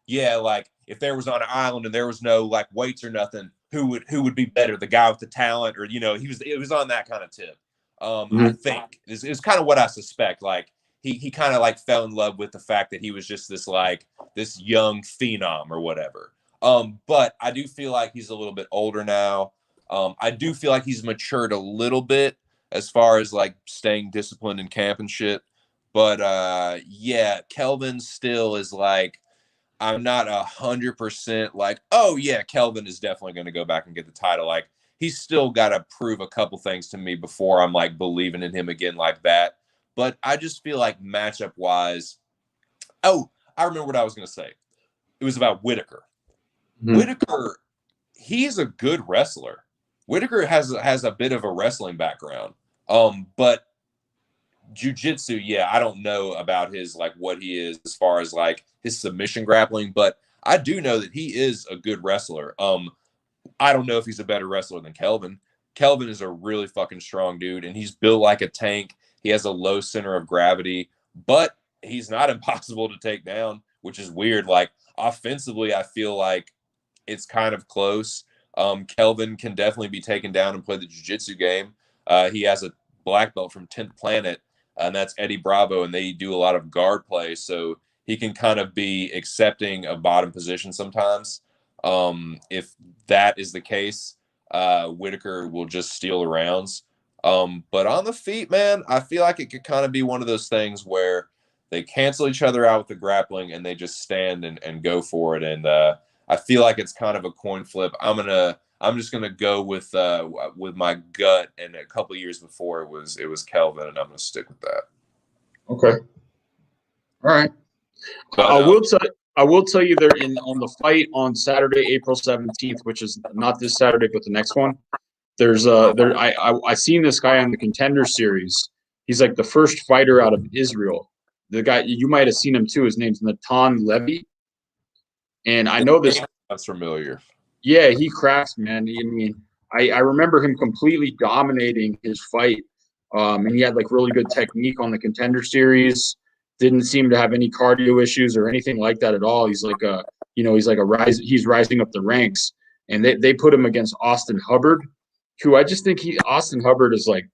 yeah, like if there was on an island and there was no like weights or nothing, who would be better, the guy with the talent, or it was on that kind of tip. I think is kind of what I suspect. Like he kind of like fell in love with the fact that he was just this young phenom or whatever. But I do feel like he's a little bit older now. I do feel like he's matured a little bit as far as like staying disciplined in camp and shit. But yeah, Kelvin still is like, I'm not 100% like, oh yeah, Kelvin is definitely going to go back and get the title. Like he's still got to prove a couple things to me before I'm like believing in him again like that. But I just feel like matchup wise, oh, I remember what I was going to say. It was about Whitaker. Whitaker, he's a good wrestler. Whitaker has a bit of a wrestling background. But jiu-jitsu, yeah, I don't know about his like what he is as far as like his submission grappling, but I do know that he is a good wrestler. I don't know if he's a better wrestler than Kelvin. Kelvin is a really fucking strong dude, and he's built like a tank. He has a low center of gravity, but he's not impossible to take down. which is weird. Like offensively, I feel like it's kind of close. Kelvin can definitely be taken down and play the jiu-jitsu game. He has a black belt from 10th Planet, and that's Eddie Bravo, and they do a lot of guard play, so he can kind of be accepting a bottom position sometimes. If that is the case, Whitaker will just steal the rounds. But on the feet, man, I feel like it could kind of be one of those things where they cancel each other out with the grappling and they just stand and go for it. And I feel like it's kind of a coin flip. I'm just gonna go with my gut. And a couple of years before it was Kelvin, and I'm gonna stick with that. Okay. All right. But, I will tell you they're on the fight on Saturday, April 17th, which is not this Saturday, but the next one. I seen this guy on the Contender Series. He's like the first fighter out of Israel. The guy, you might have seen him too. His name's Natan Levy. And I know this. That's familiar. Yeah, he cracks, man. I mean, I remember him completely dominating his fight. And he had like really good technique on the Contender Series. Didn't seem to have any cardio issues or anything like that at all. He's like he's rising up the ranks. And they put him against Austin Hubbard, who I just think Austin Hubbard is like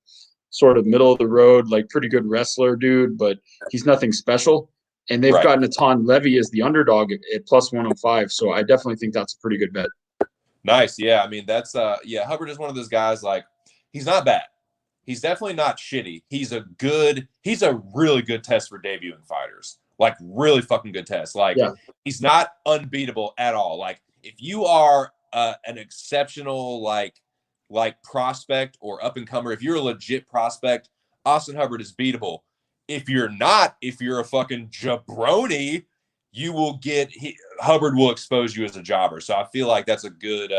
sort of middle of the road, like pretty good wrestler, dude, but he's nothing special. And they've got Natan Levy as the underdog at plus 105. So I definitely think that's a pretty good bet. Nice. Yeah. I mean, that's Hubbard is one of those guys, like, he's not bad. He's definitely not shitty. He's a really good test for debuting fighters. Like, really fucking good test. Like, he's not unbeatable at all. Like, if you are an exceptional like prospect or up and comer, if you're a legit prospect, Austin Hubbard is beatable. If you're not, if you're a fucking jabroni, you will Hubbard will expose you as a jobber. So I feel like that's a good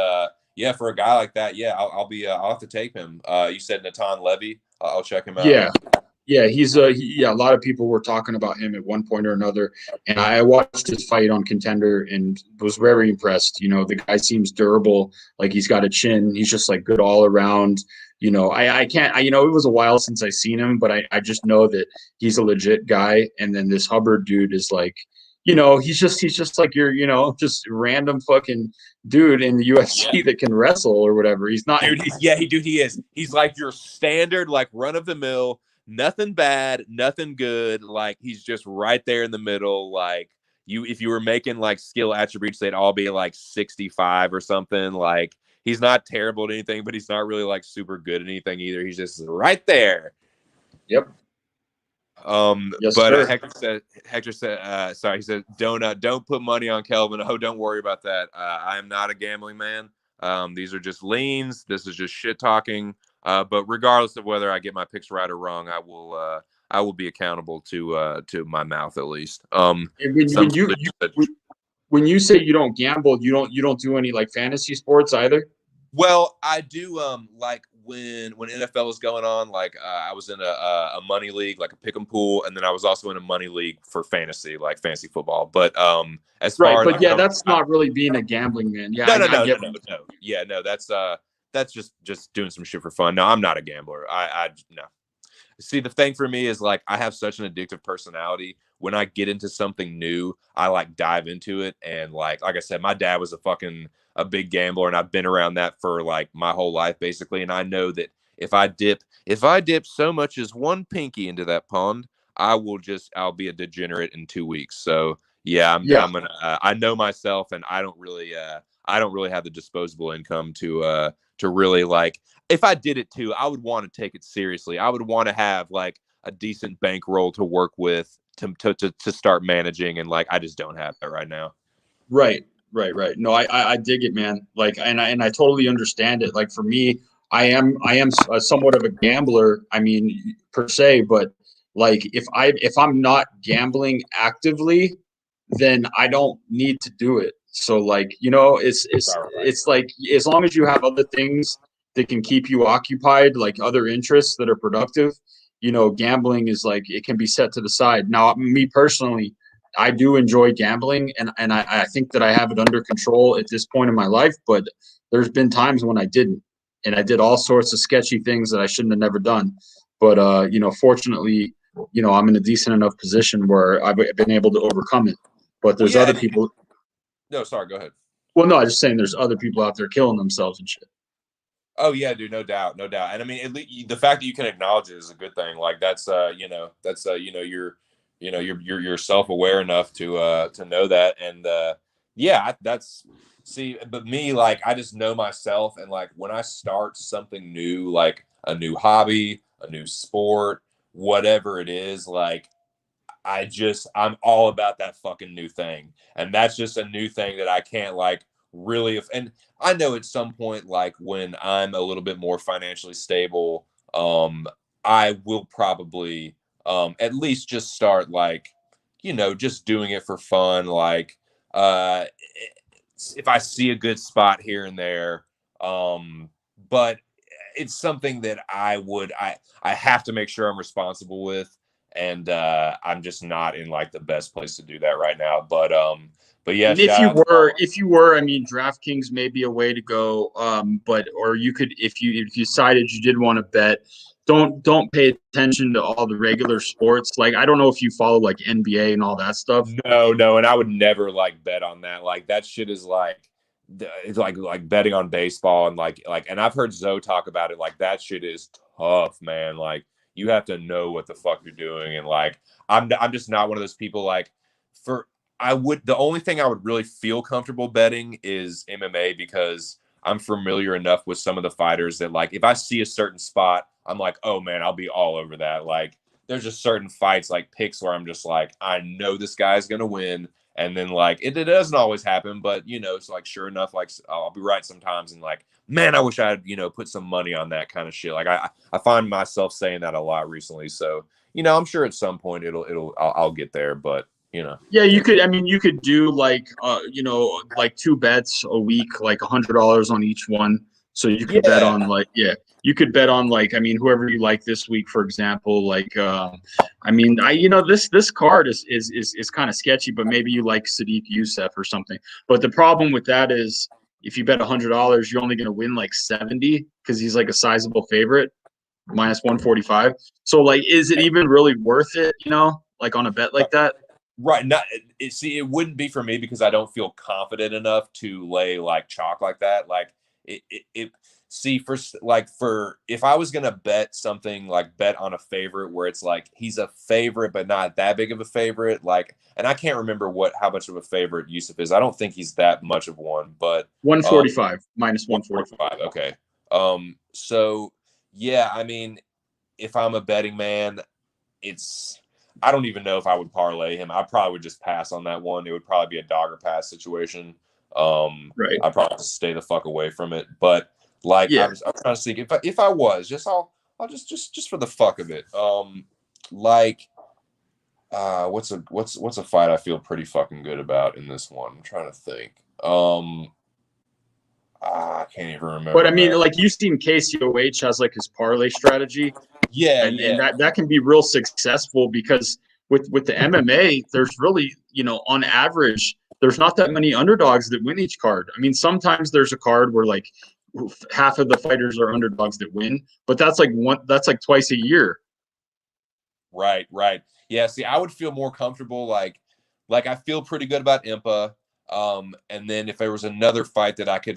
for a guy like that. Yeah, I'll have to take him. You said Natan Levy. I'll check him out. Yeah, he's a lot of people were talking about him at one point or another, and I watched his fight on Contender and was very impressed. You know, the guy seems durable, like he's got a chin. He's just like good all around. You know, I can't. It was a while since I seen him, but I just know that he's a legit guy. And then this Hubbard dude is like, he's just like your, just random fucking dude in the UFC that can wrestle or whatever. He's not. Dude, he is. He's like your standard, like run of the mill. Nothing bad, nothing good. Like, he's just right there in the middle. Like, if you were making like skill attributes, they'd all be like 65 or something. Like, he's not terrible at anything, but he's not really like super good at anything either. He's just right there. Yep. Yes, but Hector said, sorry, he said, don't put money on Kelvin. Oh, don't worry about that. I am not a gambling man. These are just leans. This is just shit talking. But regardless of whether I get my picks right or wrong, I will be accountable to my mouth at least. When you say you don't gamble, you don't do any like fantasy sports either? Well, I do. Like when NFL was going on, like I was in a money league, like a pick'em pool, and then I was also in a money league for fantasy, like fantasy football. But as far as that's not really being a gambling man. Yeah, no. Yeah, no, that's just doing some shit for fun. No, I'm not a gambler. I no. See, the thing for me is like I have such an addictive personality. When I get into something new, I like dive into it. And like I said, my dad was a big gambler, and I've been around that for like my whole life basically. And I know that if I dip so much as one pinky into that pond, I'll be a degenerate in 2 weeks. So I'm gonna. I know myself, and I don't really have the disposable income to really like. If I did it too, I would want to take it seriously. I would want to have like a decent bankroll to work with to start managing, and like I just don't have that right now. Right. No, I dig it, man. Like, and I totally understand it. Like for me, I am somewhat of a gambler. I mean, per se, but like if I'm not gambling actively, then I don't need to do it. So like, it's like as long as you have other things that can keep you occupied, like other interests that are productive, gambling is like, it can be set to the side. Now, me personally, I do enjoy gambling, and I think that I have it under control at this point in my life, but there's been times when I didn't, and I did all sorts of sketchy things that I shouldn't have never done. But, fortunately, I'm in a decent enough position where I've been able to overcome it. But there's other people. No, sorry, go ahead. Well, no, I'm just saying there's other people out there killing themselves and shit. Oh yeah, dude, no doubt, no doubt. And I mean, the fact that you can acknowledge it is a good thing. Like that's you're self-aware enough to know that. And that's see, but me, like, I just know myself, and like when I start something new, like a new hobby, a new sport, whatever it is, like I'm all about that fucking new thing. And that's just a new thing that I can't like really, and I know at some point, like when I'm a little bit more financially stable, I will probably, at least just start like, just doing it for fun. Like, if I see a good spot here and there, but it's something that I have to make sure I'm responsible with. And I'm just not in like the best place to do that right now. But yeah, and if you were, I mean, DraftKings may be a way to go. But or you could, if you decided you did want to bet, don't pay attention to all the regular sports. Like, I don't know if you follow like NBA and all that stuff. No, and I would never like bet on that. Like that shit is like, it's like betting on baseball, and like, and I've heard Zoe talk about it. Like that shit is tough, man. Like you have to know what the fuck you're doing, and like I'm just not one of those people. Like the only thing I would really feel comfortable betting is MMA, because I'm familiar enough with some of the fighters that like if I see a certain spot, I'm like, oh man, I'll be all over that. Like there's just certain fights, like picks, where I'm just like, I know this guy's gonna win. And then like it doesn't always happen, but it's like sure enough, like I'll be right sometimes, and like, man, I wish I had put some money on that kind of shit. Like I find myself saying that a lot recently. So I'm sure at some point I'll get there, but Yeah, you could. I mean, you could do like like 2 bets a week, like $100 on each one. So you could bet on like you could bet on like, I mean, whoever you like this week, for example. Like I mean, this card is kind of sketchy, but maybe you like Sadiq Youssef or something. But the problem with that is if you bet $100, you're only going to win like 70 because he's like a sizable favorite, minus 145. So like, is it even really worth it? Like on a bet like that. Right. It wouldn't be for me because I don't feel confident enough to lay like chalk like that. Like for if I was going to bet something, like bet on a favorite where it's like, he's a favorite, but not that big of a favorite. Like, and I can't remember how much of a favorite Yusuf is. I don't think he's that much of one, but 145 minus 145. Okay. So yeah, I mean, if I'm a betting man, I don't even know if I would parlay him. I probably would just pass on that one. It would probably be a dog or pass situation. Right. I'd probably just stay the fuck away from it. But like, I'm trying to see if I was I'll just for the fuck of it. What's a fight I feel pretty fucking good about in this one? I'm trying to think. I can't even remember. But I mean, like, you've seen KCOH has like his parlay strategy. And that can be real successful because with the MMA, there's really, on average, there's not that many underdogs that win each card. I mean, sometimes there's a card where like half of the fighters are underdogs that win, but that's like twice a year. Right. Yeah. See, I would feel more comfortable. Like I feel pretty good about Impa. And then if there was another fight that I could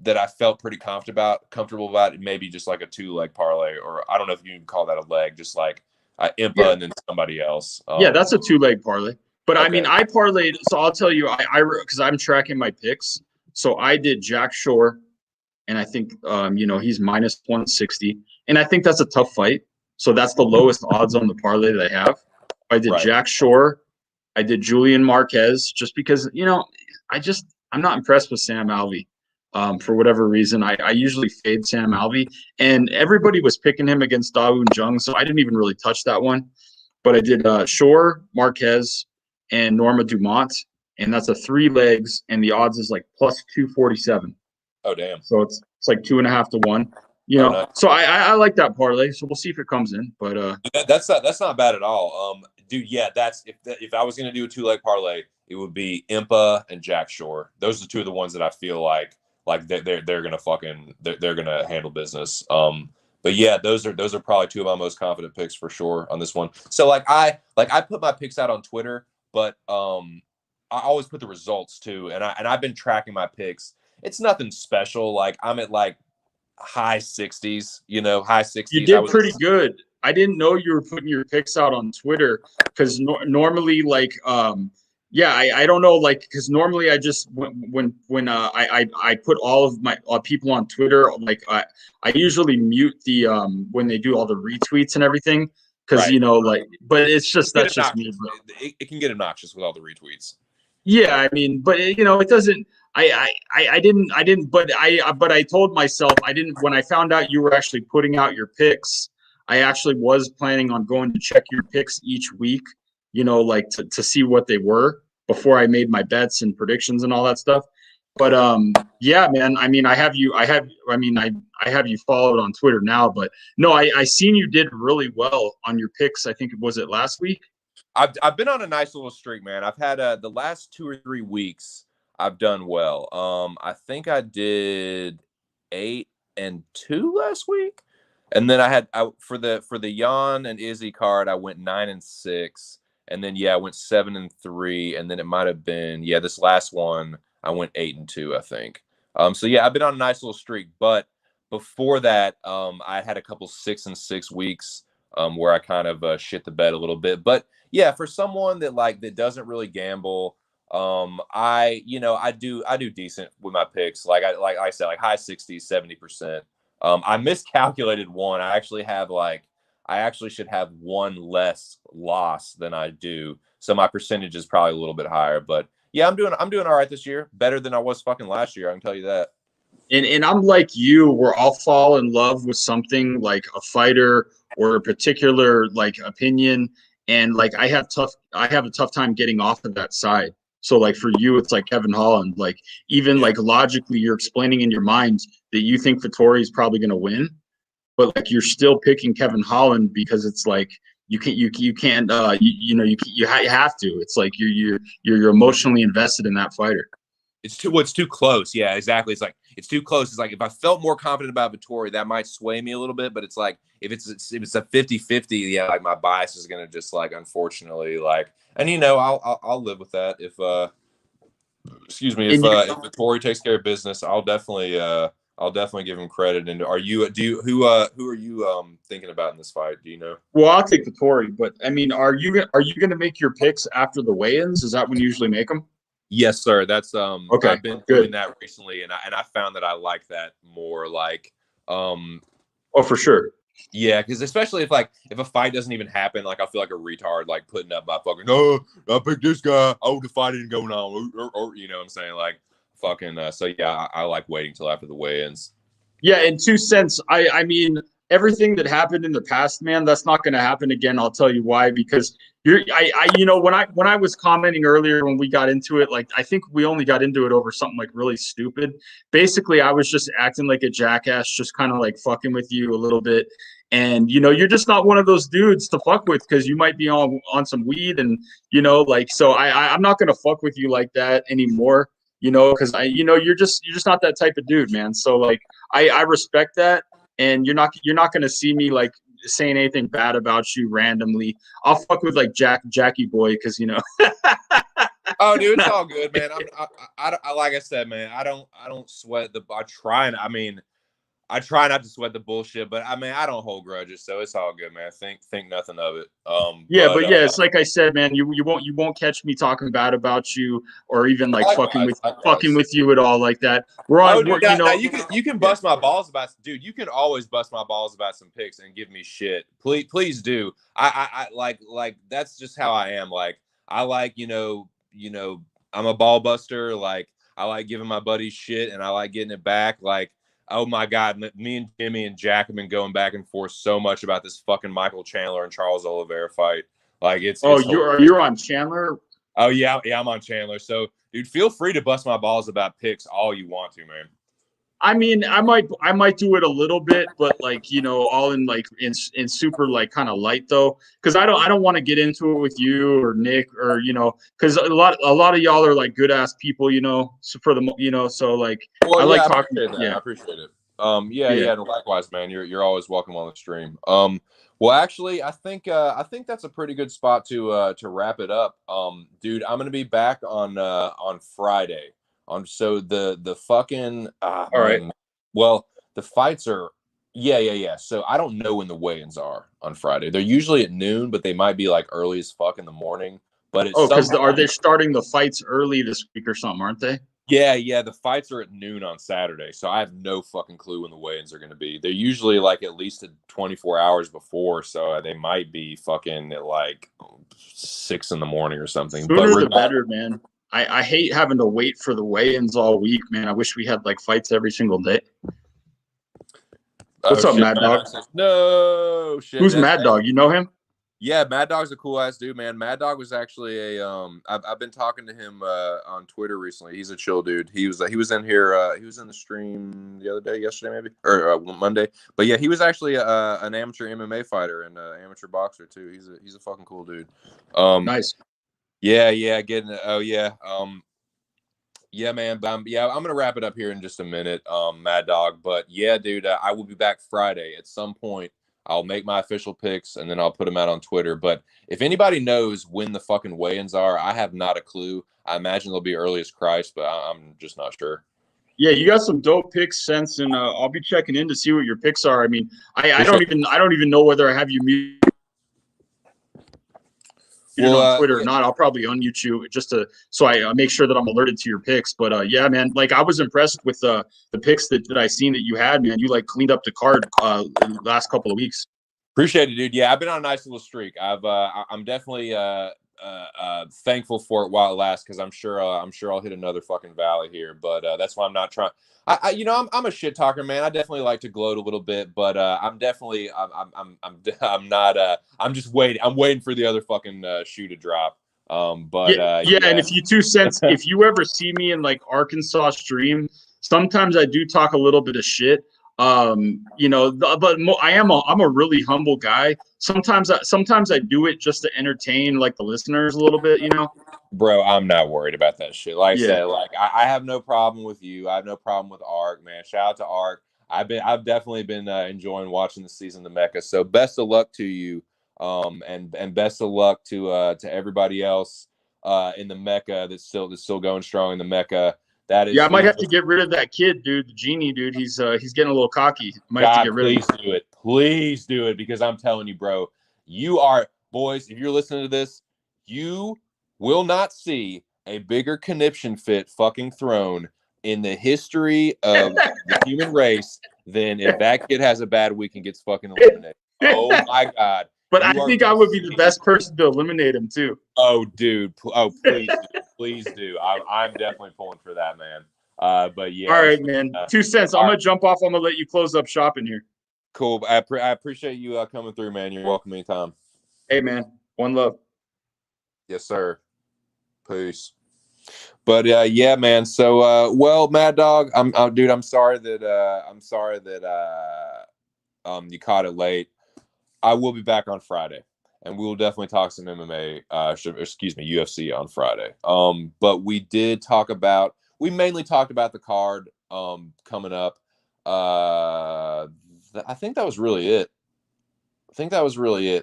that I felt pretty comfortable about, maybe just like a 2-leg parlay, or I don't know if you can call that a leg, just like Impa and then somebody else. That's a 2-leg parlay. But okay. I mean, I parlayed. So I'll tell you, I because I'm tracking my picks. So I did Jack Shore, and I think he's minus 160, and I think that's a tough fight. So that's the lowest odds on the parlay that I have. I did Jack Shore. I did Julian Marquez, just because I'm not impressed with Sam Alvey. For whatever reason, I usually fade Sam Alvey, and everybody was picking him against Dawoon Jung, so I didn't even really touch that one. But I did Shore, Marquez, and Norma Dumont, and that's a 3 legs, and the odds is like plus 247. Oh damn! So it's like 2.5 to 1. Nice. So I like that parlay. So we'll see if it comes in. But that's not bad at all. Dude, yeah, that's if I was gonna do a 2-leg parlay, it would be Impa and Jack Shore. Those are 2 of the ones that I feel like they're gonna handle business. But yeah, those are probably 2 of my most confident picks for sure on this one. So I put my picks out on Twitter, but always put the results too, and I've been tracking my picks. It's nothing special. Like I'm at like high 60s, high You 60s. I did was pretty good. I didn't know you were putting your picks out on Twitter because normally, like, yeah, I don't know, like, because normally I just when I put all of my people on Twitter, like, I usually mute the when they do all the retweets and everything because right. like, but it's just that's just me. It can get obnoxious with all the retweets. Yeah, I mean, but it doesn't. I didn't. But I told myself I didn't. When I found out you were actually putting out your picks, I actually was planning on going to check your picks each week. Like to see what they were before I made my bets and predictions and all that stuff. But yeah, man. I mean, I have you. I have you followed on Twitter now. But no, I seen you did really well on your picks. I think was it last week. I've been on a nice little streak, man. I've had the last 2 or 3 weeks I've done well. I think I did 8-2 last week, and then for the Jan and Izzy card I went 9-6, and then I went 7-3, and then it might have been this last one I went 8-2 I think. So I've been on a nice little streak, but before that I had a couple 6-6 weeks where I kind of shit the bed a little bit, but. Yeah, for someone that doesn't really gamble, I do decent with my picks. Like I said, like high 60s, 70%. I miscalculated one. I actually should have one less loss than I do. So my percentage is probably a little bit higher. But yeah, I'm doing all right this year. Better than I was fucking last year, I can tell you that. And I'm like you, where I'll fall in love with something like a fighter or a particular like opinion. And like I have a tough time getting off of that side. So like for you, it's like Kevin Holland. Like even like logically, you're explaining in your mind that you think Vettori is probably going to win, but like you're still picking Kevin Holland because it's like you can't you have to. It's like you're emotionally invested in that fighter. It's too close. Yeah, exactly. It's like it's too close. It's like if I felt more confident about Vettori, that might sway me a little bit. But it's like if it's a 50-50, like my bias is gonna just like unfortunately and I'll live with that if excuse me if Vettori takes care of business, I'll definitely give him credit. And who are you thinking about in this fight? Do you know? Well, I'll take Vettori, but I mean, are you going to make your picks after the weigh-ins? Is that when you usually make them? Yes, sir. That's okay. I've been doing that recently, and I found that I like that more. Like, oh, for sure. Yeah, because especially if a fight doesn't even happen, like I feel like a retard, like putting up my fucking I picked this guy. Oh, the fight isn't going on, or you know what I'm saying, like fucking. So yeah, I like waiting till after the weigh-ins. Yeah, in 2 cents. I mean, everything that happened in the past, man, that's not going to happen again. I'll tell you why. Because when I was commenting earlier when we got into it, like I think we only got into it over something like really stupid. Basically, I was just acting like a jackass, just kind of like fucking with you a little bit. And you're just not one of those dudes to fuck with because you might be on some weed, and so I'm not gonna fuck with you like that anymore. Because you're just not that type of dude, man. So like I respect that, and you're not gonna see me like saying anything bad about you randomly. I'll fuck with like Jackie boy because Oh, dude, it's all good, man. I like I said, man, I don't sweat I try not to sweat the bullshit, but I mean, I don't hold grudges, so it's all good, man. Think nothing of it. It's like I said, man. You won't catch me talking bad about you or even like fucking with you at all like that. We're on. You can bust my balls about, dude. You can always bust my balls about some picks and give me shit. Please do. I like that's just how I am. Like I like I'm a ball buster. Like I like giving my buddies shit and I like getting it back. Like. Oh my God, me and Jimmy and Jack have been going back and forth so much about this fucking Michael Chandler and Charles Oliveira fight. Like you're on Chandler? Oh yeah, I'm on Chandler. So dude, feel free to bust my balls about picks all you want to, man. I mean, I might do it a little bit, but like all in like in super like kind of light though, because I don't want to get into it with you or Nick or because a lot of y'all are like good ass people, so for the so like I like talking. I appreciate it. Yeah, likewise, man. You're always welcome on the stream. Well, actually, I think that's a pretty good spot to wrap it up. Dude, I'm gonna be back on Friday. So the fucking All right. man. Well, the fights are yeah. So I don't know when the weigh-ins are on Friday. They're usually at noon, but they might be like early as fuck in the morning. But it's Oh, some because are they starting the fights early this week or something, aren't they? yeah, the fights are at noon on Saturday, so I have no fucking clue when the weigh-ins are going to be. They're usually like at least 24 hours before, so they might be fucking at like 6 in the morning or something. But Sooner the better, man. I hate having to wait for the weigh-ins all week, man. I wish we had like fights every single day. What's up, shit, Mad Dog? No shit. Who's Mad Dog? You know him? Yeah, Mad Dog's a cool ass dude, man. Mad Dog was actually a I've been talking to him on Twitter recently. He's a chill dude. He was in here he was in the stream the other day, yesterday maybe, or Monday. But yeah, he was actually an amateur MMA fighter and amateur boxer too. He's a fucking cool dude. Nice. Yeah, getting yeah, man. But I'm gonna wrap it up here in just a minute, Mad Dog. But yeah, dude, I will be back Friday at some point. I'll make my official picks and then I'll put them out on Twitter. But if anybody knows when the fucking weigh-ins are, I have not a clue. I imagine they'll be early as Christ, but I'm just not sure. Yeah, you got some dope picks, Sense, and I'll be checking in to see what your picks are. I mean, I don't even know whether I have you muted on Twitter or not. I'll probably unmute you just so I make sure that I'm alerted to your picks. But yeah, man, like I was impressed with the picks that I seen that you had, man. You like cleaned up the card in the last couple of weeks. Appreciate it, dude. Yeah, I've been on a nice little streak. I'm definitely thankful for it while it lasts because I'm sure I'll hit another fucking valley here. But that's why I'm not trying. I'm a shit talker, man. I definitely like to gloat a little bit, but I'm not. I'm just waiting. I'm waiting for the other fucking shoe to drop. Yeah. And if you if you ever see me in like Arkansas stream, sometimes I do talk a little bit of shit. I'm a really humble guy. Sometimes I do it just to entertain like the listeners a little bit, Bro, I'm not worried about that shit. Like I Yeah. said, like I have no problem with you. I have no problem with Ark, man. Shout out to Ark. I've definitely been enjoying watching the season of the Mecca. So best of luck to you, and best of luck to everybody else in the Mecca that's still going strong in the Mecca. That is, I might have to get rid of that kid, dude. The genie, dude. He's getting a little cocky. Might have to get rid of him. Please do it. Please do it because I'm telling you, bro. You are boys. If you're listening to this, you will not see a bigger conniption fit fucking thrown in the history of the human race than if that kid has a bad week and gets fucking eliminated. Oh my God. But I think I would be the best person to eliminate him too. Oh, dude. Oh, please do. I'm definitely pulling for that, man. But yeah. All right, man. 2 cents. I'm gonna jump off. I'm gonna let you close up shop in here. Cool. I appreciate you coming through, man. You're welcome anytime. Hey, man. One love. Yes, sir. Peace. But yeah, man. So well, Mad Dog, dude, I'm sorry that you caught it late. I will be back on Friday, and we will definitely talk some MMA. UFC on Friday. But we mainly talked about the card coming up. I think that was really it.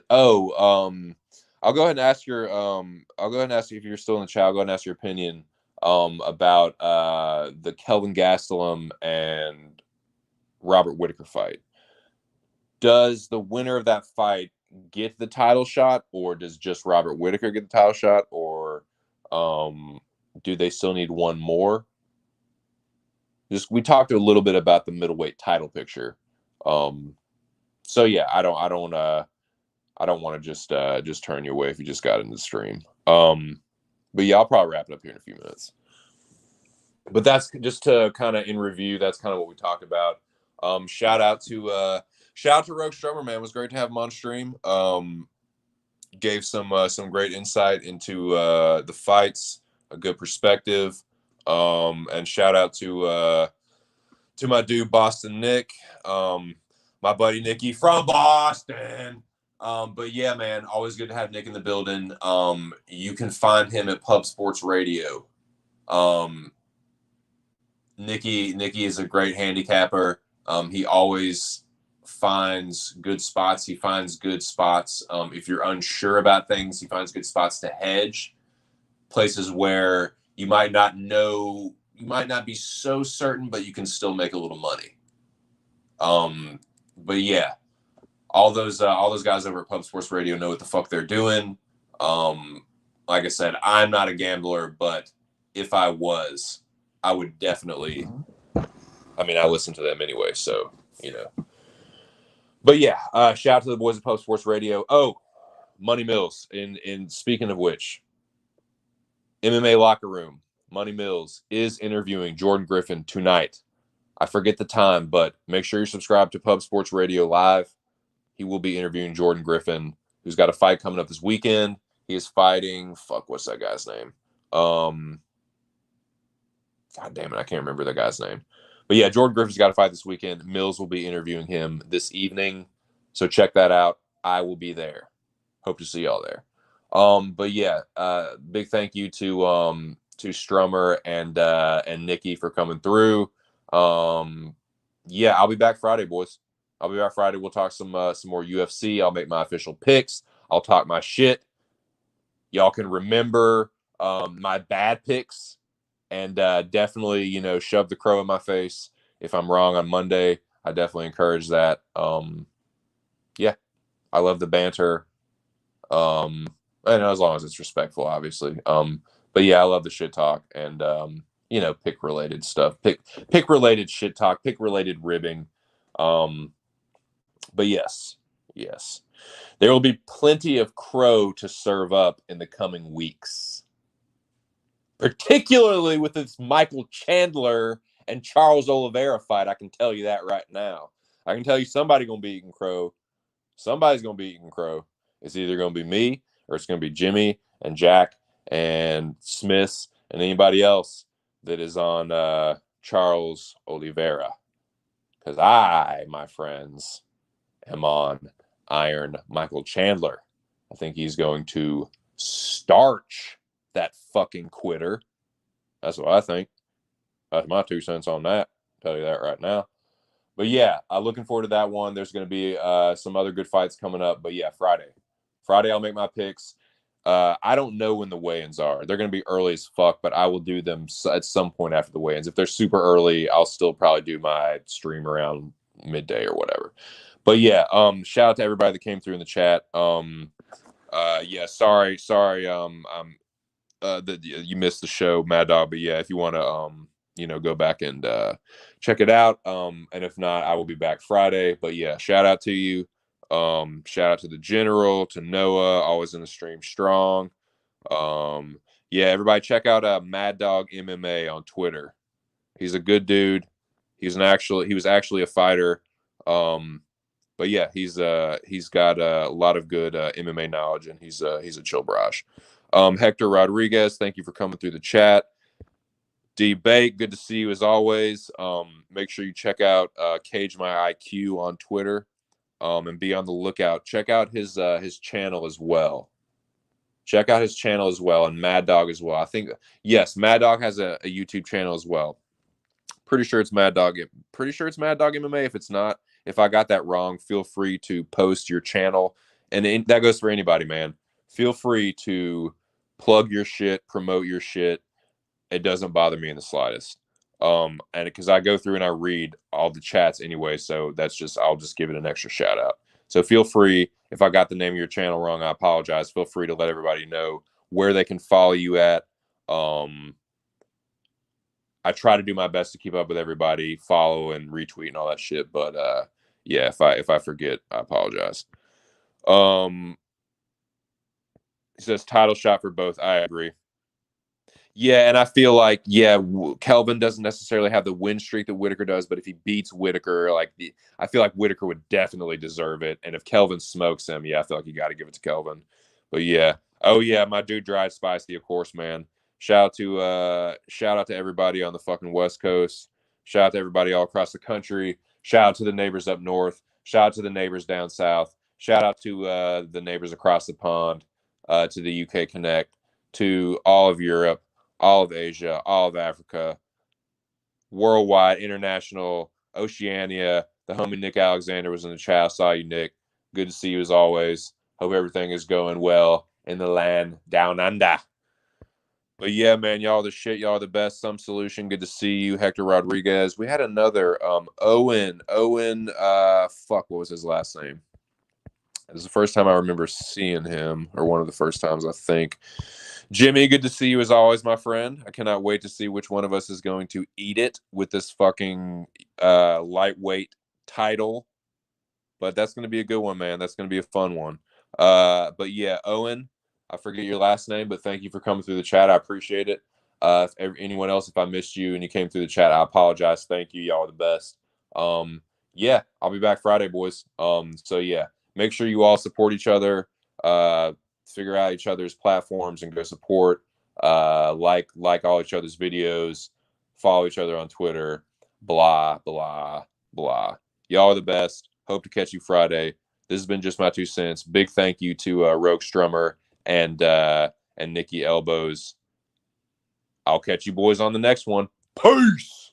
I'll go ahead and ask you if you're still in the chat. I'll go ahead and ask your opinion about the Kelvin Gastelum and Robert Whittaker fight. Does the winner of that fight get the title shot, or does just Robert Whittaker get the title shot, or do they still need one more? We talked a little bit about the middleweight title picture. So yeah, I don't want to just turn you away if you just got in the stream. But yeah, I'll probably wrap it up here in a few minutes. But that's just to kind of in review. That's kind of what we talked about. Shout out to Rogue Strummer, man. It was great to have him on stream. Gave some great insight into the fights, a good perspective. And shout out to my dude Boston Nick, my buddy Nicky from Boston. But yeah, man, always good to have Nick in the building. You can find him at Pub Sports Radio. Nicky is a great handicapper. He always finds good spots. He finds good spots. If you're unsure about things, he finds good spots to hedge. Places where you might not know, you might not be so certain, but you can still make a little money. But yeah, all those guys over at Pub Sports Radio know what the fuck they're doing. Like I said, I'm not a gambler, but if I was, I would definitely. I mean, I listen to them anyway, so you know. But yeah, shout out to the boys at Pub Sports Radio. Oh, Money Mills. In speaking of which, MMA Locker Room. Money Mills is interviewing Jordan Griffin tonight. I forget the time, but make sure you're subscribed to Pub Sports Radio Live. He will be interviewing Jordan Griffin, who's got a fight coming up this weekend. He is fighting. What's that guy's name? God damn it, I can't remember that guy's name. But yeah, Jordan Griffin's got a fight this weekend. Mills will be interviewing him this evening. So check that out. I will be there. Hope to see y'all there. But yeah, big thank you to Strummer and Nikki for coming through. Yeah, I'll be back Friday, boys. I'll be back Friday. We'll talk some more UFC. I'll make my official picks. I'll talk my shit. Y'all can remember my bad picks. And definitely, you know, shove the crow in my face if I'm wrong on Monday. I definitely encourage that. Yeah, I love the banter. And as long as it's respectful, obviously. But yeah, I love the shit talk and you know, pick related stuff, pick related shit talk, pick related ribbing. But yes, there will be plenty of crow to serve up in the coming weeks. Particularly with this Michael Chandler and Charles Oliveira fight, I can tell you that right now. I can tell you somebody's going to be eating crow. Somebody's going to be eating crow. It's either going to be me or it's going to be Jimmy and Jack and Smith and anybody else that is on Charles Oliveira. Because I, my friends, am on Iron Michael Chandler. I think he's going to starch that fucking quitter. That's what I think. That's my 2 cents on that. I'll tell you that right now. But yeah, I'm looking forward to that one. There's going to be some other good fights coming up. But yeah, Friday I'll make my picks. I don't know when the weigh-ins are. They're going to be early as fuck, but I will do them at some point after the weigh-ins. If they're super early, I'll still probably do my stream around midday or whatever. But yeah, shout out to everybody that came through in the chat. Yeah, sorry. That you missed the show, Mad Dog. But yeah, if you want to go back and check it out. And if not, I will be back Friday. But yeah, shout out to you. Shout out to the General, to Noah, always in the stream strong. Yeah, everybody check out Mad Dog MMA on Twitter. He's a good dude. He was actually a fighter. But yeah, he's got a lot of good MMA knowledge, and he's a chill brush. Hector Rodriguez, thank you for coming through the chat. Debate, good to see you as always. Make sure you check out Cage My IQ on Twitter, and be on the lookout. Check out his channel as well. And Mad Dog as well. I think yes, Mad Dog has a YouTube channel as well. Pretty sure it's Mad Dog MMA. If it's not, if I got that wrong, feel free to post your channel, and that goes for anybody, man. Feel free to plug your shit, promote your shit. It doesn't bother me in the slightest. And because I go through and I read all the chats anyway, so I'll just give it an extra shout out. So feel free, if I got the name of your channel wrong, I apologize. Feel free to let everybody know where they can follow you at. I try to do my best to keep up with everybody, follow and retweet and all that shit. But yeah, if I forget, I apologize. He says title shot for both. I agree. Yeah, and I feel like Kelvin doesn't necessarily have the win streak that Whitaker does, but if he beats Whitaker, I feel like Whitaker would definitely deserve it. And if Kelvin smokes him, I feel like you got to give it to Kelvin. But yeah, my dude Dried Spicy, of course, man. Shout out to everybody on the fucking West Coast. Shout out to everybody all across the country. Shout out to the neighbors up north. Shout out to the neighbors down south. Shout out to the neighbors across the pond, to the UK Connect, to all of Europe, all of Asia, all of Africa, worldwide, international, Oceania, The homie Nick Alexander was in the chat. I saw you, Nick. Good to see you as always. Hope everything is going well in the land down under. But yeah, man, y'all the shit. Y'all the best. Some Solution. Good to see you. Hector Rodriguez. We had another Owen. Fuck, what was his last name? It was the first time I remember seeing him, or one of the first times, I think. Jimmy, good to see you as always, my friend. I cannot wait to see which one of us is going to eat it with this fucking lightweight title. But that's going to be a good one, man. That's going to be a fun one. But yeah, Owen, I forget your last name, but thank you for coming through the chat. I appreciate it. Anyone else, if I missed you and you came through the chat, I apologize. Thank you. Y'all are the best. Yeah, I'll be back Friday, boys. So yeah, make sure you all support each other. Figure out each other's platforms and go support. Like all each other's videos. Follow each other on Twitter. Blah, blah, blah. Y'all are the best. Hope to catch you Friday. This has been just my 2 cents. Big thank you to Rogue Strummer and Nikki Elbows. I'll catch you boys on the next one. Peace.